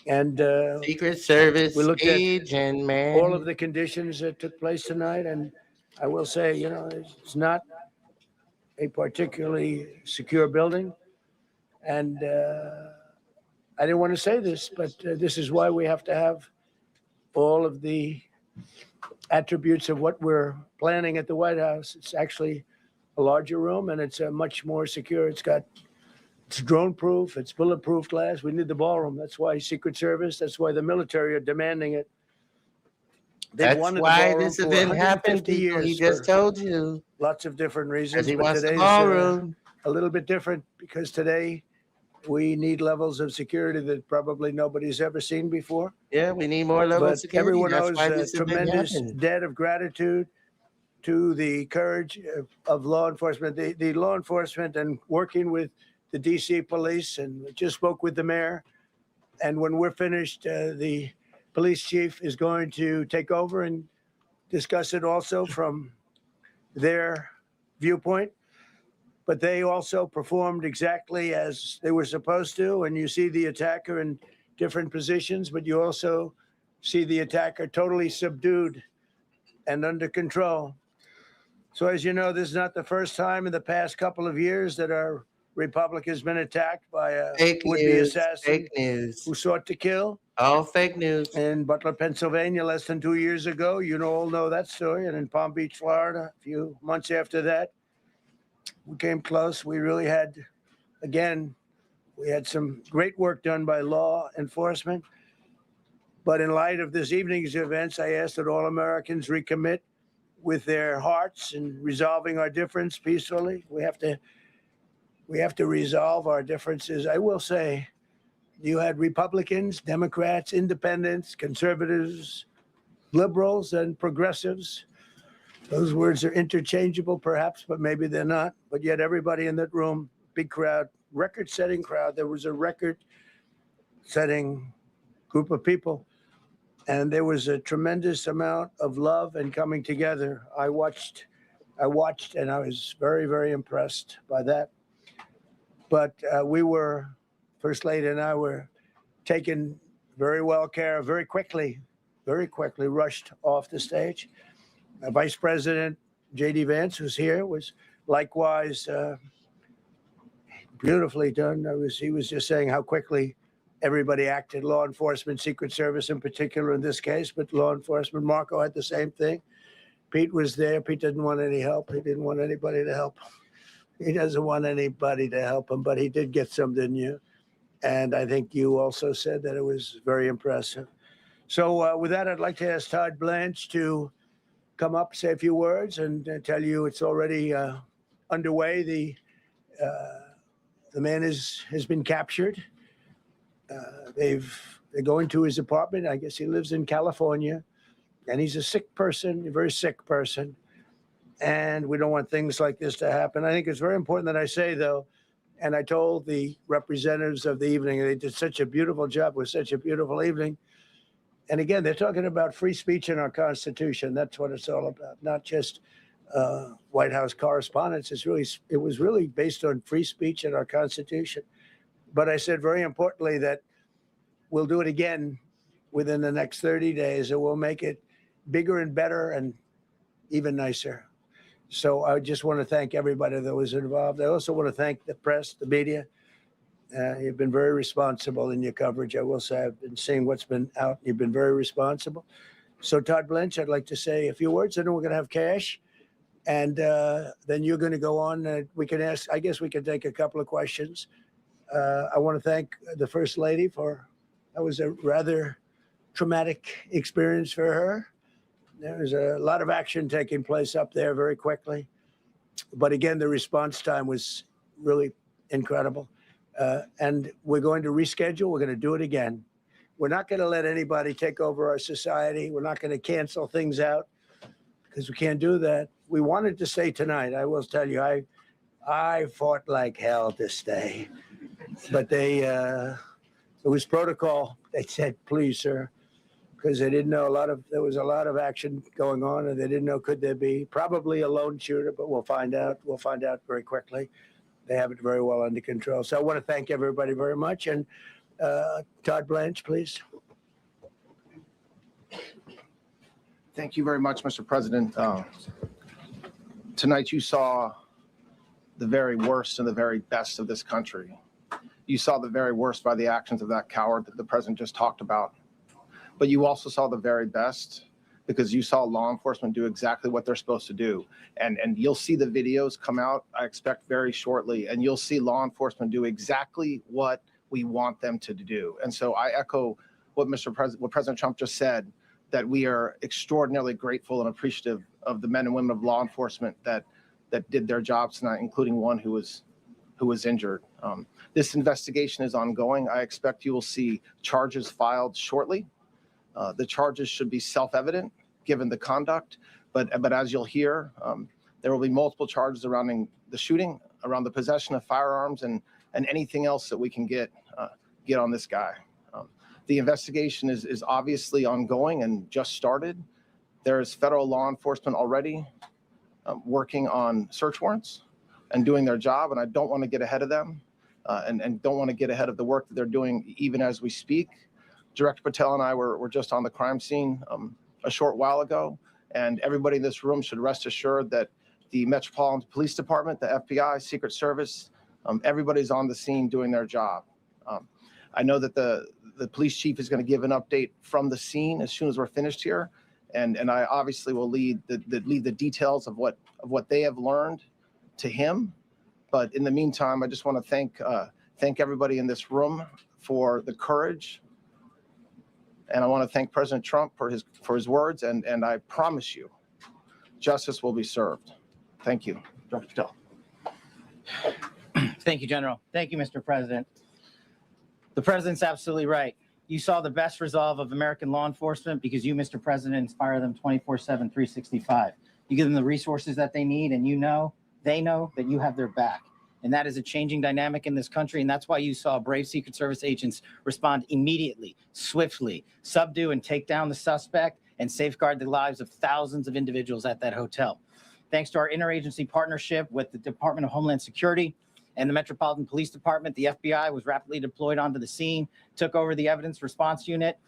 And Secret Service we looked agent, man. all of the conditions that took place tonight, and I will say, it's not a particularly secure building, and I didn't want to say this, but this is why we have to have all of the attributes of what we're planning at the White House. It's actually a larger room, and it's much more secure. It's drone proof, it's bulletproof glass. We need the ballroom. That's why Secret Service, that's why the military are demanding it. They've That's wanted the why ballroom this for event 150 happened, people. He years just for told you. lots of different reasons. Because he but wants the today's ballroom. a little bit different, because today we need levels of security that probably nobody's ever seen before. Yeah, we need more level of But security. everyone That's owes why a this event tremendous happened. debt of gratitude to the courage of law enforcement, the law enforcement, and working with the DC police. And we just spoke with the mayor. And when we're finished, the police chief is going to take over and discuss it also from their viewpoint. But they also performed exactly as they were supposed to. And you see the attacker in different positions, but you also see the attacker totally subdued and under control. So as you know, this is not the first time in the past couple of years that our republic has been attacked by a Fake would-be news. assassin Fake news. who sought to kill. All fake news. In Butler, Pennsylvania, less than 2 years ago. You all know that story. And in Palm Beach, Florida, a few months after that, we came close. We really had, again, we had some great work done by law enforcement. But in light of this evening's events, I ask that all Americans recommit with their hearts and resolving our difference peacefully. We have to resolve our differences. I will say, you had Republicans, Democrats, independents, conservatives, liberals, and progressives Those words are interchangeable, perhaps, but maybe they're not. But yet, everybody in that room, big crowd, record-setting crowd. There was a record-setting group of people, and there was a tremendous amount of love and coming together. I watched, and I was very, very impressed by that. But First Lady and I were taken very well care of very quickly, rushed off the stage. Vice President J.D. Vance, who's here, was likewise beautifully done. He was just saying how quickly everybody acted, law enforcement, Secret Service in particular in this case, but law enforcement. Marco had the same thing. Pete was there. Pete didn't want any help. He didn't want anybody to help him. He doesn't want anybody to help him, but he did get some, didn't you? And I think you also said that it was very impressive. So with that, I'd like to ask Todd Blanche to come up, say a few words, and tell you it's already underway. The man has been captured. They're going to his apartment. I guess he lives in California, and he's a sick person, a very sick person. And we don't want things like this to happen. I think it's very important that I say, though, and I told the representatives of the evening, they did such a beautiful job. It was such a beautiful evening. And again, they're talking about free speech in our Constitution. That's what it's all about, not just White House correspondence. It was really based on free speech in our Constitution. But I said very importantly that we'll do it again within the next 30 days, and we'll make it bigger and better and even nicer. So I just want to thank everybody that was involved. I also want to thank the press, the media. You've been very responsible in your coverage. I will say I've been seeing what's been out. You've been very responsible. So Todd Blanche, I'd like to say a few words, and then we're going to have cash. And then you're going to go on. We can ask, I guess we can take a couple of questions. I want to thank the First Lady that was a rather traumatic experience for her. There was a lot of action taking place up there very quickly. But again, the response time was really incredible. And we're going to reschedule. We're going to do it again. We're not going to let anybody take over our society. We're not going to cancel things out because we can't do that. We wanted to stay tonight. I will tell you, I fought like hell to stay. But it was protocol. They said, please, sir. Because they didn't know there was a lot of action going on, and they didn't know could there be probably a lone shooter, but we'll find out. We'll find out very quickly. They have it very well under control. So I want to thank everybody very much. And Todd Blanche, please. Thank you very much, Mr. President. Tonight you saw the very worst and the very best of this country. You saw the very worst by the actions of that coward that the president just talked about. But you also saw the very best because you saw law enforcement do exactly what they're supposed to do. And you'll see the videos come out, I expect, very shortly, and you'll see law enforcement do exactly what we want them to do. And so I echo what what President Trump just said, that we are extraordinarily grateful and appreciative of the men and women of law enforcement that did their jobs tonight, including one who was injured. This investigation is ongoing. I expect you will see charges filed shortly. The charges should be self-evident given the conduct, but as you'll hear, there will be multiple charges surrounding the shooting, around the possession of firearms, and anything else that we can get on this guy. The investigation is obviously ongoing and just started. There is federal law enforcement already working on search warrants and doing their job, and I don't want to get ahead of them and don't want to get ahead of the work that they're doing even as we speak. Director Patel and I were just on the crime scene a short while ago, and everybody in this room should rest assured that the Metropolitan Police Department, the FBI, Secret Service, everybody's on the scene doing their job. I know that the police chief is going to give an update from the scene as soon as we're finished here, and I obviously will lead the details of what they have learned to him. But in the meantime, I just want to thank everybody in this room for the courage. And I want to thank President Trump for his words, and I promise you, justice will be served. Thank you, Dr. Patel. Thank you, General. Thank you, Mr. President. The president's absolutely right. You saw the best resolve of American law enforcement because you, Mr. President, inspire them 24/7, 365. You give them the resources that they need, and they know that you have their back. And that is a changing dynamic in this country. And that's why you saw brave Secret Service agents respond immediately, swiftly, subdue and take down the suspect and safeguard the lives of thousands of individuals at that hotel. Thanks to our interagency partnership with the Department of Homeland Security and the Metropolitan Police Department, the FBI was rapidly deployed onto the scene, took over the evidence response unit,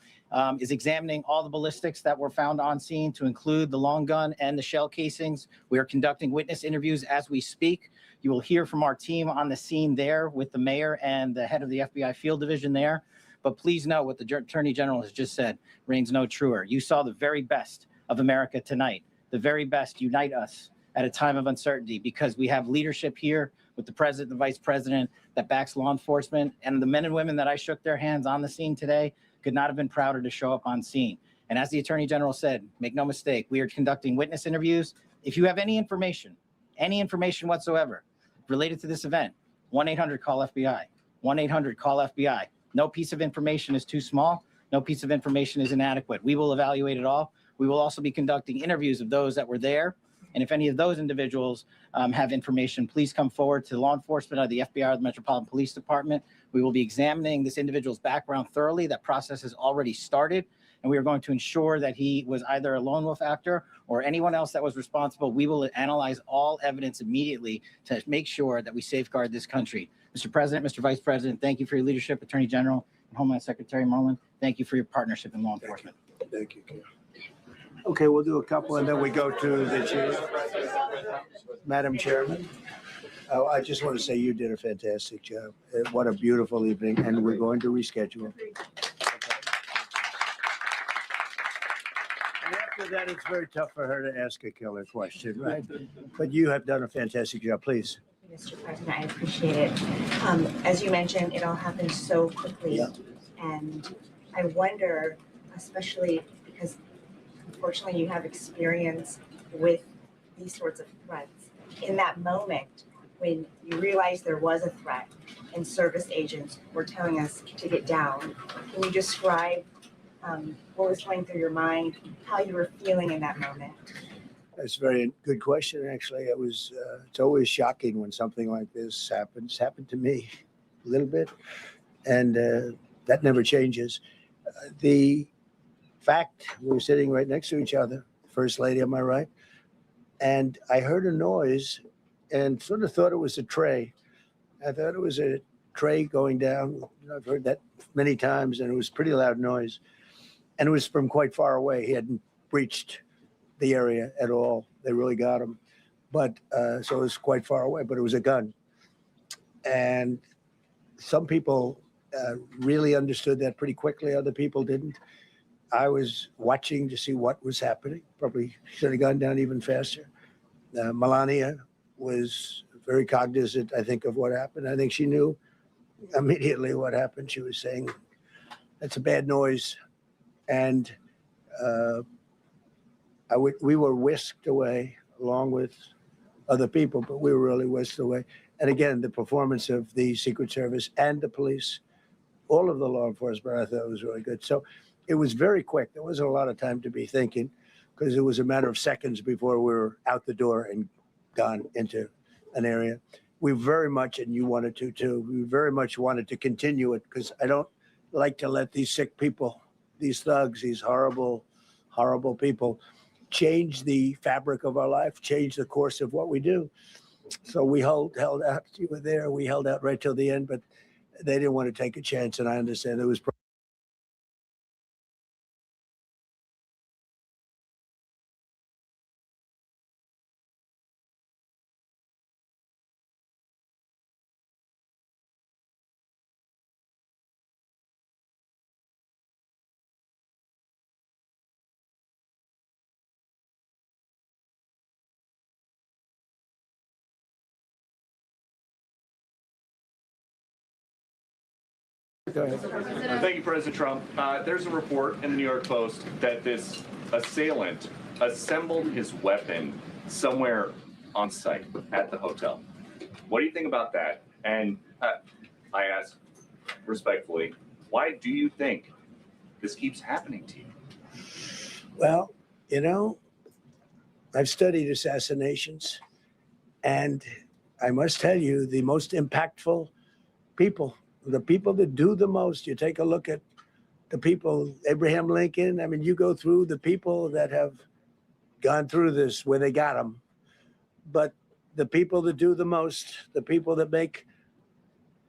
is examining all the ballistics that were found on scene to include the long gun and the shell casings. We are conducting witness interviews as we speak. You will hear from our team on the scene there with the mayor and the head of the FBI field division there. But please know what the Attorney General has just said reigns no truer. You saw the very best of America tonight. The very best unite us at a time of uncertainty, because we have leadership here with the president and the vice president that backs law enforcement. And the men and women that I shook their hands on the scene today could not have been prouder to show up on scene. And as the Attorney General said, make no mistake, we are conducting witness interviews. If you have any information whatsoever related to this event, 1-800-CALL-FBI, 1-800-CALL-FBI. No piece of information is too small. No piece of information is inadequate. We will evaluate it all. We will also be conducting interviews of those that were there. And if any of those individuals have information, please come forward to law enforcement or the FBI or the Metropolitan Police Department. We will be examining this individual's background thoroughly. That process has already started. And we are going to ensure that he was either a lone wolf actor or anyone else that was responsible. We will analyze all evidence immediately to make sure that we safeguard this country. Mr. President, Mr. Vice President, thank you for your leadership. Attorney General and Homeland Secretary Merlin, thank you for your partnership in law enforcement. Thank you, Ken. Okay, we'll do a couple and then we go to the chief. Madam Chairman, I just want to say you did a fantastic job. What a beautiful evening, and we're going to reschedule. And after that, it's very tough for her to ask a killer question, right? But you have done a fantastic job. Please. Mr. President, I appreciate it. As you mentioned, it all happened so quickly. Yeah. And I wonder, especially because unfortunately you have experience with these sorts of threats. In that moment, when you realized there was a threat and service agents were telling us to get down, can you describe what was going through your mind, how you were feeling in that moment? That's a very good question, actually. It's always shocking when something like this happens. Happened to me a little bit, and that never changes. The fact we were sitting right next to each other, First Lady on my right, and I heard a noise and sort of thought it was a tray. I thought it was a tray going down. I've heard that many times, and it was a pretty loud noise. And it was from quite far away. He hadn't breached the area at all. They really got him. But so it was quite far away, but it was a gun. And some people really understood that pretty quickly. Other people didn't. I was watching to see what was happening. Probably should have gone down even faster. Melania was very cognizant, I think, of what happened. I think she knew immediately what happened. She was saying, that's a bad noise. And we were whisked away along with other people, but we were really whisked away. And again, the performance of the Secret Service and the police, all of the law enforcement, I thought was really good. So it was very quick. There wasn't a lot of time to be thinking because it was a matter of seconds before we were out the door and gone into an area. We very much, and you wanted to too, we very much wanted to continue it because I don't like to let these sick people, these thugs, these horrible, horrible people change the fabric of our life, change the course of what we do. So we held out. You were there. We held out right till the end, but they didn't want to take a chance, and I understand it was. Go ahead. Thank you, President Trump. There's a report in the New York Post that this assailant assembled his weapon somewhere on site at the hotel. What do you think about that? And I ask respectfully, why do you think this keeps happening to you? Well, you know, I've studied assassinations, and I must tell you, the most impactful people, the people that do the most, you take a look at the people, Abraham Lincoln, I mean, you go through the people that have gone through this where they got them. But the people that do the most, the people that make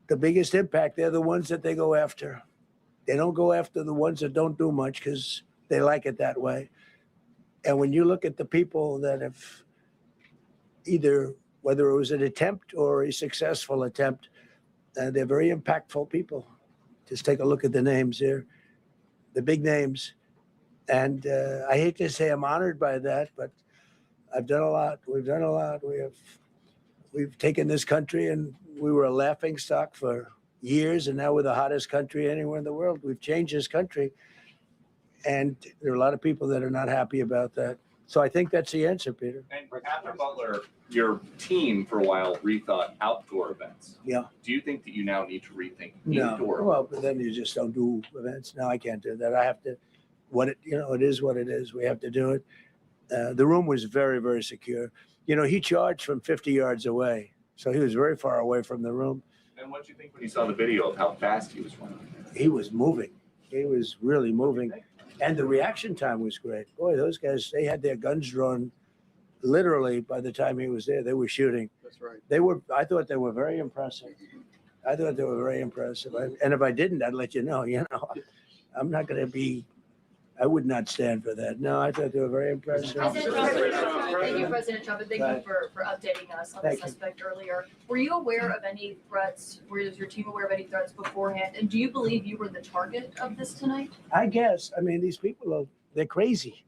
the biggest impact, they're the ones that they go after. They don't go after the ones that don't do much because they like it that way. And when you look at the people that have either, whether it was an attempt or a successful attempt, they're very impactful people. Just take a look at the names here, the big names. And I hate to say I'm honored by that, but I've done a lot. We've done a lot. We've taken this country, and we were a laughing stock for years, and now we're the hottest country anywhere in the world. We've changed this country, and there are a lot of people that are not happy about that. So I think that's the answer, Peter. And after Butler, your team for a while rethought outdoor events. Yeah. Do you think that you now need to rethink No. indoor? Well, but then you just don't do events. No, I can't do that. I have to. It is what it is. We have to do it. The room was very, very secure. He charged from 50 yards away, so he was very far away from the room. And what did you think when you saw the video of how fast he was running? He was moving. He was really moving. And the reaction time was great. Boy, those guys, they had their guns drawn literally by the time he was there. They were shooting. That's right. I thought they were very impressive. And if I didn't, I'd let you know. I'm not going to be, I would not stand for that. No, I thought they were very impressive. Thank you, President Trump, and thank you for updating us on the suspect earlier. Were you aware of any threats? Was your team aware of any threats beforehand? And do you believe you were the target of this tonight? I guess. I mean, these people they're crazy.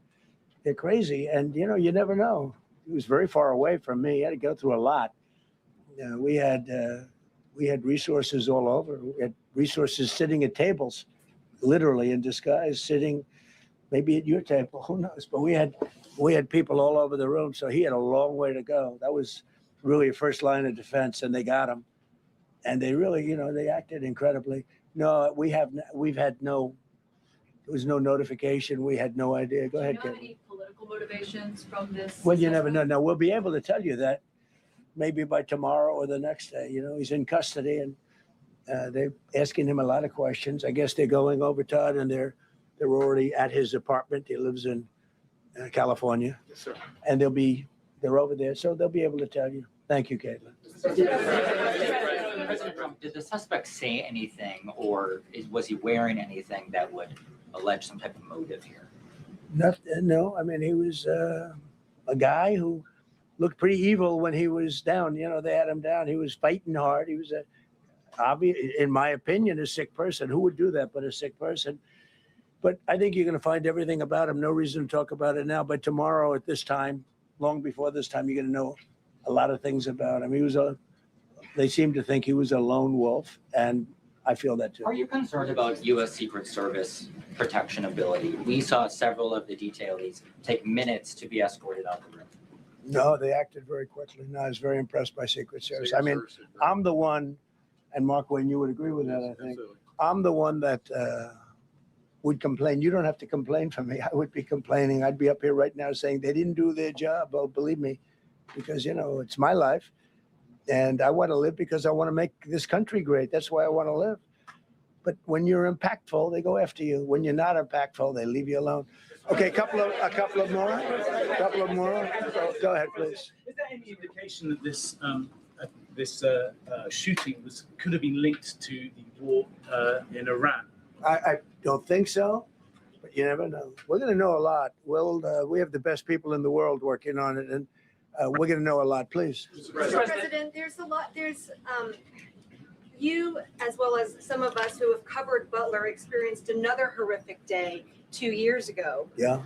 They're crazy. And, you never know. He was very far away from me. He had to go through a lot. We had resources all over. We had resources sitting at tables, literally in disguise, sitting maybe at your table, who knows? But we had people all over the room, so he had a long way to go. That was really a first line of defense, and they got him. And they really, they acted incredibly. No, there was no notification. We had no idea. Go ahead, Do you know Kevin. any political motivations from this? Well, you never know. Now, we'll be able to tell you that maybe by tomorrow or the next day. He's in custody, and they're asking him a lot of questions. I guess they're going over, Todd, and they're already at his apartment. He lives in California. Yes, sir. And they're over there, so they'll be able to tell you. Thank you, Caitlin. President Trump, did the suspect say anything, or was he wearing anything that would allege some type of motive here? No, I mean, he was a guy who looked pretty evil when he was down. They had him down. He was fighting hard. He was in my opinion, a sick person. Who would do that but a sick person? But I think you're going to find everything about him. No reason to talk about it now. But tomorrow at this time, long before this time, you're going to know a lot of things about him. They seem to think he was a lone wolf, and I feel that too. Are you concerned about U.S. Secret Service protection ability? We saw several of the detailees take minutes to be escorted out the room. No, they acted very quickly. No, I was very impressed by Secret Service. I mean, I'm the one, and Mark Wayne, you would agree with that, I think. I'm the one that would complain. You don't have to complain for me. I would be complaining. I'd be up here right now saying they didn't do their job. Oh, believe me, because, it's my life. And I want to live because I want to make this country great. That's why I want to live. But when you're impactful, they go after you. When you're not impactful, they leave you alone. Okay, a couple of more. Go ahead, please. Is there any indication that this shooting could have been linked to the war in Iran? I don't think so, but you never know. We're going to know a lot. We have the best people in the world working on it, and we're going to know a lot. Please. Mr. President, there's a lot. You, as well as some of us who have covered Butler, experienced another horrific day 2 years ago. Yeah.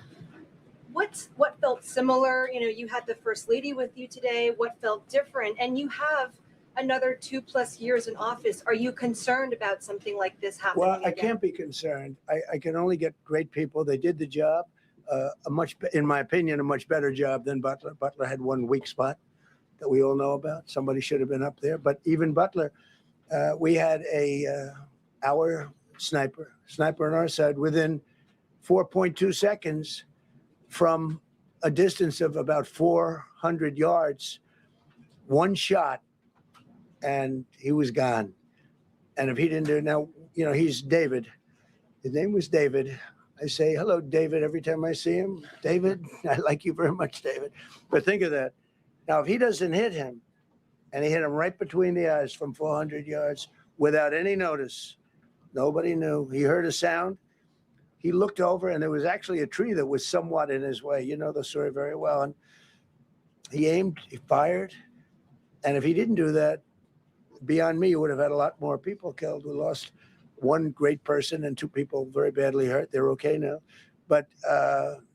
What felt similar? You had the First Lady with you today. What felt different? And you have another 2+ years in office. Are you concerned about something like this happening Well, I again? can't be concerned. I can only get great people. They did the job, in my opinion, a much better job than Butler. Butler had one weak spot that we all know about. Somebody should have been up there. But even Butler, we had our sniper on our side within 4.2 seconds from a distance of about 400 yards, one shot, and he was gone. And if he didn't do it now, you know, he's David. His name was David. I say, hello, David, every time I see him. David, I like you very much, David. But think of that. Now, if he doesn't hit him, and he hit him right between the eyes from 400 yards without any notice, nobody knew. He heard a sound. He looked over, and there was actually a tree that was somewhat in his way. You know the story very well. And he aimed, he fired. And if he didn't do that, beyond me, you would have had a lot more people killed. We lost one great person and two people very badly hurt. They're okay now. But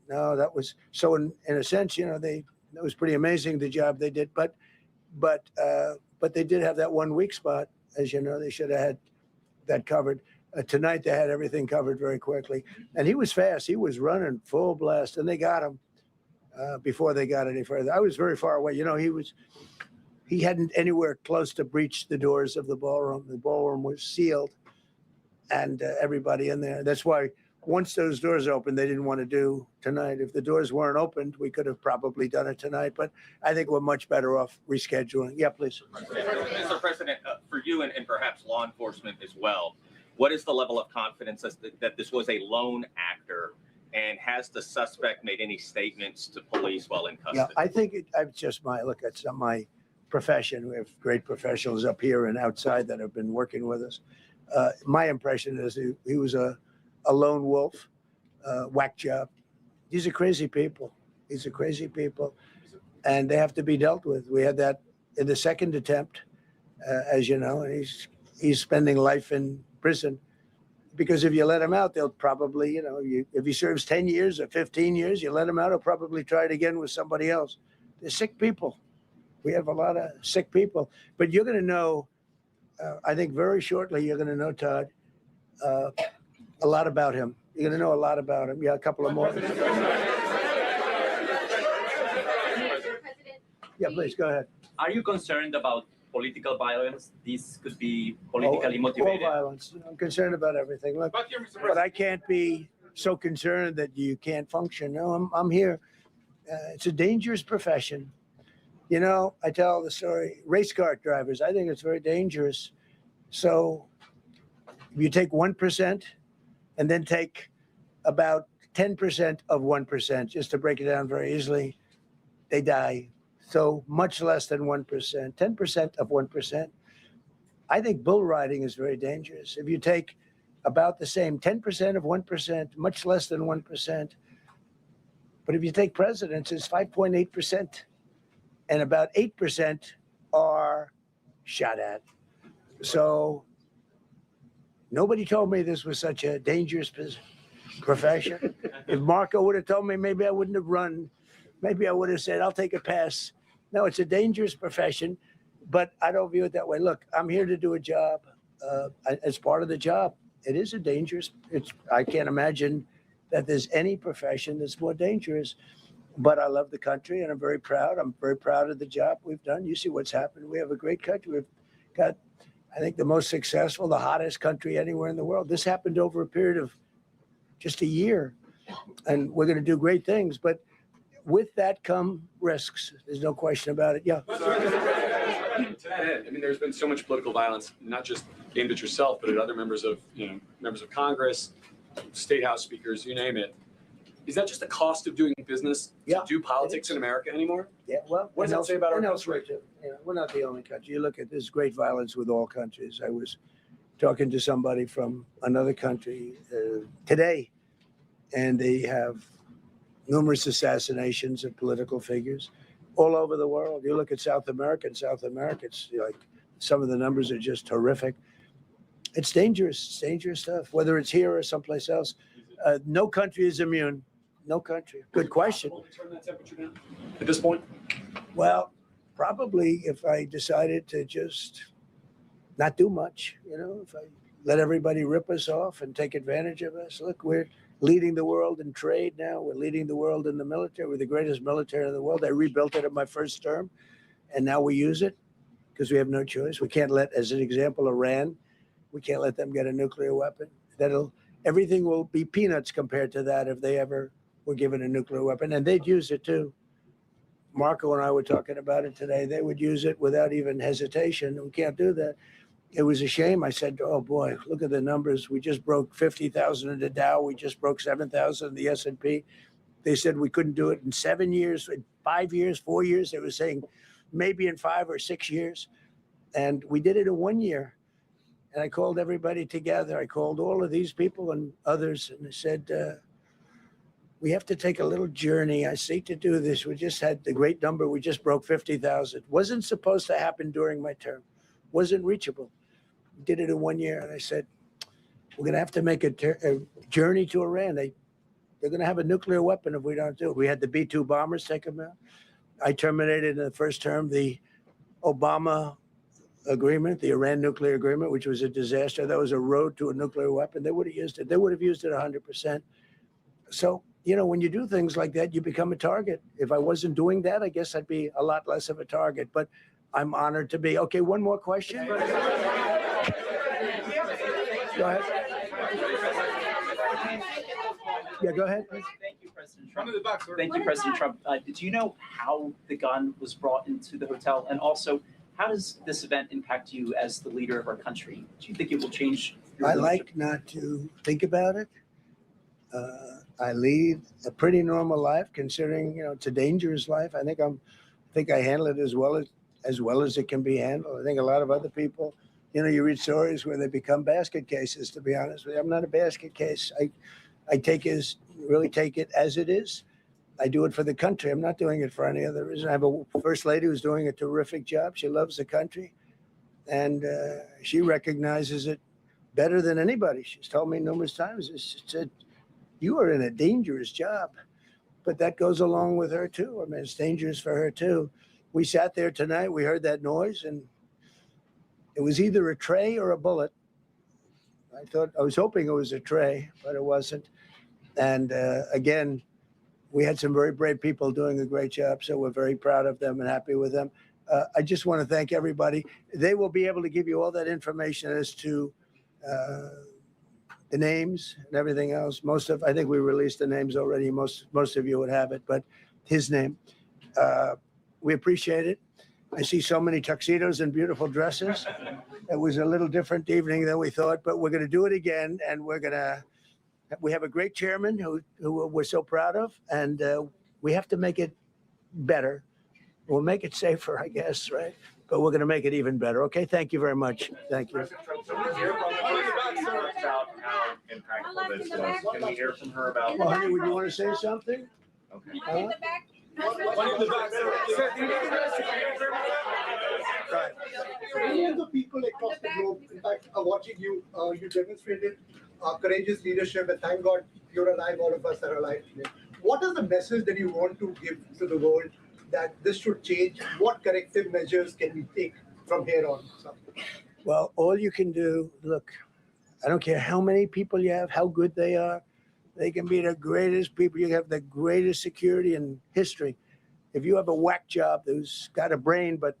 no, that was so in a sense, you know, it was pretty amazing the job they did. But they did have that one weak spot. As you know, they should have had that covered. Tonight they had everything covered very quickly, and he was fast. He was running full blast, and they got him before they got any further. I was very far away. You know, he hadn't anywhere close to breach the doors of the ballroom. The ballroom was sealed, and everybody in there. That's why once those doors opened, they didn't want to do tonight. If the doors weren't opened, we could have probably done it tonight. But I think we're much better off rescheduling. Yeah, please. Mr. President, for you and perhaps law enforcement as well, what is the level of confidence that this was a lone actor? And has the suspect made any statements to police while in custody? Yeah, I think I've just it's my profession. We have great professionals up here and outside that have been working with us. My impression is he was a lone wolf, whack job. These are crazy people. These are crazy people, and they have to be dealt with. We had that in the second attempt, as you know, and he's spending life in prison. Because if you let him out, they'll probably, you know, if he serves 10 years or 15 years, you let him out, he'll probably try it again with somebody else. They're sick people. We have a lot of sick people. But you're going to know, I think very shortly, you're going to know, Todd, a lot about him. You're going to know a lot about him. Yeah, a couple of more. Yeah, please, go ahead. Are you concerned about political violence? This could be politically motivated. All violence. I'm concerned about everything. Look, but I can't be so concerned that you can't function. No, I'm here. It's a dangerous profession. You know, I tell the story, race car drivers, I think it's very dangerous. So if you take 1% and then take about 10% of 1%, just to break it down very easily, they die. So much less than 1%, 10% of 1%. I think bull riding is very dangerous. If you take about the same 10% of 1%, much less than 1%. But if you take presidents, it's 5.8%. And about 8% are shot at. So nobody told me this was such a dangerous profession. If Marco would have told me, maybe I wouldn't have run. Maybe I would have said, I'll take a pass. No, it's a dangerous profession, but I don't view it that way. Look, I'm here to do a job. As part of the job, it is a dangerous, I can't imagine that there's any profession that's more dangerous, but I love the country and I'm very proud. I'm very proud of the job we've done. You see what's happened. We have a great country. We've got, I think, the most successful, the hottest country anywhere in the world. This happened over a period of just a year, and we're going to do great things, but with that come risks. There's no question about it. Yeah. To that end, I mean, there's been so much political violence, not just aimed at yourself, but at other members of Congress, state house speakers, you name it. Is that just the cost of doing business to do politics in America anymore? Yeah. Well, what does that say about our country? We're not the only country. You look at this great violence with all countries. I was talking to somebody from another country today, and they have numerous assassinations of political figures all over the world. You look at South America, it's like some of the numbers are just horrific. It's dangerous stuff, whether it's here or someplace else. No country is immune. No country. Good question. Will we turn that temperature down at this point? Well, probably if I decided to just not do much, you know, if I let everybody rip us off and take advantage of us. Look, we're leading the world in trade now. We're leading the world in the military. We're the greatest military in the world. I rebuilt it in my first term, and now we use it because we have no choice. We can't let, as an example, Iran, we can't let them get a nuclear weapon. Everything will be peanuts compared to that if they ever were given a nuclear weapon, and they'd use it too. Marco and I were talking about it today. They would use it without even hesitation. We can't do that. It was a shame. I said, oh boy, look at the numbers. We just broke 50,000 in the Dow. We just broke 7,000 in the S&P. They said we couldn't do it in 7 years, in 5 years, 4 years. They were saying maybe in 5 or 6 years. And we did it in 1 year. And I called everybody together. I called all of these people and others, and I said, we have to take a little journey. I seek to do this. We just had the great number. We just broke 50,000. Wasn't supposed to happen during my term. Wasn't reachable. We did it in 1 year. And I said, we're going to have to make a journey to Iran. They're going to have a nuclear weapon if we don't do it. We had the B-2 bombers take them out. I terminated in the first term the Obama agreement, the Iran nuclear agreement, which was a disaster. That was a road to a nuclear weapon. They would have used it. They would have used it 100%. So, when you do things like that, you become a target. If I wasn't doing that, I guess I'd be a lot less of a target. But I'm honored to be. Okay, one more question. Go ahead. Yeah, go ahead. Thank you, President Trump. Thank you, President Trump. Did you know how the gun was brought into the hotel? And also, how does this event impact you as the leader of our country? Do you think it will change your I leadership? like not to think about it. I lead a pretty normal life, considering it's a dangerous life. I think I handle it as well as it can be handled. I think a lot of other people, you read stories where they become basket cases. To be honest with you, I'm not a basket case. I really take it as it is. I do it for the country. I'm not doing it for any other reason. I have a first lady who's doing a terrific job. She loves the country, and she recognizes it better than anybody. She's told me numerous times. She said, you are in a dangerous job, but that goes along with her too. I mean, it's dangerous for her too. We sat there tonight, we heard that noise, and it was either a tray or a bullet. I was hoping it was a tray, but it wasn't. And again, we had some very brave people doing a great job, so we're very proud of them and happy with them. I just want to thank everybody. They will be able to give you all that information as to the names and everything else. I think we released the names already. Most of you would have it, but his name. We appreciate it. I see so many tuxedos and beautiful dresses. It was a little different evening than we thought, but we're going to do it again, and we have a great chairman who we're so proud of, and we have to make it better. We'll make it safer, I guess, right? But we're going to make it even better. Okay, thank you very much. Thank you. About how impactful this was. Can we hear from her about? Well, honey, would you want to say something? Okay. One in the back. Many of the people across the globe, in fact, are watching you. You demonstrated courageous leadership, and thank God you're alive. All of us are alive today. What is the message that you want to give to the world that this should change? What corrective measures can we take from here on? Well, all you can do, look, I don't care how many people you have, how good they are. They can be the greatest people. You have the greatest security in history. If you have a whack job who's got a brain, but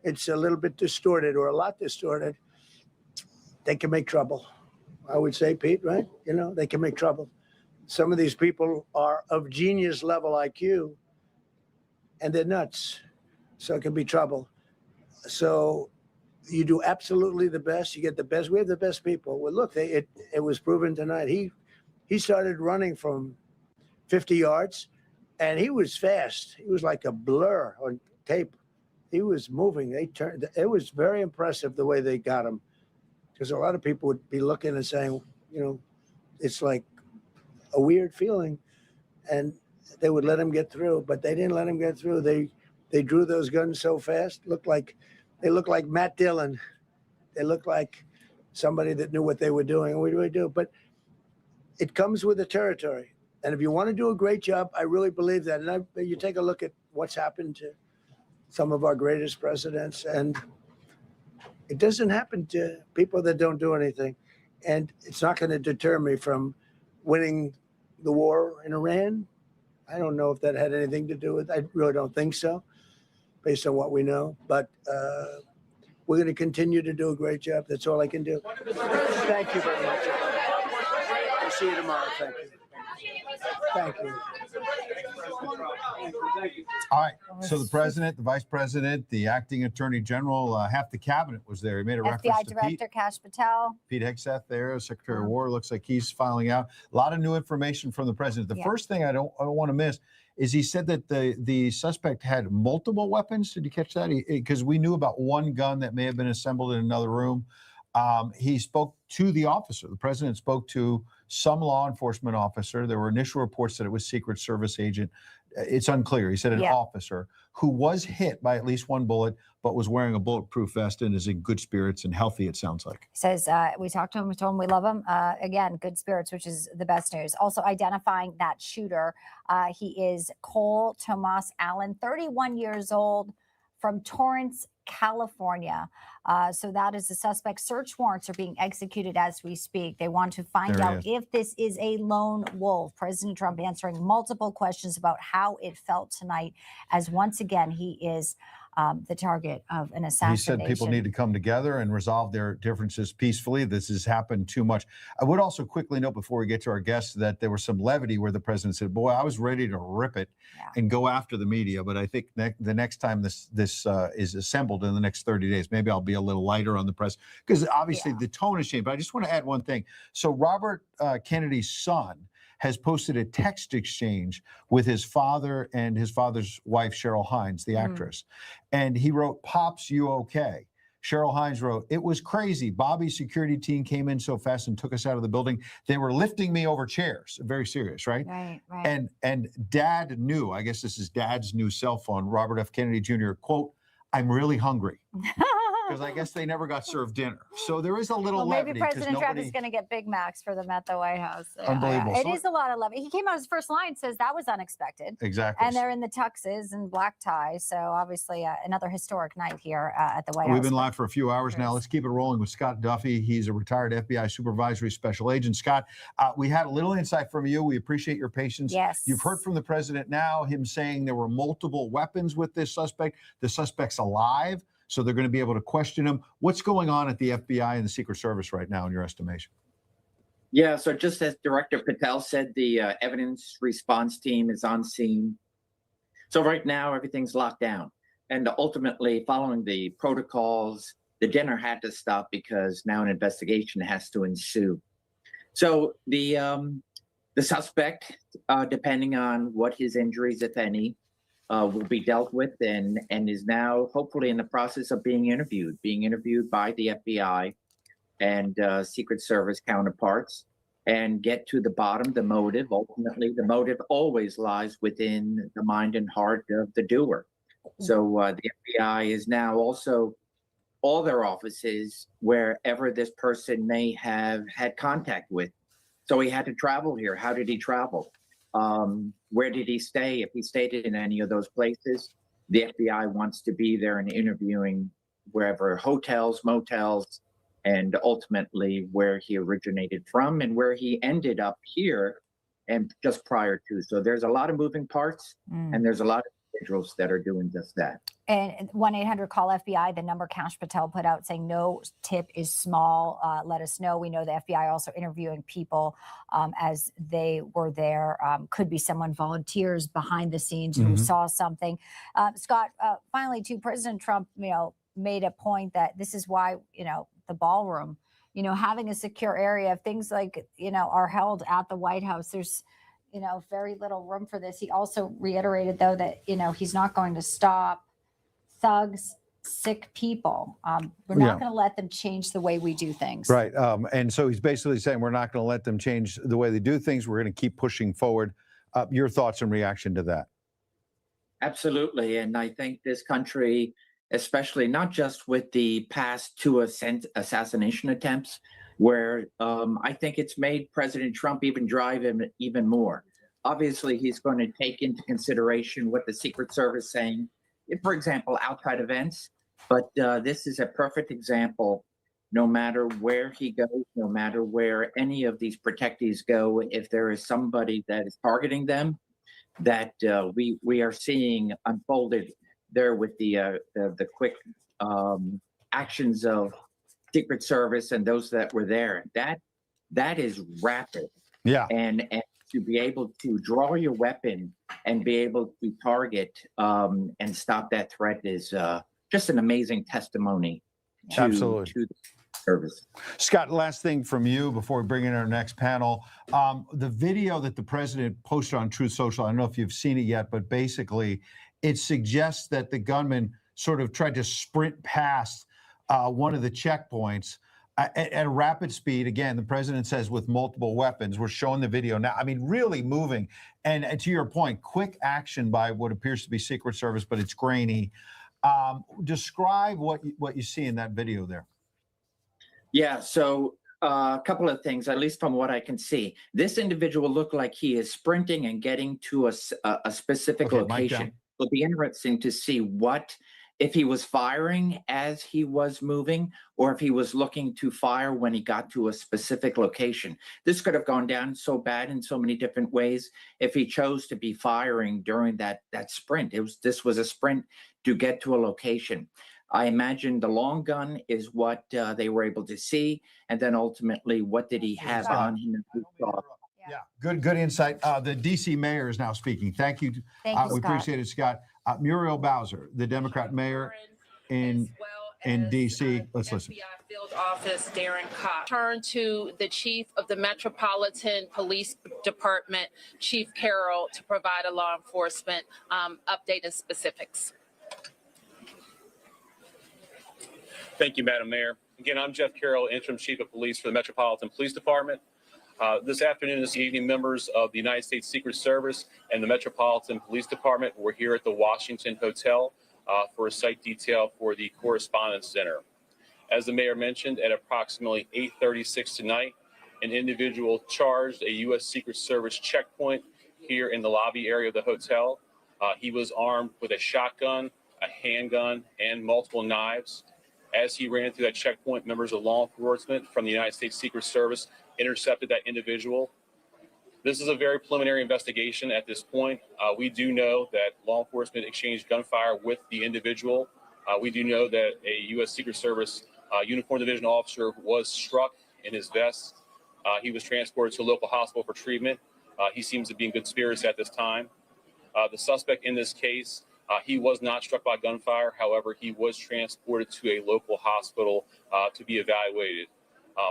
it's a little bit distorted or a lot distorted, they can make trouble. I would say, Pete, right? They can make trouble. Some of these people are of genius level IQ, and they're nuts. So it can be trouble. So you do absolutely the best. You get the best. We have the best people. Well, look, it was proven tonight. He started running from 50 yards, and he was fast. He was like a blur on tape. He was moving. It was very impressive the way they got him, because a lot of people would be looking and saying, it's like a weird feeling, and they would let him get through, but they didn't let him get through. They drew those guns so fast. They looked like Matt Dillon. They looked like somebody that knew what they were doing. And what do we do? But it comes with the territory. And if you want to do a great job, I really believe that. And you take a look at what's happened to some of our greatest presidents, and it doesn't happen to people that don't do anything. And it's not going to deter me from winning the war in Iran. I don't know if that had anything to do with it. I really don't think so, based on what we know. But we're going to continue to do a great job. That's all I can do. Thank you very much. I'll see you tomorrow. Thank you. Thank you. All right. So the president, the vice president, the acting attorney general, half the cabinet was there. He made a reference FBI to Director Kash Patel. Pete Hegseth there, Secretary of War. Looks like he's filing out a lot of new information from the president. The first thing I don't want to miss is he said that the suspect had multiple weapons. Did you catch that? Because we knew about one gun that may have been assembled in another room. He spoke to the officer. The president spoke to some law enforcement officer. There were initial reports that it was Secret Service agent. It's unclear. He said an officer who was hit by at least one bullet, but was wearing a bulletproof vest and is in good spirits and healthy, it sounds like. He says, we talked to him, we told him we love him. Again, good spirits, which is the best news. Also identifying that shooter. He is Cole Tomas Allen, 31 years old, from Torrance, California. So that is the suspect. Search warrants are being executed as we speak. They want to find out if this is a lone wolf. President Trump answering multiple questions about how it felt tonight, as once again, he is the target of an assassination. He said people need to come together and resolve their differences peacefully. This has happened too much. I would also quickly note before we get to our guests that there was some levity where the president said, boy, I was ready to rip it and go after the media. But I think the next time this is assembled in the next 30 days, maybe I'll be a little lighter on the press, because obviously the tone has changed. But I just want to add one thing. So Robert Kennedy's son has posted a text exchange with his father and his father's wife, Cheryl Hines, the actress. And he wrote, "Pops, you okay?" Cheryl Hines wrote, "It was crazy. Bobby's security team came in so fast and took us out of the building. They were lifting me over chairs." Very serious, right? Right, right. And Dad knew, I guess this is Dad's new cell phone, Robert F. Kennedy Jr., quote, "I'm really hungry." Because I guess they never got served dinner. So there is a little levity. Maybe President Trump is going to get Big Macs for them at the White House. Unbelievable. It is a lot of levity. He came out his first line, says that was unexpected. Exactly. And they're in the tuxes and black ties. So obviously another historic night here at the White House. We've been live for a few hours now. Let's keep it rolling with Scott Duffy. He's a retired FBI supervisory special agent. Scott, we had a little insight from you. We appreciate your patience. Yes. You've heard from the president now, him saying there were multiple weapons with this suspect. The suspect's alive, so they're going to be able to question him. What's going on at the FBI and the Secret Service right now, in your estimation? Yeah, so just as Director Patel said, the evidence response team is on scene. So right now, everything's locked down. And ultimately, following the protocols, the dinner had to stop because now an investigation has to ensue. So the suspect, depending on what his injuries, if any, will be dealt with and is now hopefully in the process of being interviewed by the FBI and Secret Service counterparts, and get to the bottom, the motive. Ultimately, the motive always lies within the mind and heart of the doer. So the FBI is now also all their offices wherever this person may have had contact with. So he had to travel here. How did he travel? Where did he stay? If he stayed in any of those places, the FBI wants to be there and interviewing wherever, hotels, motels, and ultimately where he originated from and where he ended up here and just prior to. So there's a lot of moving parts and there's a lot of individuals that are doing just that. And 1-800-CALL-FBI, the number Kash Patel put out saying no tip is small. Let us know. We know the FBI also interviewing people as they were there. Could be someone volunteers behind the scenes who saw something. Scott, finally, too, President Trump, made a point that this is why, the ballroom, having a secure area, if things like, are held at the White House, there's, very little room for this. He also reiterated, though, that, he's not going to stop thugs, sick people. We're not going to let them change the way we do things. Right. And so he's basically saying we're not going to let them change the way they do things. We're going to keep pushing forward. Your thoughts in reaction to that? Absolutely. And I think this country, especially not just with the past two assassination attempts, where I think it's made President Trump even drive him even more. Obviously, he's going to take into consideration what the Secret Service is saying, for example, outside events. But this is a perfect example. No matter where he goes, no matter where any of these protectees go, if there is somebody that is targeting them, that we are seeing unfolded there with the quick actions of Secret Service and those that were there. That is rapid. Yeah. And to be able to draw your weapon and be able to target and stop that threat is just an amazing testimony to, Absolutely. to the service. Scott, last thing from you before we bring in our next panel. The video that the president posted on Truth Social, I don't know if you've seen it yet, but basically it suggests that the gunman sort of tried to sprint past one of the checkpoints at a rapid speed. Again, the president says with multiple weapons. We're showing the video now. I mean, really moving. And to your point, quick action by what appears to be Secret Service, but it's grainy. Describe what you see in that video there. Yeah, so a couple of things, at least from what I can see. This individual looked like he is sprinting and getting to a specific location. It'll be interesting to see if he was firing as he was moving, or if he was looking to fire when he got to a specific location. This could have gone down so bad in so many different ways if he chose to be firing during that sprint. This was a sprint to get to a location. I imagine the long gun is what they were able to see, and then ultimately, what did he have on him? Yeah, good insight. The DC mayor is now speaking. Thank you. Thank you, We Scott. appreciate it, Scott. Muriel Bowser, the Democrat mayor in DC. Let's listen. FBI Field Office Darren Cox. Turn to the chief of the Metropolitan Police Department, Chief Carroll, to provide a law enforcement update and specifics. Thank you, Madam Mayor. Again, I'm Jeff Carroll, Interim Chief of Police for the Metropolitan Police Department. This afternoon, this evening, members of the United States Secret Service and the Metropolitan Police Department were here at the Washington Hotel for a site detail for the Correspondence Center. As the mayor mentioned, at approximately 8:36 tonight, an individual charged a U.S. Secret Service checkpoint here in the lobby area of the hotel. He was armed with a shotgun, a handgun, and multiple knives. As he ran through that checkpoint, members of law enforcement from the United States Secret Service intercepted that individual. This is a very preliminary investigation at this point. We do know that law enforcement exchanged gunfire with the individual. We do know that a U.S. Secret Service uniformed division officer was struck in his vest. He was transported to a local hospital for treatment. He seems to be in good spirits at this time. The suspect in this case, he was not struck by gunfire. However, he was transported to a local hospital to be evaluated.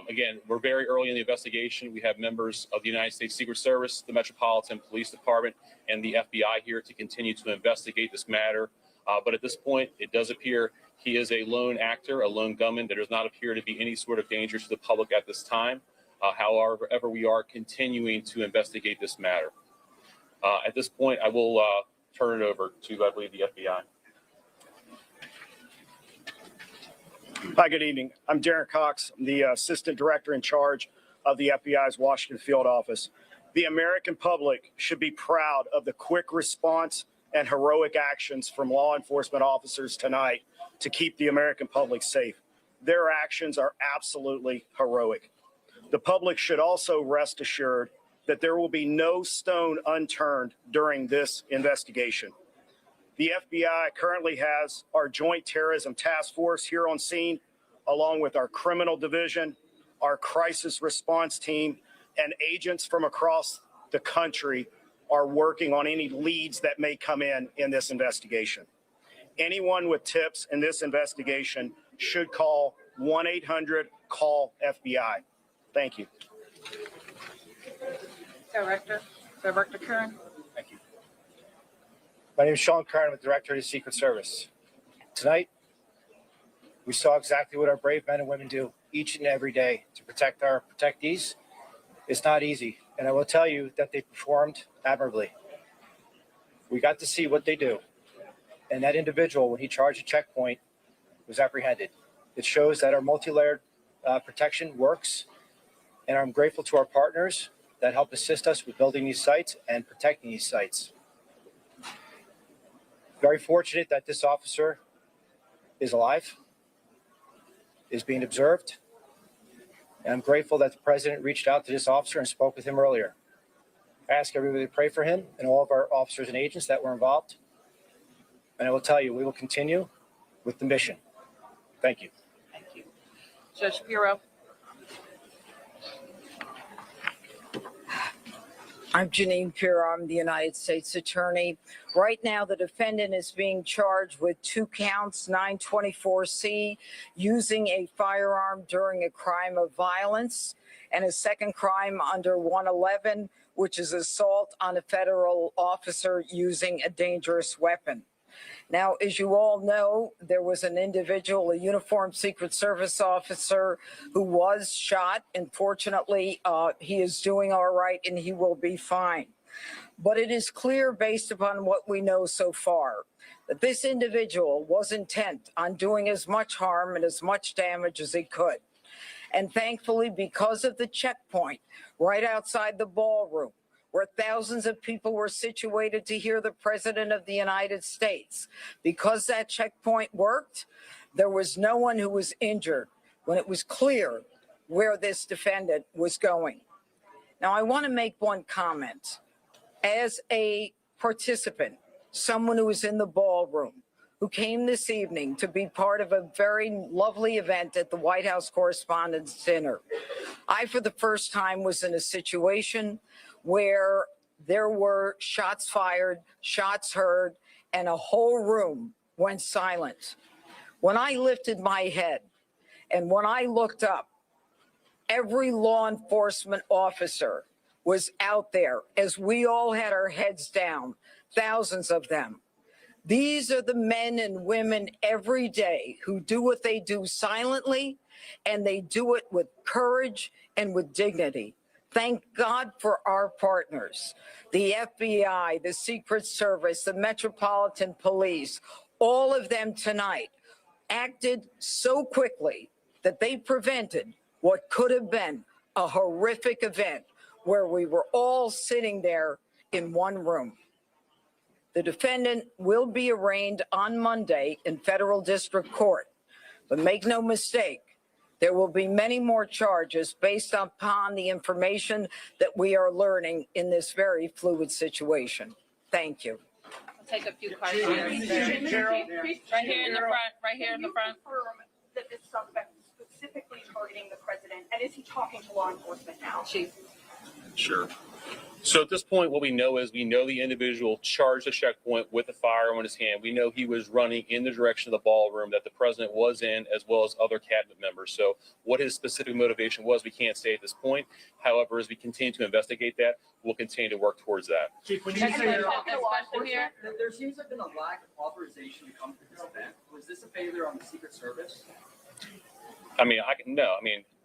Again, we're very early in the investigation. We have members of the United States Secret Service, the Metropolitan Police Department, and the FBI here to continue to investigate this matter. But at this point, it does appear he is a lone actor, a lone gunman. There does not appear to be any sort of danger to the public at this time. However, we are continuing to investigate this matter. At this point, I will turn it over to, I believe, the FBI. Hi, good evening. I'm Darren Cox. I'm the Assistant Director in charge of the FBI's Washington Field Office. The American public should be proud of the quick response and heroic actions from law enforcement officers tonight to keep the American public safe. Their actions are absolutely heroic. The public should also rest assured that there will be no stone unturned during this investigation. The FBI currently has our Joint Terrorism Task Force here on scene, along with our criminal division, our crisis response team, and agents from across the country are working on any leads that may come in this investigation. Anyone with tips in this investigation should call 1-800-CALL-FBI. Thank you. Director Kern. Thank you. My name is Sean Kern. I'm the Director of the Secret Service. Tonight, we saw exactly what our brave men and women do each and every day to protect our protectees. It's not easy, and I will tell you that they performed admirably. We got to see what they do, and that individual, when he charged a checkpoint, was apprehended. It shows that our multi-layered protection works, and I'm grateful to our partners that help assist us with building these sites and protecting these sites. Very fortunate that this officer is alive, is being observed, and I'm grateful that the president reached out to this officer and spoke with him earlier. I ask everybody to pray for him and all of our officers and agents that were involved. And I will tell you, we will continue with the mission. Thank you. Thank you. Judge Shapiro. I'm Janine Pirro. I'm the United States Attorney. Right now, the defendant is being charged with 2 counts, 924C, using a firearm during a crime of violence, and a second crime under 111, which is assault on a federal officer using a dangerous weapon. Now, as you all know, there was an individual, a uniformed Secret Service officer, who was shot. Unfortunately, he is doing all right and he will be fine. But it is clear, based upon what we know so far, that this individual was intent on doing as much harm and as much damage as he could. And thankfully, because of the checkpoint right outside the ballroom, where thousands of people were situated to hear the President of the United States, because that checkpoint worked, there was no one who was injured when it was clear where this defendant was going. Now, I want to make one comment. As a participant, someone who was in the ballroom, who came this evening to be part of a very lovely event at the White House Correspondents' Dinner, I, for the first time, was in a situation where there were shots fired, shots heard, and a whole room went silent. When I lifted my head and when I looked up, every law enforcement officer was out there as we all had our heads down, thousands of them. These are the men and women every day who do what they do silently, and they do it with courage and with dignity. Thank God for our partners, the FBI, the Secret Service, the Metropolitan Police. All of them tonight acted so quickly that they prevented what could have been a horrific event where we were all sitting there in one room. The defendant will be arraigned on Monday in federal district court, but make no mistake, there will be many more charges based upon the information that we are learning in this very fluid situation. Thank you. I'll take a few questions. Right here in the front, right here in the front. That this suspect is specifically targeting the president, and is he talking to law enforcement now? Chief. Sure. So at this point, what we know is the individual charged the checkpoint with a firearm in his hand. We know he was running in the direction of the ballroom that the president was in, as well as other cabinet members. So what his specific motivation was, we can't say at this point. However, as we continue to investigate that, we'll continue to work towards that. Chief, when you say there seems to have been a lack of authorization to come to this event. Was this a failure on the Secret Service?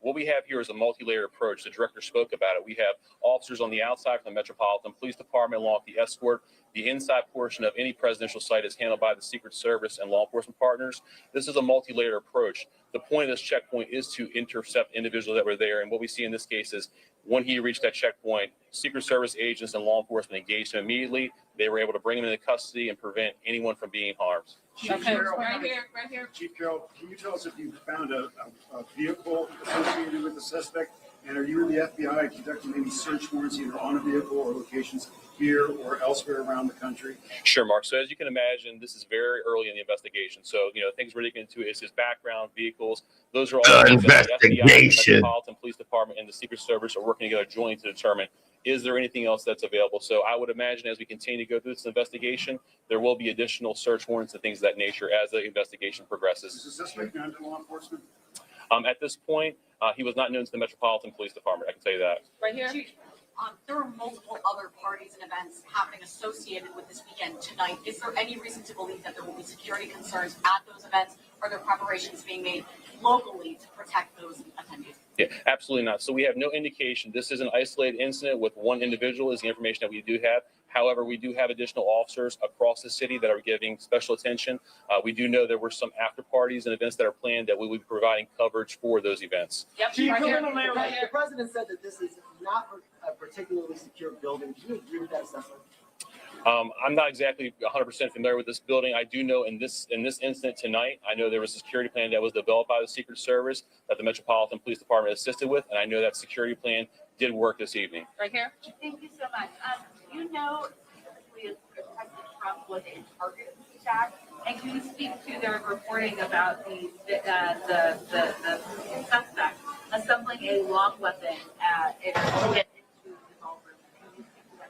What we have here is a multi-layered approach. The director spoke about it. We have officers on the outside from the Metropolitan Police Department, along with the escort. The inside portion of any presidential site is handled by the Secret Service and law enforcement partners. This is a multi-layered approach. The point of this checkpoint is to intercept individuals that were there. And what we see in this case is when he reached that checkpoint, Secret Service agents and law enforcement engaged him immediately. They were able to bring him into custody and prevent anyone from being harmed. Okay, right here. Chief Carroll, can you tell us if you found a vehicle associated with the suspect? And are you and the FBI conducting any search warrants either on a vehicle or locations here or elsewhere around the country? Sure, Mark. So as you can imagine, this is very early in the investigation. So, things we're digging into is his background, vehicles. Those are all things that the FBI, the Metropolitan Police Department, and the Secret Service are working together jointly to determine, is there anything else that's available? So I would imagine as we continue to go through this investigation, there will be additional search warrants and things of that nature as the investigation progresses. Is the suspect known to law enforcement? At this point, he was not known to the Metropolitan Police Department. I can tell you that. Right here. Chief, there are multiple other parties and events happening associated with this weekend tonight. Is there any reason to believe that there will be security concerns at those events? Are there preparations being made locally to protect those attendees? Yeah, absolutely not. So we have no indication. This is an isolated incident with one individual is the information that we do have. However, we do have additional officers across the city that are giving special attention. We do know there were some after parties and events that are planned that we will be providing coverage for those events. Yep, Chief, right here. the president said that this is not a particularly secure building. Do you agree with that assessment? I'm not exactly 100% familiar with this building. I do know in this incident tonight, I know there was a security plan that was developed by the Secret Service that the Metropolitan Police Department assisted with, and I know that security plan did work this evening. Right here. Thank you so much. You know specifically if President Trump was a target of this attack, and can you speak to their reporting about the suspect assembling a long weapon to get into the ballroom? Can you speak to that?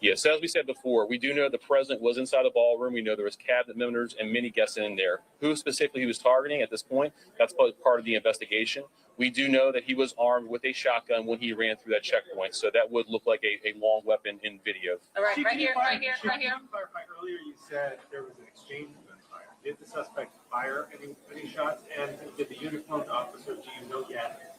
Yes, so as we said before, we do know the president was inside the ballroom. We know there was cabinet members and many guests in there. Who specifically he was targeting at this point, that's part of the investigation. We do know that he was armed with a shotgun when he ran through that checkpoint. So that would look like a long weapon in video. All right, right here, right here, right here. Clarify, earlier you said there was an exchange of gunfire. Did the suspect fire any shots? And did the uniformed officer, do you know yet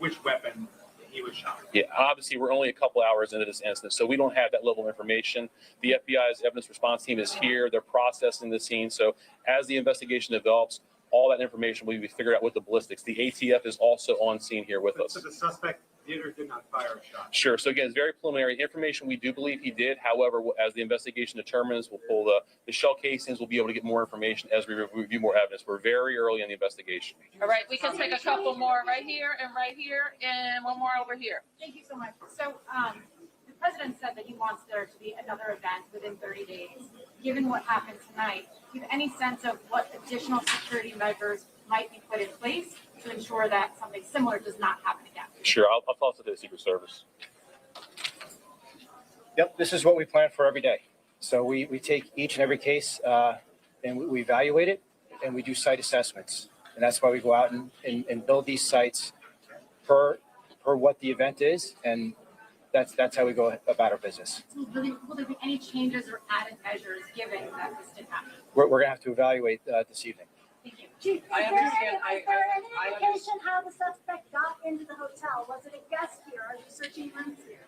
which weapon he was shot? Yeah, obviously we're only a couple hours into this instance, so we don't have that level of information. The FBI's evidence response team is here. They're processing the scene. So as the investigation develops, all that information will be figured out with the ballistics. The ATF is also on scene here with us. So the suspect did or did not fire a shot? Sure. So again, it's very preliminary information. We do believe he did. However, as the investigation determines, we'll pull the shell casings. We'll be able to get more information as we review more evidence. We're very early in the investigation. All right, we can take a couple more right here, and one more over here. Thank you so much. So, the president said that he wants there to be another event within 30 days. Given what happened tonight, do you have any sense of what additional security measures might be put in place to ensure that something similar does not happen again? Sure, I'll toss it to the Secret Service. Yep, this is what we plan for every day. So we take each and every case and we evaluate it, and we do site assessments. And that's why we go out and build these sites per what the event is, and that's how we go about our business. So will there be any changes or added measures given that this did happen? We're going to have to evaluate this evening. Thank you. Chief, is there any indication how the suspect got into the hotel? Was it a guest here? Are you searching rooms here?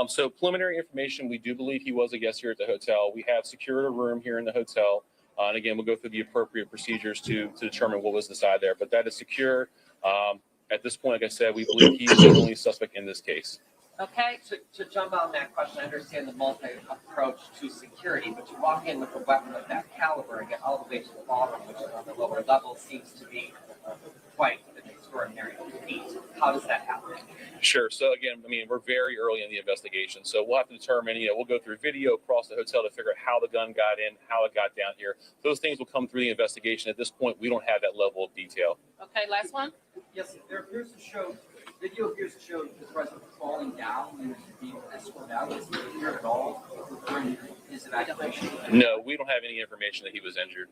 So preliminary information, we do believe he was a guest here at the hotel. We have secured a room here in the hotel. And again, we'll go through the appropriate procedures to determine what was inside there. But that is secure. At this point, like I said, we believe he's the only suspect in this case. Okay, to jump on that question, I understand the multi-approach to security, but to walk in with a weapon of that caliber and get all the way to the ballroom, which is on the lower level, seems to be quite an extraordinary feat. How does that happen? Sure. So again, I mean, we're very early in the investigation, so we'll have to determine, we'll go through video across the hotel to figure out how the gun got in, how it got down here. Those things will come through the investigation. At this point, we don't have that level of detail. Okay, last one. Yes, video appears to show the president falling down and being escorted out. Is he injured at all during his evacuation? No, we don't have any information that he was injured.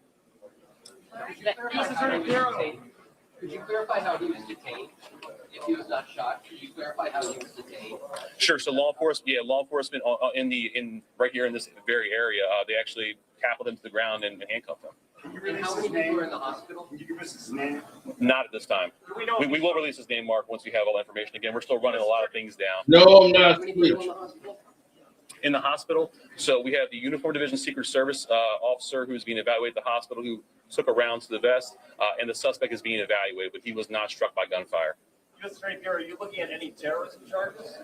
Could you clarify how he was detained? If he was not shot, could you clarify how he was detained? Sure. So law enforcement right here in this very area, they actually tackled him to the ground and handcuffed him. And how many people were in the hospital? Can you give us his name? Not at this time. We will release his name, Mark, once we have all the information. Again, we're still running a lot of things down. No, I'm not. In the hospital, so we have the Uniform Division Secret Service officer who's being evaluated at the hospital who took a round to the vest, and the suspect is being evaluated, but he was not struck by gunfire. Just right here, are you looking at any terrorism charges?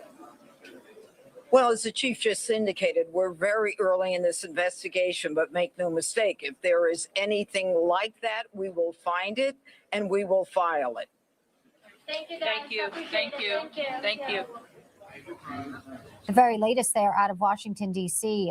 Well, as the chief just indicated, we're very early in this investigation, but make no mistake, if there is anything like that, we will find it and we will file it. Thank you, guys. Thank you. Appreciate Thank it. you. Thank you. The very latest there out of Washington, D.C.,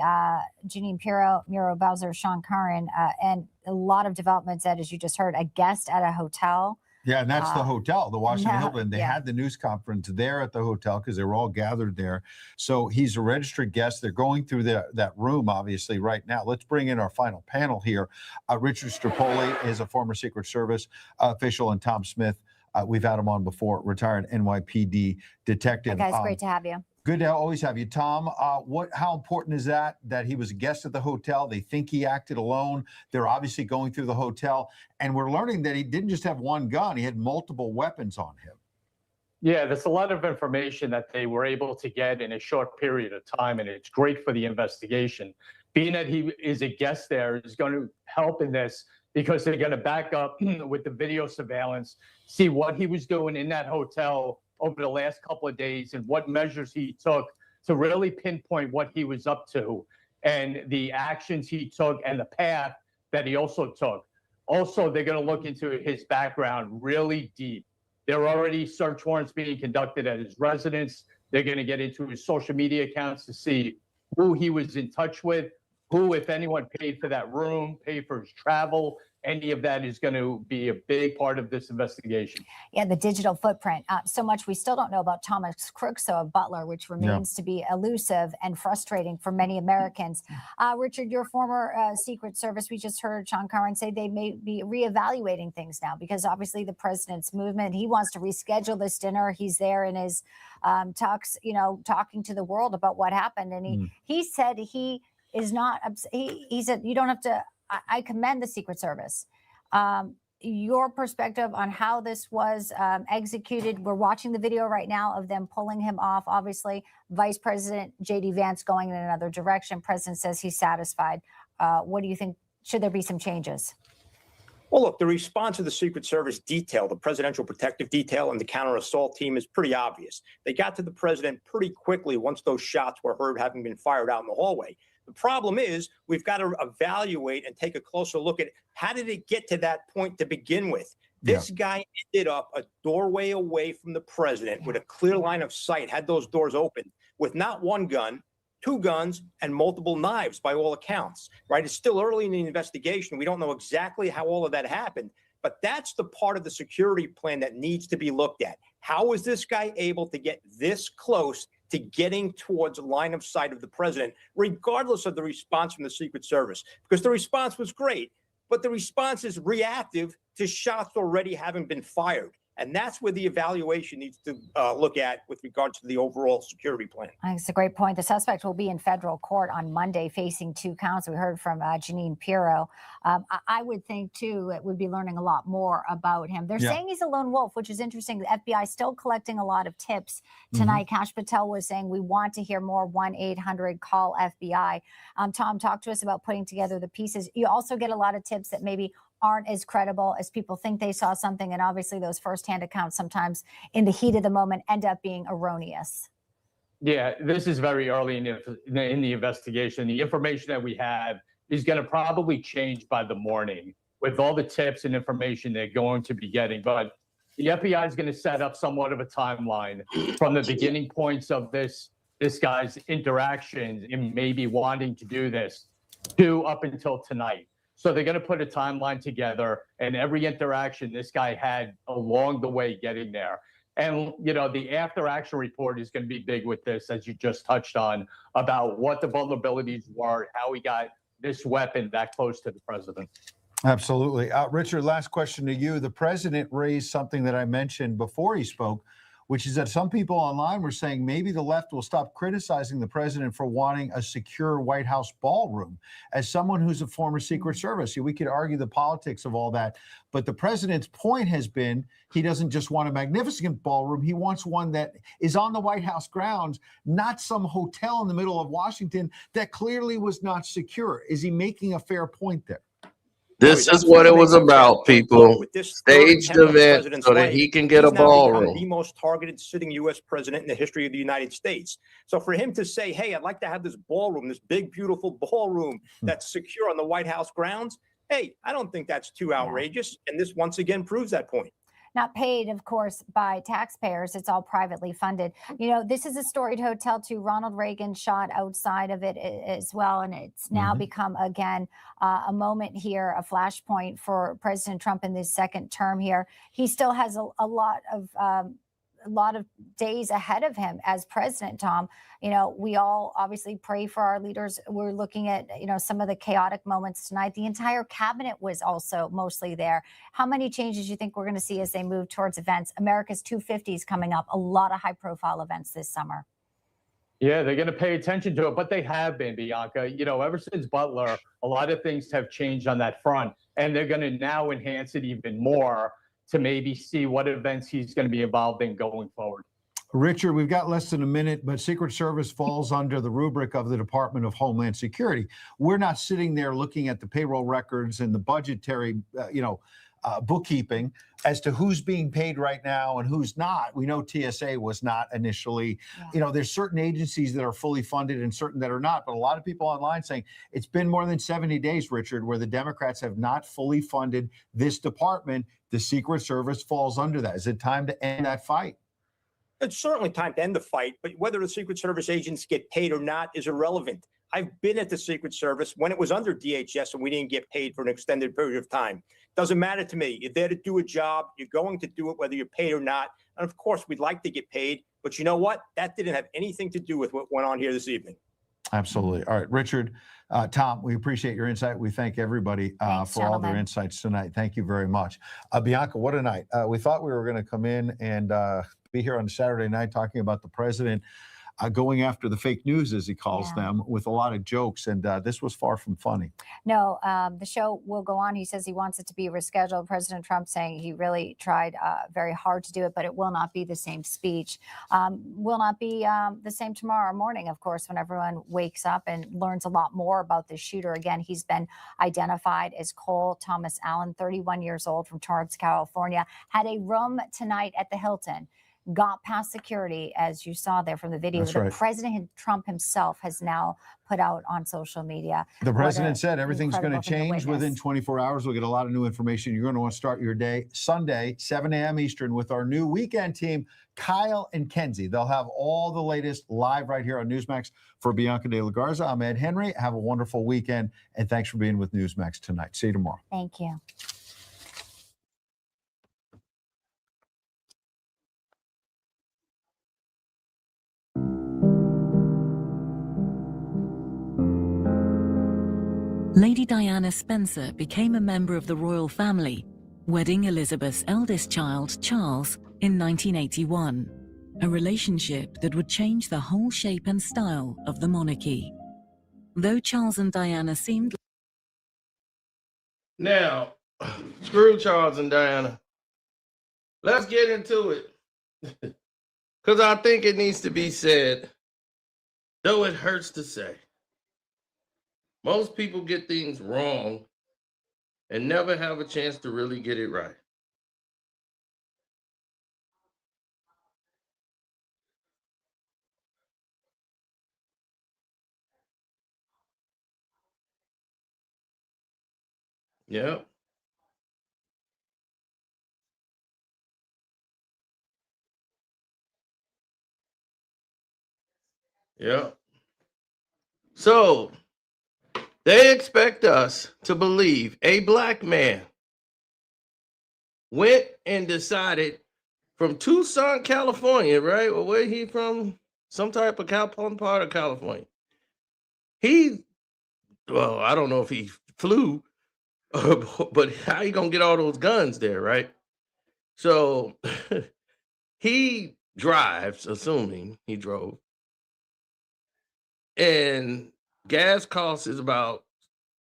Janine Pirro, Muro Bowser, Sean Curran, and a lot of developments that, as you just heard, a guest at a hotel. Yeah, and that's the hotel, the Washington yeah, Hilton. They yeah. had the news conference there at the hotel because they were all gathered there. So he's a registered guest. They're going through that room, obviously, right now. Let's bring in our final panel here. Richard Strapoli is a former Secret Service official, and Tom Smith, we've had him on before, retired NYPD detective. Hey guys, great to have you. Good to always have you, Tom. How important is that he was a guest at the hotel? They think he acted alone. They're obviously going through the hotel, and we're learning that he didn't just have one gun; he had multiple weapons on him. Yeah, there's a lot of information that they were able to get in a short period of time, and it's great for the investigation. Being that he is a guest there is going to help in this because they're going to back up with the video surveillance, see what he was doing in that hotel over the last couple of days and what measures he took to really pinpoint what he was up to and the actions he took and the path that he also took. Also, they're going to look into his background really deep. There are already search warrants being conducted at his residence. They're going to get into his social media accounts to see who he was in touch with, who, if anyone, paid for that room, paid for his travel, any of that is going to be a big part of this investigation. Yeah, the digital footprint. So much we still don't know about Thomas Crookshaw of Butler, which remains to be elusive and frustrating for many Americans. Richard, your former Secret Service, we just heard Sean Curran say they may be reevaluating things now because obviously the president's movement, he wants to reschedule this dinner. He's there in his talks, talking to the world about what happened. And he said he is not, he said, you don't have to, I commend the Secret Service. Your perspective on how this was executed. We're watching the video right now of them pulling him off. Obviously, Vice President J.D. Vance going in another direction. President says he's satisfied. What do you think? Should there be some changes? Well, look, the response of the Secret Service detail, the Presidential Protective Detail and the counter assault team is pretty obvious. They got to the president pretty quickly once those shots were heard having been fired out in the hallway. The problem is we've got to evaluate and take a closer look at how did it get to that point to begin with. This guy ended up a doorway away from the president with a clear line of sight, had those doors open with not one gun, two guns, and multiple knives by all accounts, right? It's still early in the investigation. We don't know exactly how all of that happened, but that's the part of the security plan that needs to be looked at. How was this guy able to get this close to getting towards the line of sight of the president, regardless of the response from the Secret Service? Because the response was great, but the response is reactive to shots already having been fired. And that's where the evaluation needs to look at with regards to the overall security plan. That's a great point. The suspect will be in federal court on Monday facing 2 counts. We heard from Janine Pirro. I would think, too, it would be learning a lot more about him. They're saying he's a lone wolf, which is interesting. The FBI still collecting a lot of tips tonight. Kash Patel was saying we want to hear more 1-800-CALL-FBI. Tom, talk to us about putting together the pieces. You also get a lot of tips that maybe aren't as credible as people think they saw something. And obviously those firsthand accounts sometimes in the heat of the moment end up being erroneous. Yeah, this is very early in the investigation. The information that we have is going to probably change by the morning with all the tips and information they're going to be getting. But the FBI is going to set up somewhat of a timeline from the beginning points of this guy's interactions and maybe wanting to do this to up until tonight. So they're going to put a timeline together and every interaction this guy had along the way getting there. And, the after action report is going to be big with this, as you just touched on, about what the vulnerabilities were, how he got this weapon that close to the president. Absolutely. Richard, last question to you. The president raised something that I mentioned before he spoke, which is that some people online were saying maybe the left will stop criticizing the president for wanting a secure White House ballroom. As someone who's a former Secret Service, we could argue the politics of all that, but the president's point has been he doesn't just want a magnificent ballroom, he wants one that is on the White House grounds, not some hotel in the middle of Washington that clearly was not secure. Is he making a fair point there? This is what it was about, people. Staged event so that he can get a ballroom. The most targeted sitting U.S. president in the history of the United States. So for him to say, hey, I'd like to have this ballroom, this big, beautiful ballroom that's secure on the White House grounds, hey, I don't think that's too outrageous. And this once again proves that point. Not paid, of course, by taxpayers. It's all privately funded. This is a storied hotel too. Ronald Reagan shot outside of it as well. And it's now become, again, a moment here, a flashpoint for President Trump in this second term here. He still has a lot of days ahead of him as president, Tom. We all obviously pray for our leaders. We're looking at, some of the chaotic moments tonight. The entire cabinet was also mostly there. How many changes do you think we're going to see as they move towards events? America's 250s coming up, a lot of high profile events this summer. Yeah, they're going to pay attention to it, but they have been, Bianca. Ever since Butler, a lot of things have changed on that front, and they're going to now enhance it even more to maybe see what events he's going to be involved in going forward. Richard, we've got less than a minute, but Secret Service falls under the rubric of the Department of Homeland Security. We're not sitting there looking at the payroll records and the budgetary, bookkeeping as to who's being paid right now and who's not. We know TSA was not initially. There's certain agencies that are fully funded and certain that are not. But a lot of people online saying it's been more than 70 days, Richard, where the Democrats have not fully funded this department. The Secret Service falls under that. Is it time to end that fight? It's certainly time to end the fight, but whether the Secret Service agents get paid or not is irrelevant. I've been at the Secret Service when it was under DHS and we didn't get paid for an extended period of time. Doesn't matter to me. You're there to do a job. You're going to do it whether you're paid or not. And of course, we'd like to get paid. But you know what? That didn't have anything to do with what went on here this evening. Absolutely. All right, Richard, Tom, we appreciate your insight. We thank everybody Thanks, for all their gentlemen. insights tonight. Thank you very much. Bianca, what a night. We thought we were going to come in and be here on Saturday night talking about the president going after the fake news, as he calls them, with a lot of jokes. And this was far from funny. No, the show will go on. He says he wants it to be rescheduled. President Trump saying he really tried very hard to do it, but it will not be the same speech. Will not be the same tomorrow morning, of course, when everyone wakes up and learns a lot more about the shooter. Again, he's been identified as Cole Thomas Allen, 31 years old, from Torrance, California, had a room tonight at the Hilton. Got past security, as you saw there from the video. That's the right. President Trump himself has now put out on social media. The president said everything's going to incredible thing to change within witness. 24 hours. We'll get a lot of new information. You're going to want to start your day Sunday, 7 a.m. Eastern, with our new weekend team, Kyle and Kenzie. They'll have all the latest live right here on Newsmax. For Bianca De La Garza, I'm Ed Henry. Have a wonderful weekend, and thanks for being with Newsmax tonight. See you tomorrow. Thank you. Lady Diana Spencer became a member of the royal family, wedding Elizabeth's eldest child, Charles, in 1981, a relationship that would change the whole shape and style of the monarchy. Though Charles and Diana seemed... Now, screw Charles and Diana. Let's get into it. Because I think it needs to be said, though it hurts to say. Most people get things wrong and never have a chance to really get it right. Yep. Yep. So, they expect us to believe a black man went and decided from Tucson, California, right? Or where he from? Some type of part of California. Well, I don't know if he flew, but how you gonna get all those guns there, right? So he drives, assuming he drove, and gas cost is about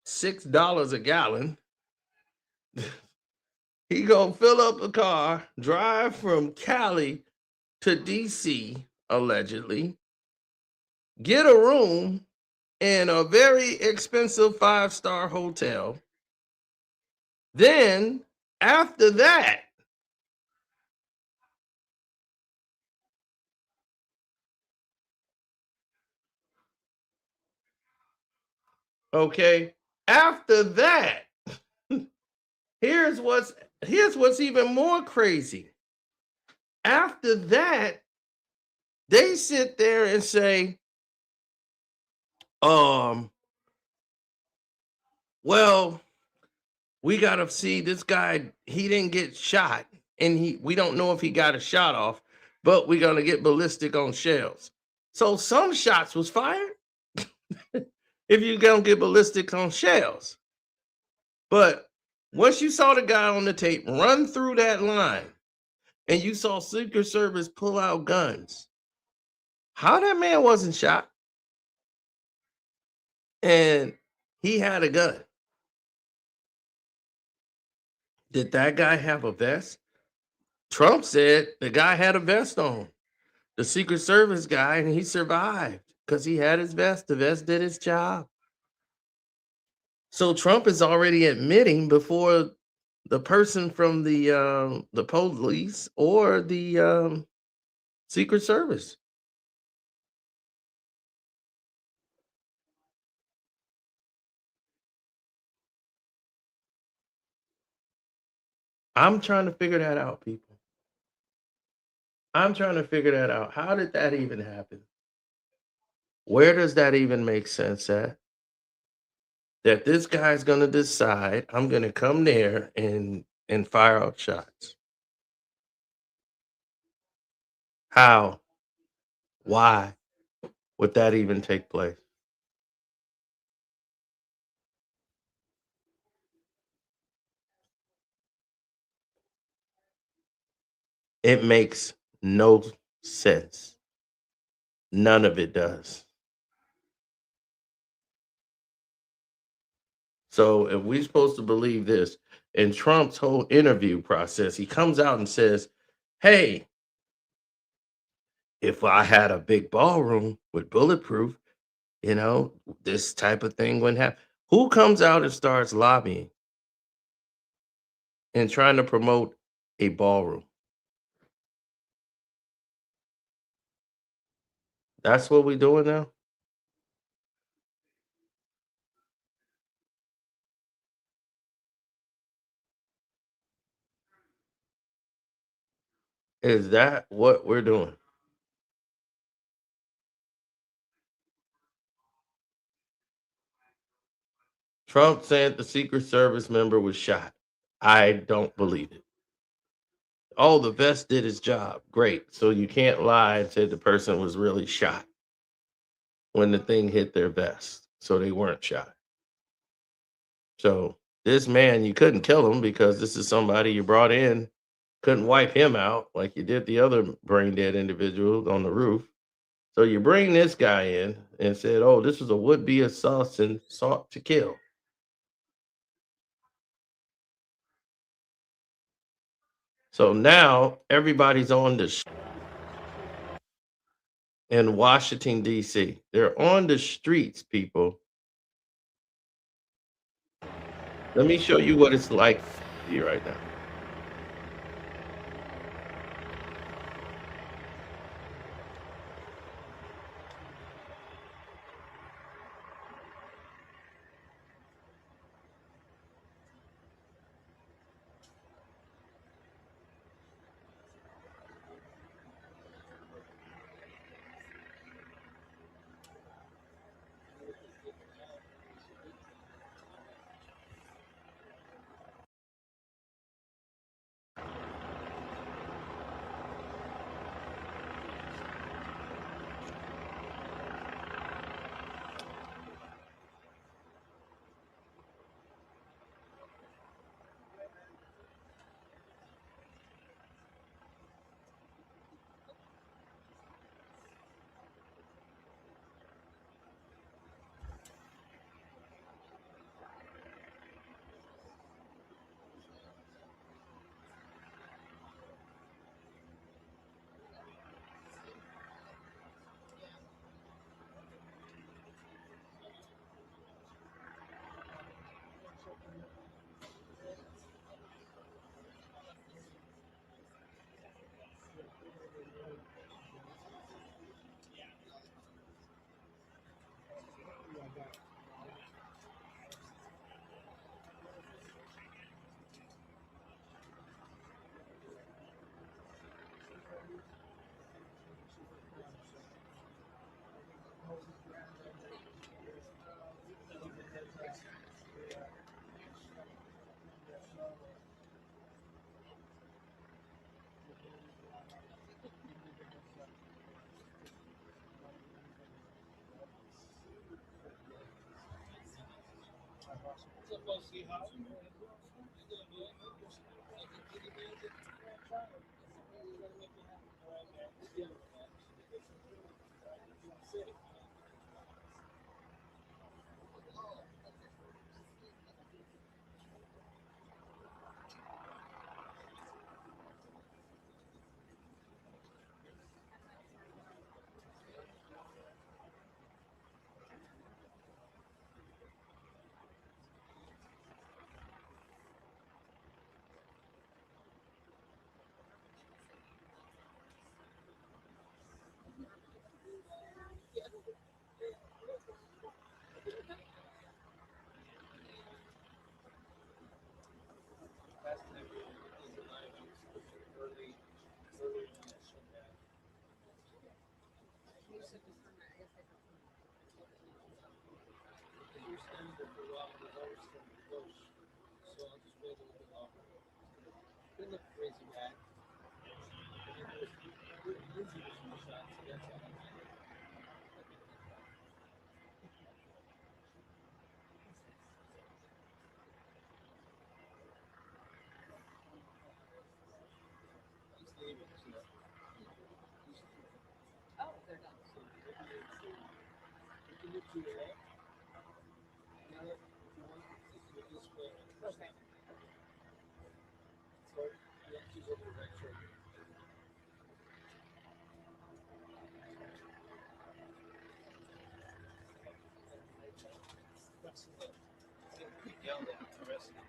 $6 a gallon. He gonna fill up a car, drive from Cali to DC, allegedly, get a room in a very expensive 5-star hotel. Then, after that, okay, after that, here's what's even more crazy. After that, they sit there and say, well, we gotta see this guy, he didn't get shot, and we don't know if he got a shot off, but we're gonna get ballistic on shells. So some shots was fired if you're gonna get ballistic on shells. But once you saw the guy on the tape run through that line, and you saw Secret Service pull out guns, how that man wasn't shot? And he had a gun. Did that guy have a vest? Trump said the guy had a vest on, the Secret Service guy, and he survived because he had his vest. The vest did its job. So Trump is already admitting before the person from the police or the Secret Service. I'm trying to figure that out, people. I'm trying to figure that out. How did that even happen? Where does that even make sense at? That this guy's gonna decide I'm gonna come there and fire out shots. How? Why would that even take place? It makes no sense. None of it does. So if we're supposed to believe this, in Trump's whole interview process, he comes out and says, hey, if I had a big ballroom with bulletproof, this type of thing wouldn't happen. Who comes out and starts lobbying and trying to promote a ballroom? That's what we're doing now? Is that what we're doing? Trump said the Secret Service member was shot. I don't believe it. Oh, the vest did its job. Great. So you can't lie and say the person was really shot when the thing hit their vest. So they weren't shot. So this man, you couldn't kill him because this is somebody you brought in. Couldn't wipe him out like you did the other brain dead individual on the roof. So you bring this guy in and said, oh, this was a would-be assassin sought to kill. So now everybody's on the in Washington, D.C. They're on the streets, people. Let me show you what it's like here right now. standing there for a while and there's always something close. So I'll just wait a little bit longer. Good look, crazy guy. And then there's Lizzie was in the shot, so that's all I'm saying. He's leaving, so. Oh, they're done. So we can look to your left. Now, if you want, you can look this way. Okay. So you have to go to the right shoulder. That's the left. You yelled at the rest of it.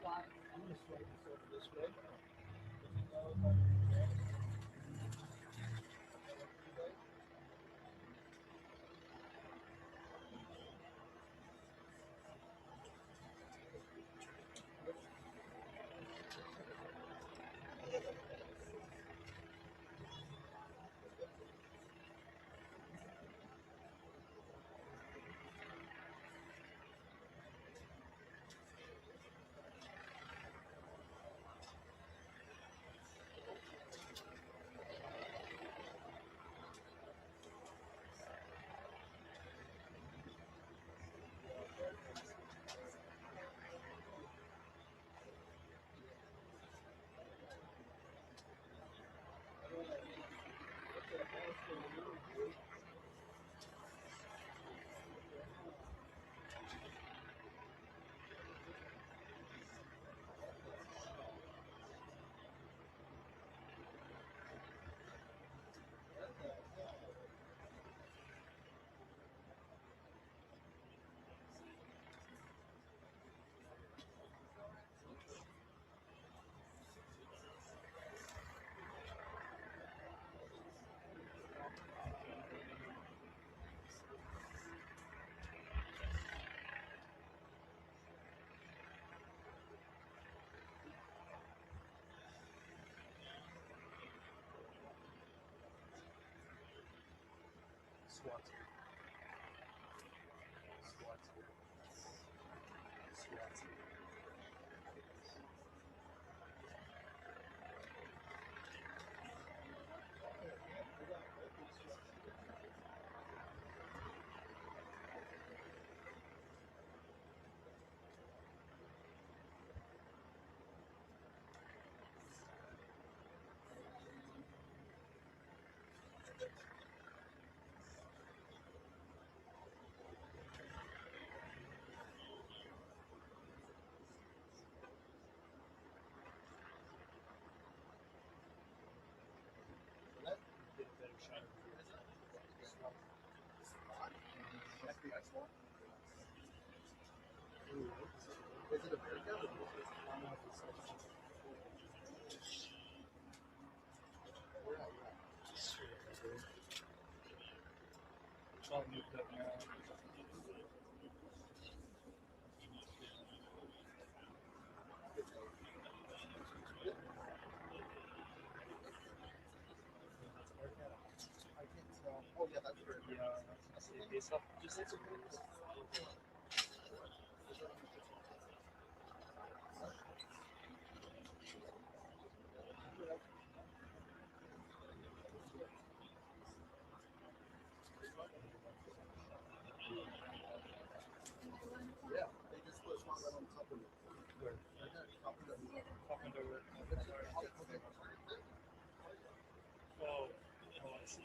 Why? I'm going to slide this over this way. If you know about it, SWAT team. SWAT team. SWAT team. Get a better shot of the FBI SWAT? Is it America? I don't know if it's we're out, It's all moved up now. I can't tell. Oh yeah, that's where. Yeah, it's up. Just it's yeah, they just put one right on top of it. Where? Top of the. Oh, I see.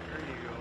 There you go.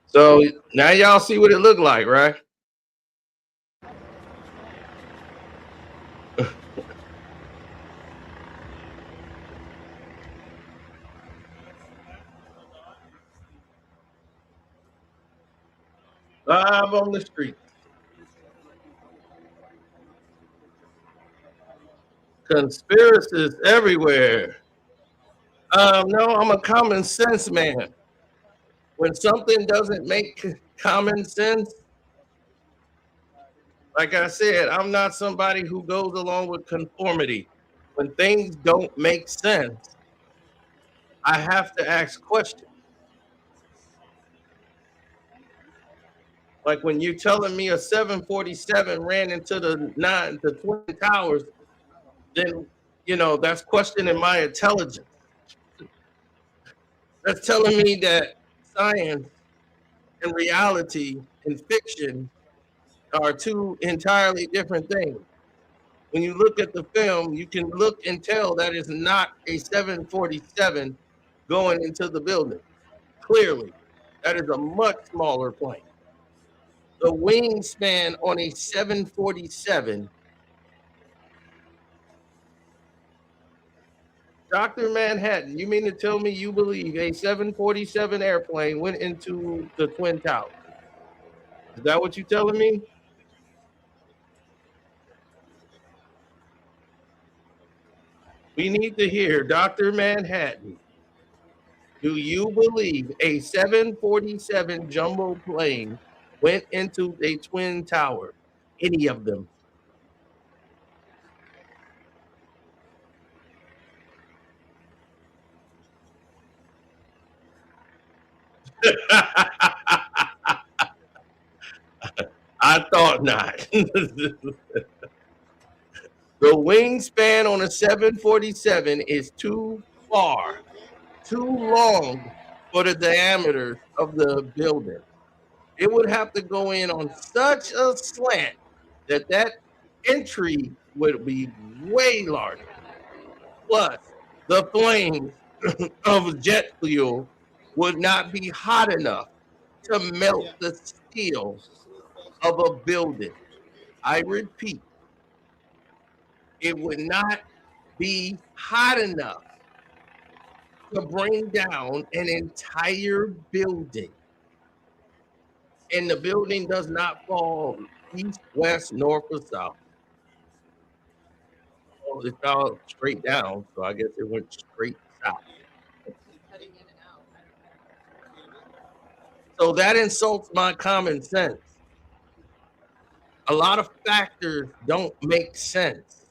So now y'all see what it looked like, right? Live on the street. Conspiracies everywhere. No, I'm a common sense man. When something doesn't make common sense, like I said, I'm not somebody who goes along with conformity. When things don't make sense, I have to ask questions. Like when you're telling me a 747 ran into the Twin Towers, then that's questioning my intelligence. That's telling me that science and reality and fiction are two entirely different things. When you look at the film, you can look and tell that is not a 747 going into the building. Clearly, that is a much smaller plane. The wingspan on a 747, Dr. Manhattan, you mean to tell me you believe a 747 airplane went into the Twin Towers? Is that what you're telling me? We need to hear Dr. Manhattan. Do you believe a 747 jumbo plane went into a Twin Tower? Any of them? I thought not. The wingspan on a 747 is too far, too long for the diameter of the building. It would have to go in on such a slant that entry would be way larger. Plus, the flames of jet fuel would not be hot enough to melt the steel of a building. I repeat, it would not be hot enough to bring down an entire building. And the building does not fall east, west, north, or south. Well, it fell straight down, so I guess it went straight south. So that insults my common sense. A lot of factors don't make sense.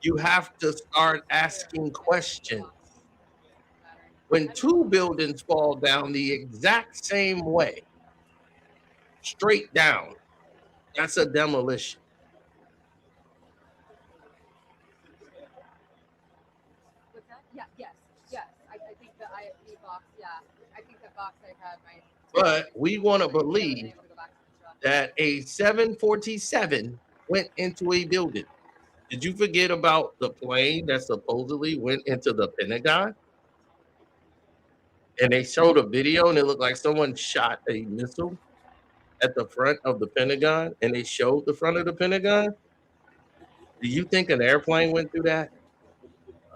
You have to start asking questions. When two buildings fall down the exact same way, straight down, that's a demolition. But we want to believe that a 747 went into a building. Did you forget about the plane that supposedly went into the Pentagon? And they showed a video and it looked like someone shot a missile at the front of the Pentagon, and they showed the front of the Pentagon. Do you think an airplane went through that?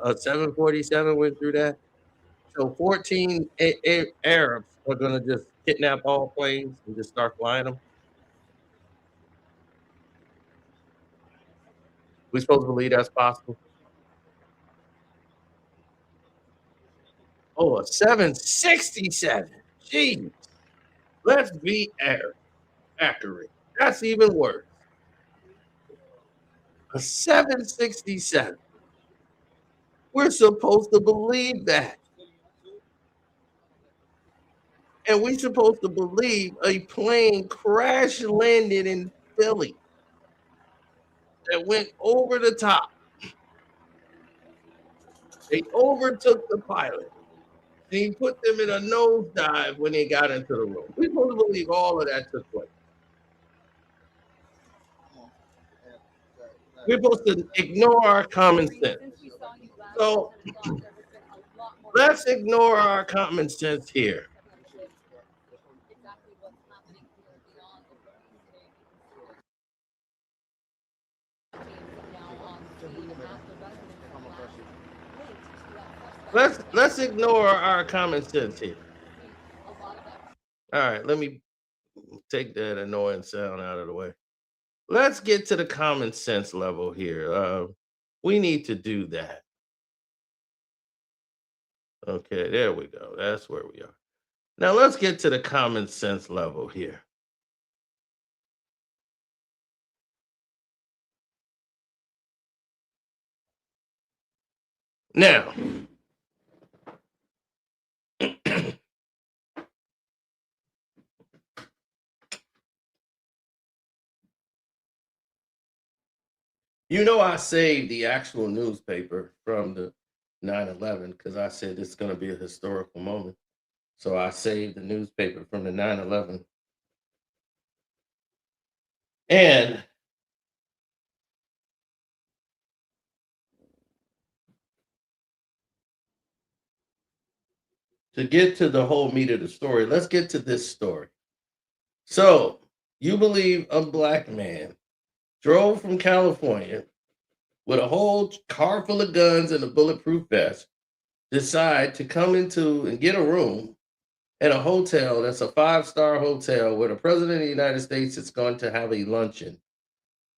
A 747 went through that? So 14 Arabs are going to just kidnap all planes and just start flying them? We supposed to believe that's possible? Oh, a 767. Jeez. Let's be accurate. That's even worse. A 767. We're supposed to believe that. And we're supposed to believe a plane crash landed in Philly that went over the top. They overtook the pilot. He put them in a nosedive when they got into the room. We're supposed to believe all of that took place. We're supposed to ignore our common sense. So let's ignore our common sense here. Let's ignore our common sense here. All right, let me take that annoying sound out of the way. Let's get to the common sense level here. We need to do that. Okay, there we go. That's where we are. Now let's get to the common sense level here. Now, you know, I saved the actual newspaper from the 9/11 because I said it's going to be a historical moment. So I saved the newspaper from the 9/11. And to get to the whole meat of the story, let's get to this story. So, you believe a black man drove from California with a whole car full of guns and a bulletproof vest, decide to come into and get a room in a hotel that's a 5-star hotel where the president of the United States is going to have a luncheon.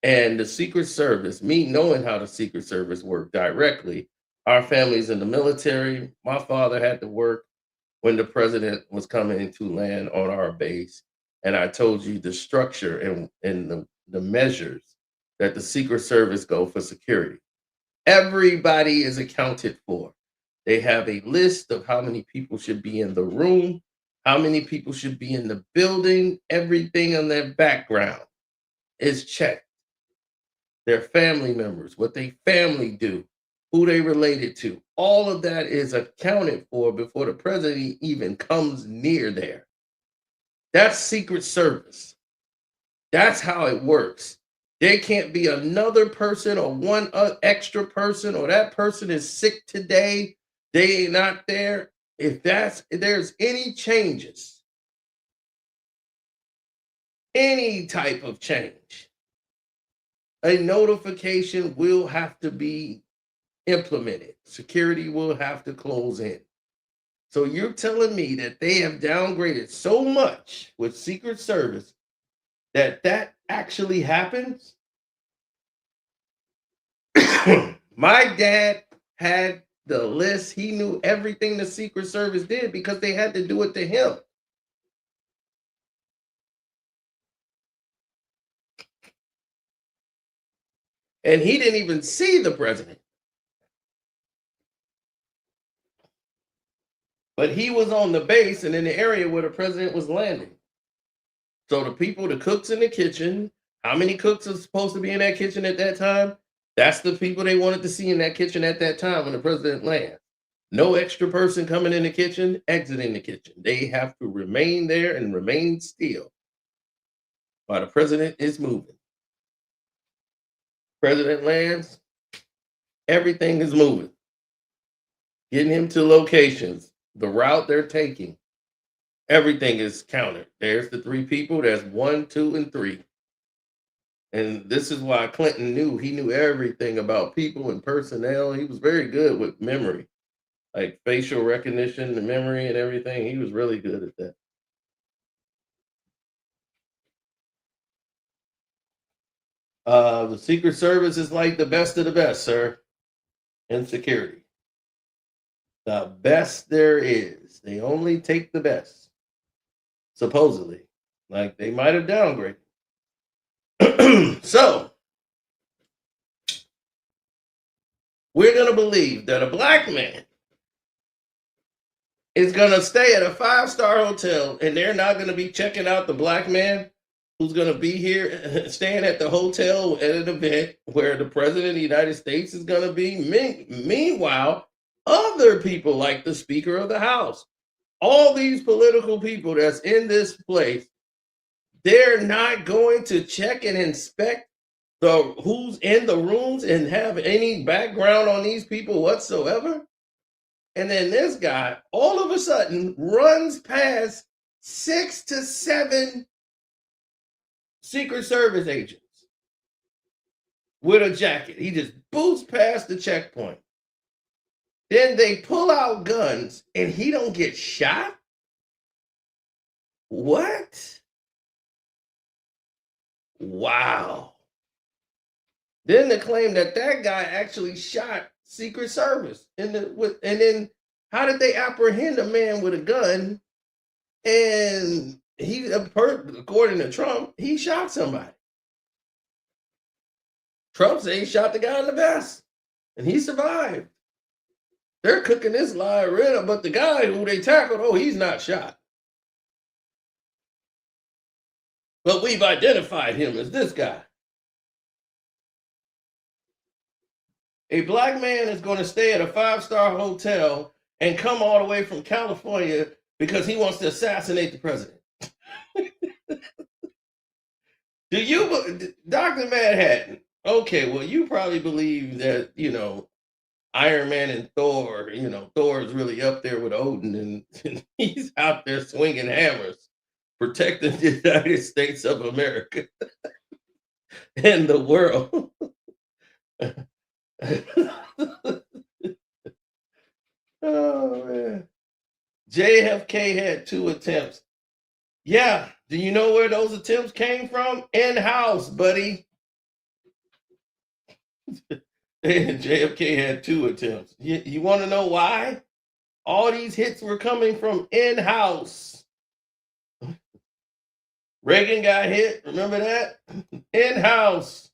And the Secret Service, me knowing how the Secret Service worked directly, our family's in the military. My father had to work when the president was coming to land on our base. And I told you the structure and the measures that the Secret Service go for security. Everybody is accounted for. They have a list of how many people should be in the room, how many people should be in the building, everything on their background is checked. Their family members, what they family do, who they related to. All of that is accounted for before the president even comes near there. That's Secret Service. That's how it works. There can't be another person or one extra person or that person is sick today. They ain't not there. If there's any changes, any type of change, a notification will have to be implemented. Security will have to close in. So you're telling me that they have downgraded so much with Secret Service that actually happens? My dad had the list. He knew everything the Secret Service did because they had to do it to him. And he didn't even see the president. But he was on the base and in the area where the president was landing. So the people, the cooks in the kitchen, how many cooks are supposed to be in that kitchen at that time? That's the people they wanted to see in that kitchen at that time when the president lands. No extra person coming in the kitchen, exiting the kitchen. They have to remain there and remain still while the president is moving. President lands, everything is moving. Getting him to locations, the route they're taking, everything is counted. There's the 3 people. There's 1, 2, and 3. And this is why Clinton knew. He knew everything about people and personnel. He was very good with memory, like facial recognition, the memory and everything. He was really good at that. The Secret Service is like the best of the best, sir, in security. The best there is. They only take the best, supposedly. Like they might have downgraded. So, we're going to believe that a black man is going to stay at a 5-star hotel and they're not going to be checking out the black man who's going to be here staying at the hotel at an event where the president of the United States is going to be. Meanwhile, other people like the Speaker of the House, all these political people that's in this place, they're not going to check and inspect who's in the rooms and have any background on these people whatsoever. And then this guy all of a sudden runs past 6 to 7 Secret Service agents with a jacket. He just boots past the checkpoint. Then they pull out guns and he don't get shot? What? Wow. Then they claim that guy actually shot Secret Service. And then how did they apprehend a man with a gun? And according to Trump, he shot somebody. Trump said he shot the guy in the vest, and he survived. They're cooking this lie right up, but the guy who they tackled, he's not shot. But we've identified him as this guy. A black man is going to stay at a 5-star hotel and come all the way from California because he wants to assassinate the president. Do you, Dr. Manhattan? Okay, well, you probably believe that, Iron Man and Thor, Thor is really up there with Odin and he's out there swinging hammers, protecting the United States of America and the world. Oh, man. JFK had 2 attempts. Yeah. Do you know where those attempts came from? In-house, buddy. JFK had 2 attempts. You want to know why? All these hits were coming from in-house. Reagan got hit. Remember that? In-house.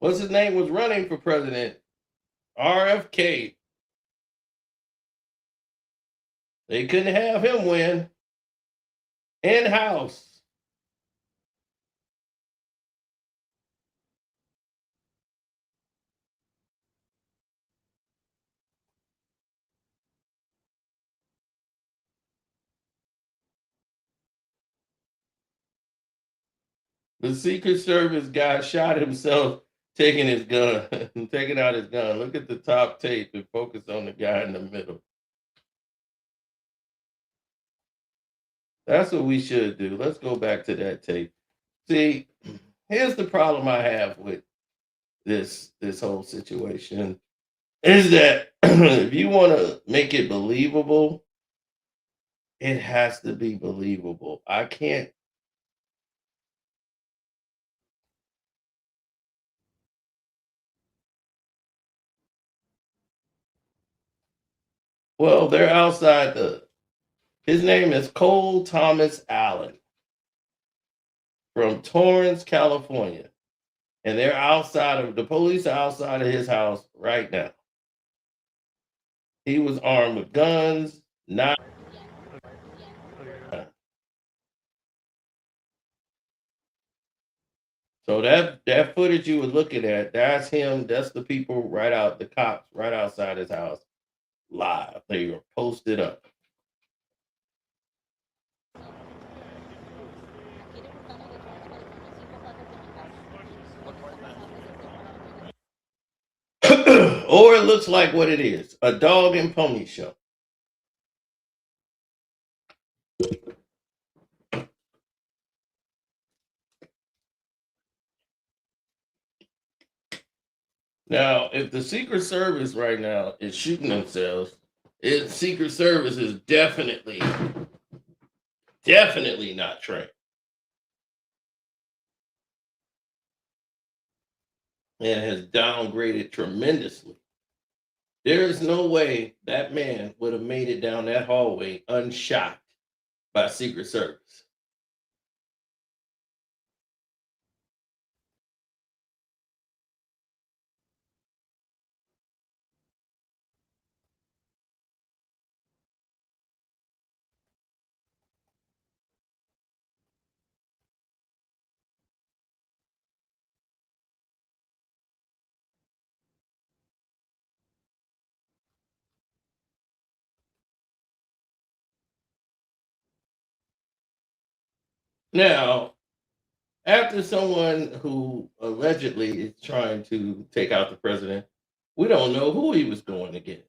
What's his name was running for president? RFK. They couldn't have him win. In-house. The Secret Service guy shot himself taking his gun, taking out his gun. Look at the top tape and focus on the guy in the middle. That's what we should do. Let's go back to that tape. See, here's the problem I have with this whole situation is that if you want to make it believable, it has to be believable. I can't. Well, they're outside his name is Cole Thomas Allen from Torrance, California. And they're the police are outside of his house right now. He was armed with guns, knives. So that footage you were looking at, that's him. That's the people the cops right outside his house, live. They were posted up. Or it looks like what it is, a dog and pony show. Now, if the Secret Service right now is shooting themselves, Secret Service is definitely not trained. And has downgraded tremendously. There is no way that man would have made it down that hallway unshot by Secret Service. Now, after someone who allegedly is trying to take out the president, we don't know who he was going to get.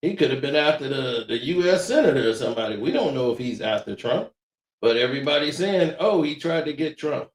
He could have been after the U.S. Senator or somebody. We don't know if he's after Trump, but everybody's saying, oh, he tried to get Trump.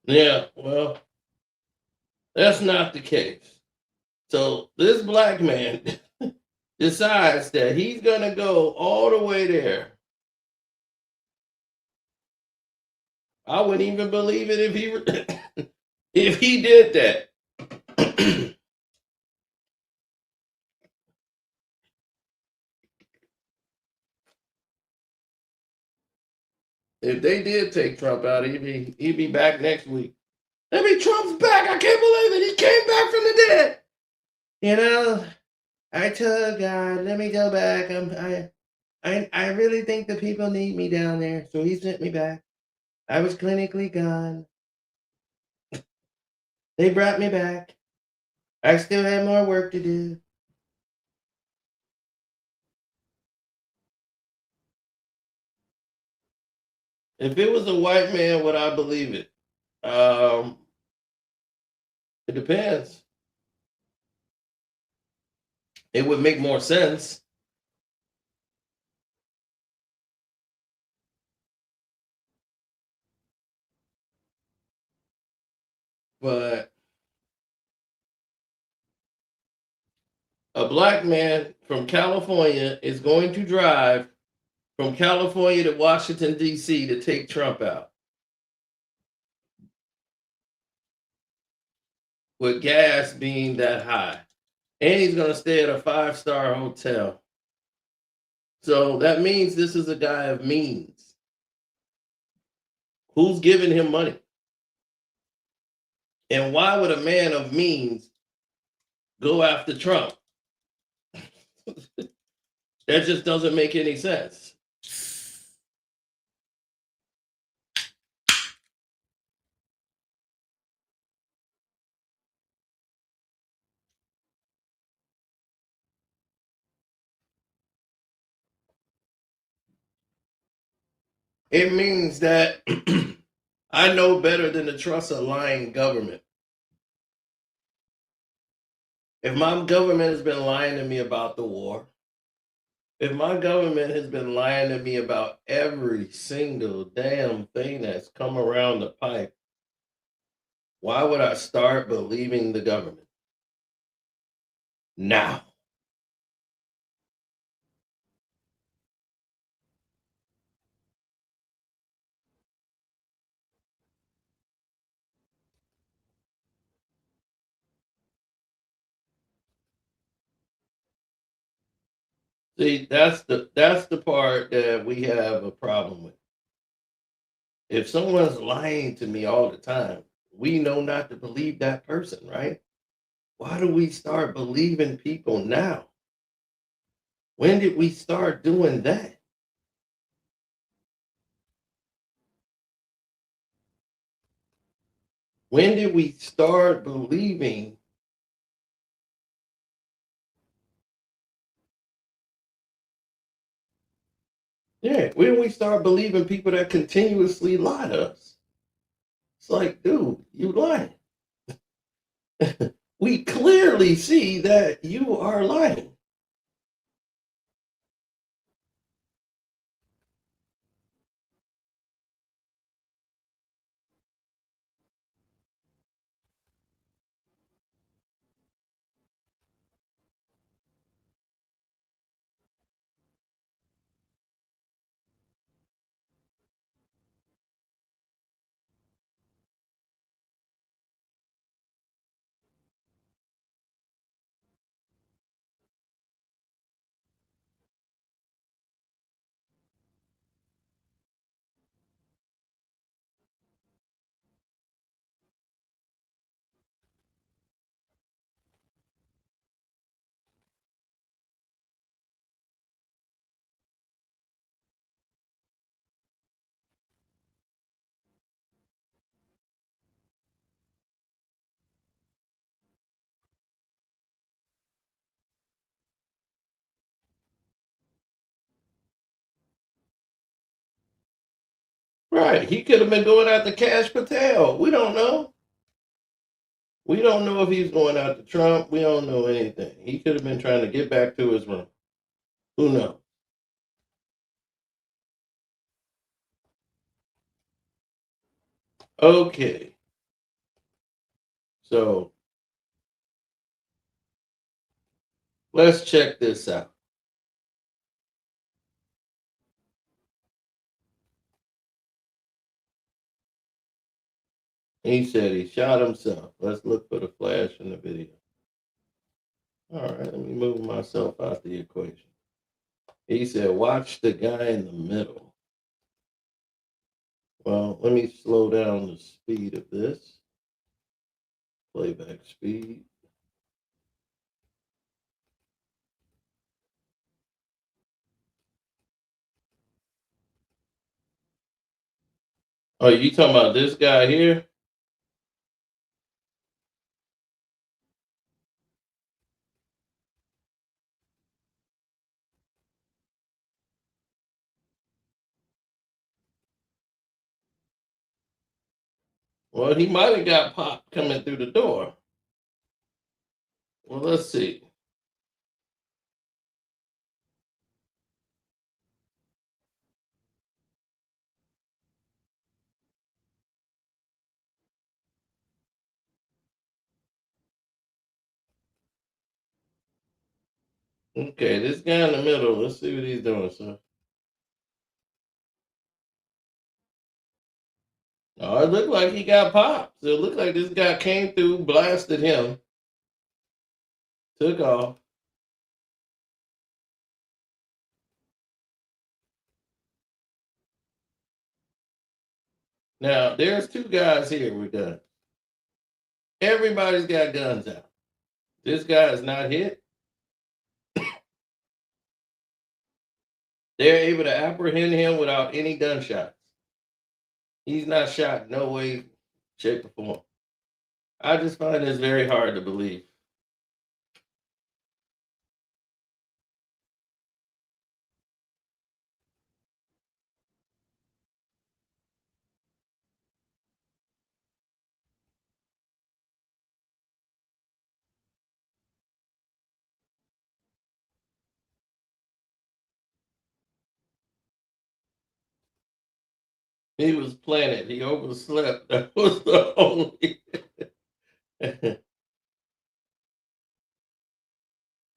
Yeah, well, that's not the case. So this black man decides that he's going to go all the way there. I wouldn't even believe it if he did that. If they did take Trump out, he'd be back next week. I mean, Trump's back. I can't believe it. He came back from the dead. You know, I told God, let me go back. I really think the people need me down there, so he sent me back. I was clinically gone. They brought me back. I still have more work to do. If it was a white man, would I believe it? It depends. It would make more sense. But a black man from California is going to drive from California to Washington, D.C. to take Trump out with gas being that high. And he's going to stay at a 5-star hotel. So that means this is a guy of means. Who's giving him money? And why would a man of means go after Trump? That just doesn't make any sense. It means that I know better than to trust a lying government. If my government has been lying to me about the war, if my government has been lying to me about every single damn thing that's come around the pipe, why would I start believing the government now? See, that's the part that we have a problem with. If someone's lying to me all the time, we know not to believe that person, right? Why do we start believing people now? When did we start doing that? When did we start believing when did we start believing people that continuously lie to us? It's like, dude, you lying. We clearly see that you are lying. Right. He could have been going after Cash Patel. We don't know. We don't know if he's going after Trump. We don't know anything. He could have been trying to get back to his room. Who knows? Okay. So let's check this out. He said he shot himself. Let's look for the flash in the video. All right, let me move myself out the equation. He said, watch the guy in the middle. Well, let me slow down the speed of this. Playback speed. Oh, you talking about this guy here? Well, he might have got popped coming through the door. Well, let's see. Okay, this guy in the middle. Let's see what he's doing, sir. Oh, it looked like he got popped. So it looked like this guy came through, blasted him, took off. Now, there's two guys here with guns. Everybody's got guns out. This guy is not hit. They're able to apprehend him without any gunshots. He's not shot, no way, shape, or form. I just find this very hard to believe. He was planted. He overslept. That was the only.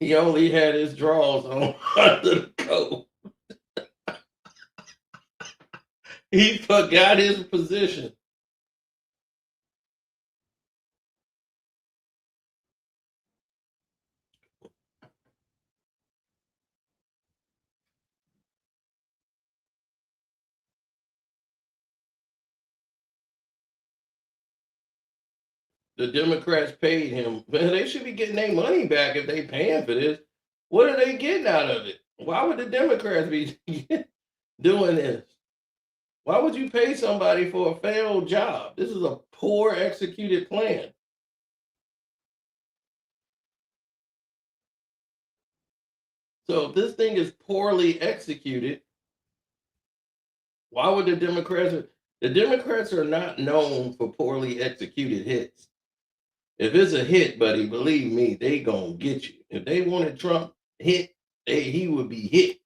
He only had his drawers on under the coat. He forgot his position. The Democrats paid him. Man, they should be getting their money back if they paying for this. What are they getting out of it? Why would the Democrats be doing this? Why would you pay somebody for a failed job? This is a poor executed plan. So if this thing is poorly executed, why would the Democrats are not known for poorly executed hits. If it's a hit, buddy, believe me, they gonna get you. If they wanted Trump hit, he would be hit.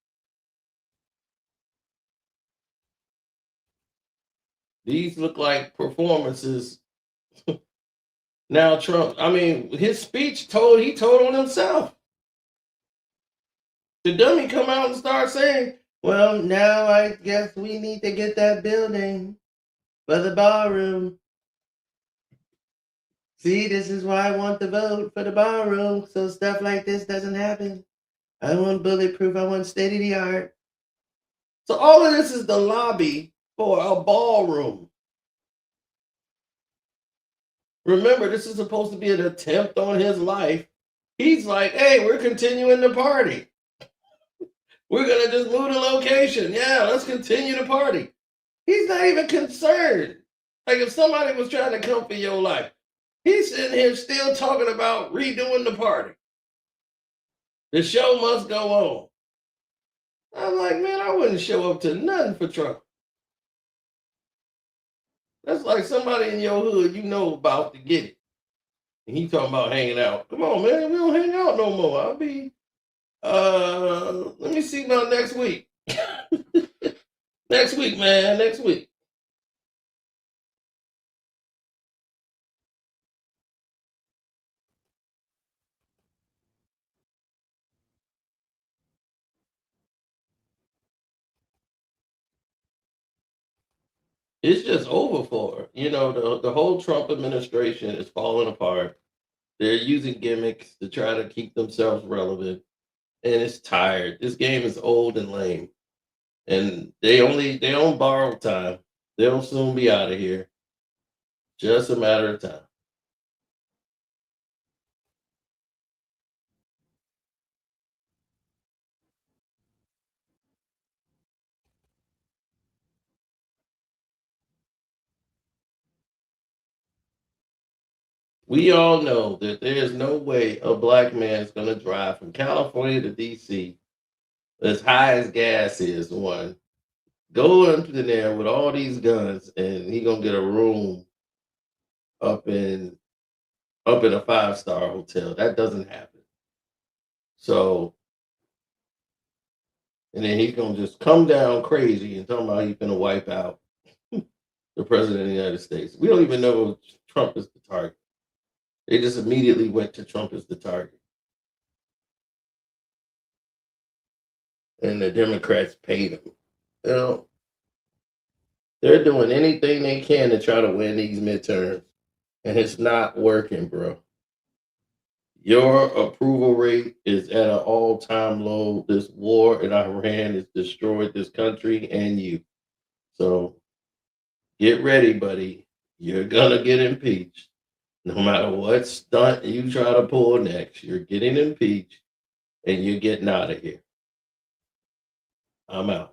These look like performances. Now Trump, I mean, his speech he told on himself. The dummy come out and start saying, well, now I guess we need to get that building for the ballroom. See, this is why I want the vote for the ballroom, so stuff like this doesn't happen. I want bulletproof, I want state of the art. So all of this is the lobby for a ballroom. Remember, this is supposed to be an attempt on his life. He's like, hey, we're continuing the party. We're going to just move the location. Yeah, let's continue the party. He's not even concerned. Like if somebody was trying to come for your life, he's sitting here still talking about redoing the party. The show must go on. I'm like, man, I wouldn't show up to nothing for Trump. That's like somebody in your hood you know about to get it. And he talking about hanging out. Come on, man, we don't hang out no more. I'll be, let me see about next week. Next week, man, next week. It's just over for her. You know, the whole Trump administration is falling apart. They're using gimmicks to try to keep themselves relevant. And it's tired. This game is old and lame. And they on borrowed time. They'll soon be out of here. Just a matter of time. We all know that there's no way a black man is going to drive from California to DC as high as gas is, one. Go into there with all these guns and he going to get a room up in a 5-star hotel. That doesn't happen. So, and then he's going to just come down crazy and talking about he's going to wipe out the president of the United States. We don't even know Trump is the target. They just immediately went to Trump as the target. And the Democrats paid him. You know, they're doing anything they can to try to win these midterms. And it's not working, bro. Your approval rate is at an all-time low. This war in Iran has destroyed this country and you. So get ready, buddy. You're going to get impeached. No matter what stunt you try to pull next, you're getting impeached and you're getting out of here. I'm out.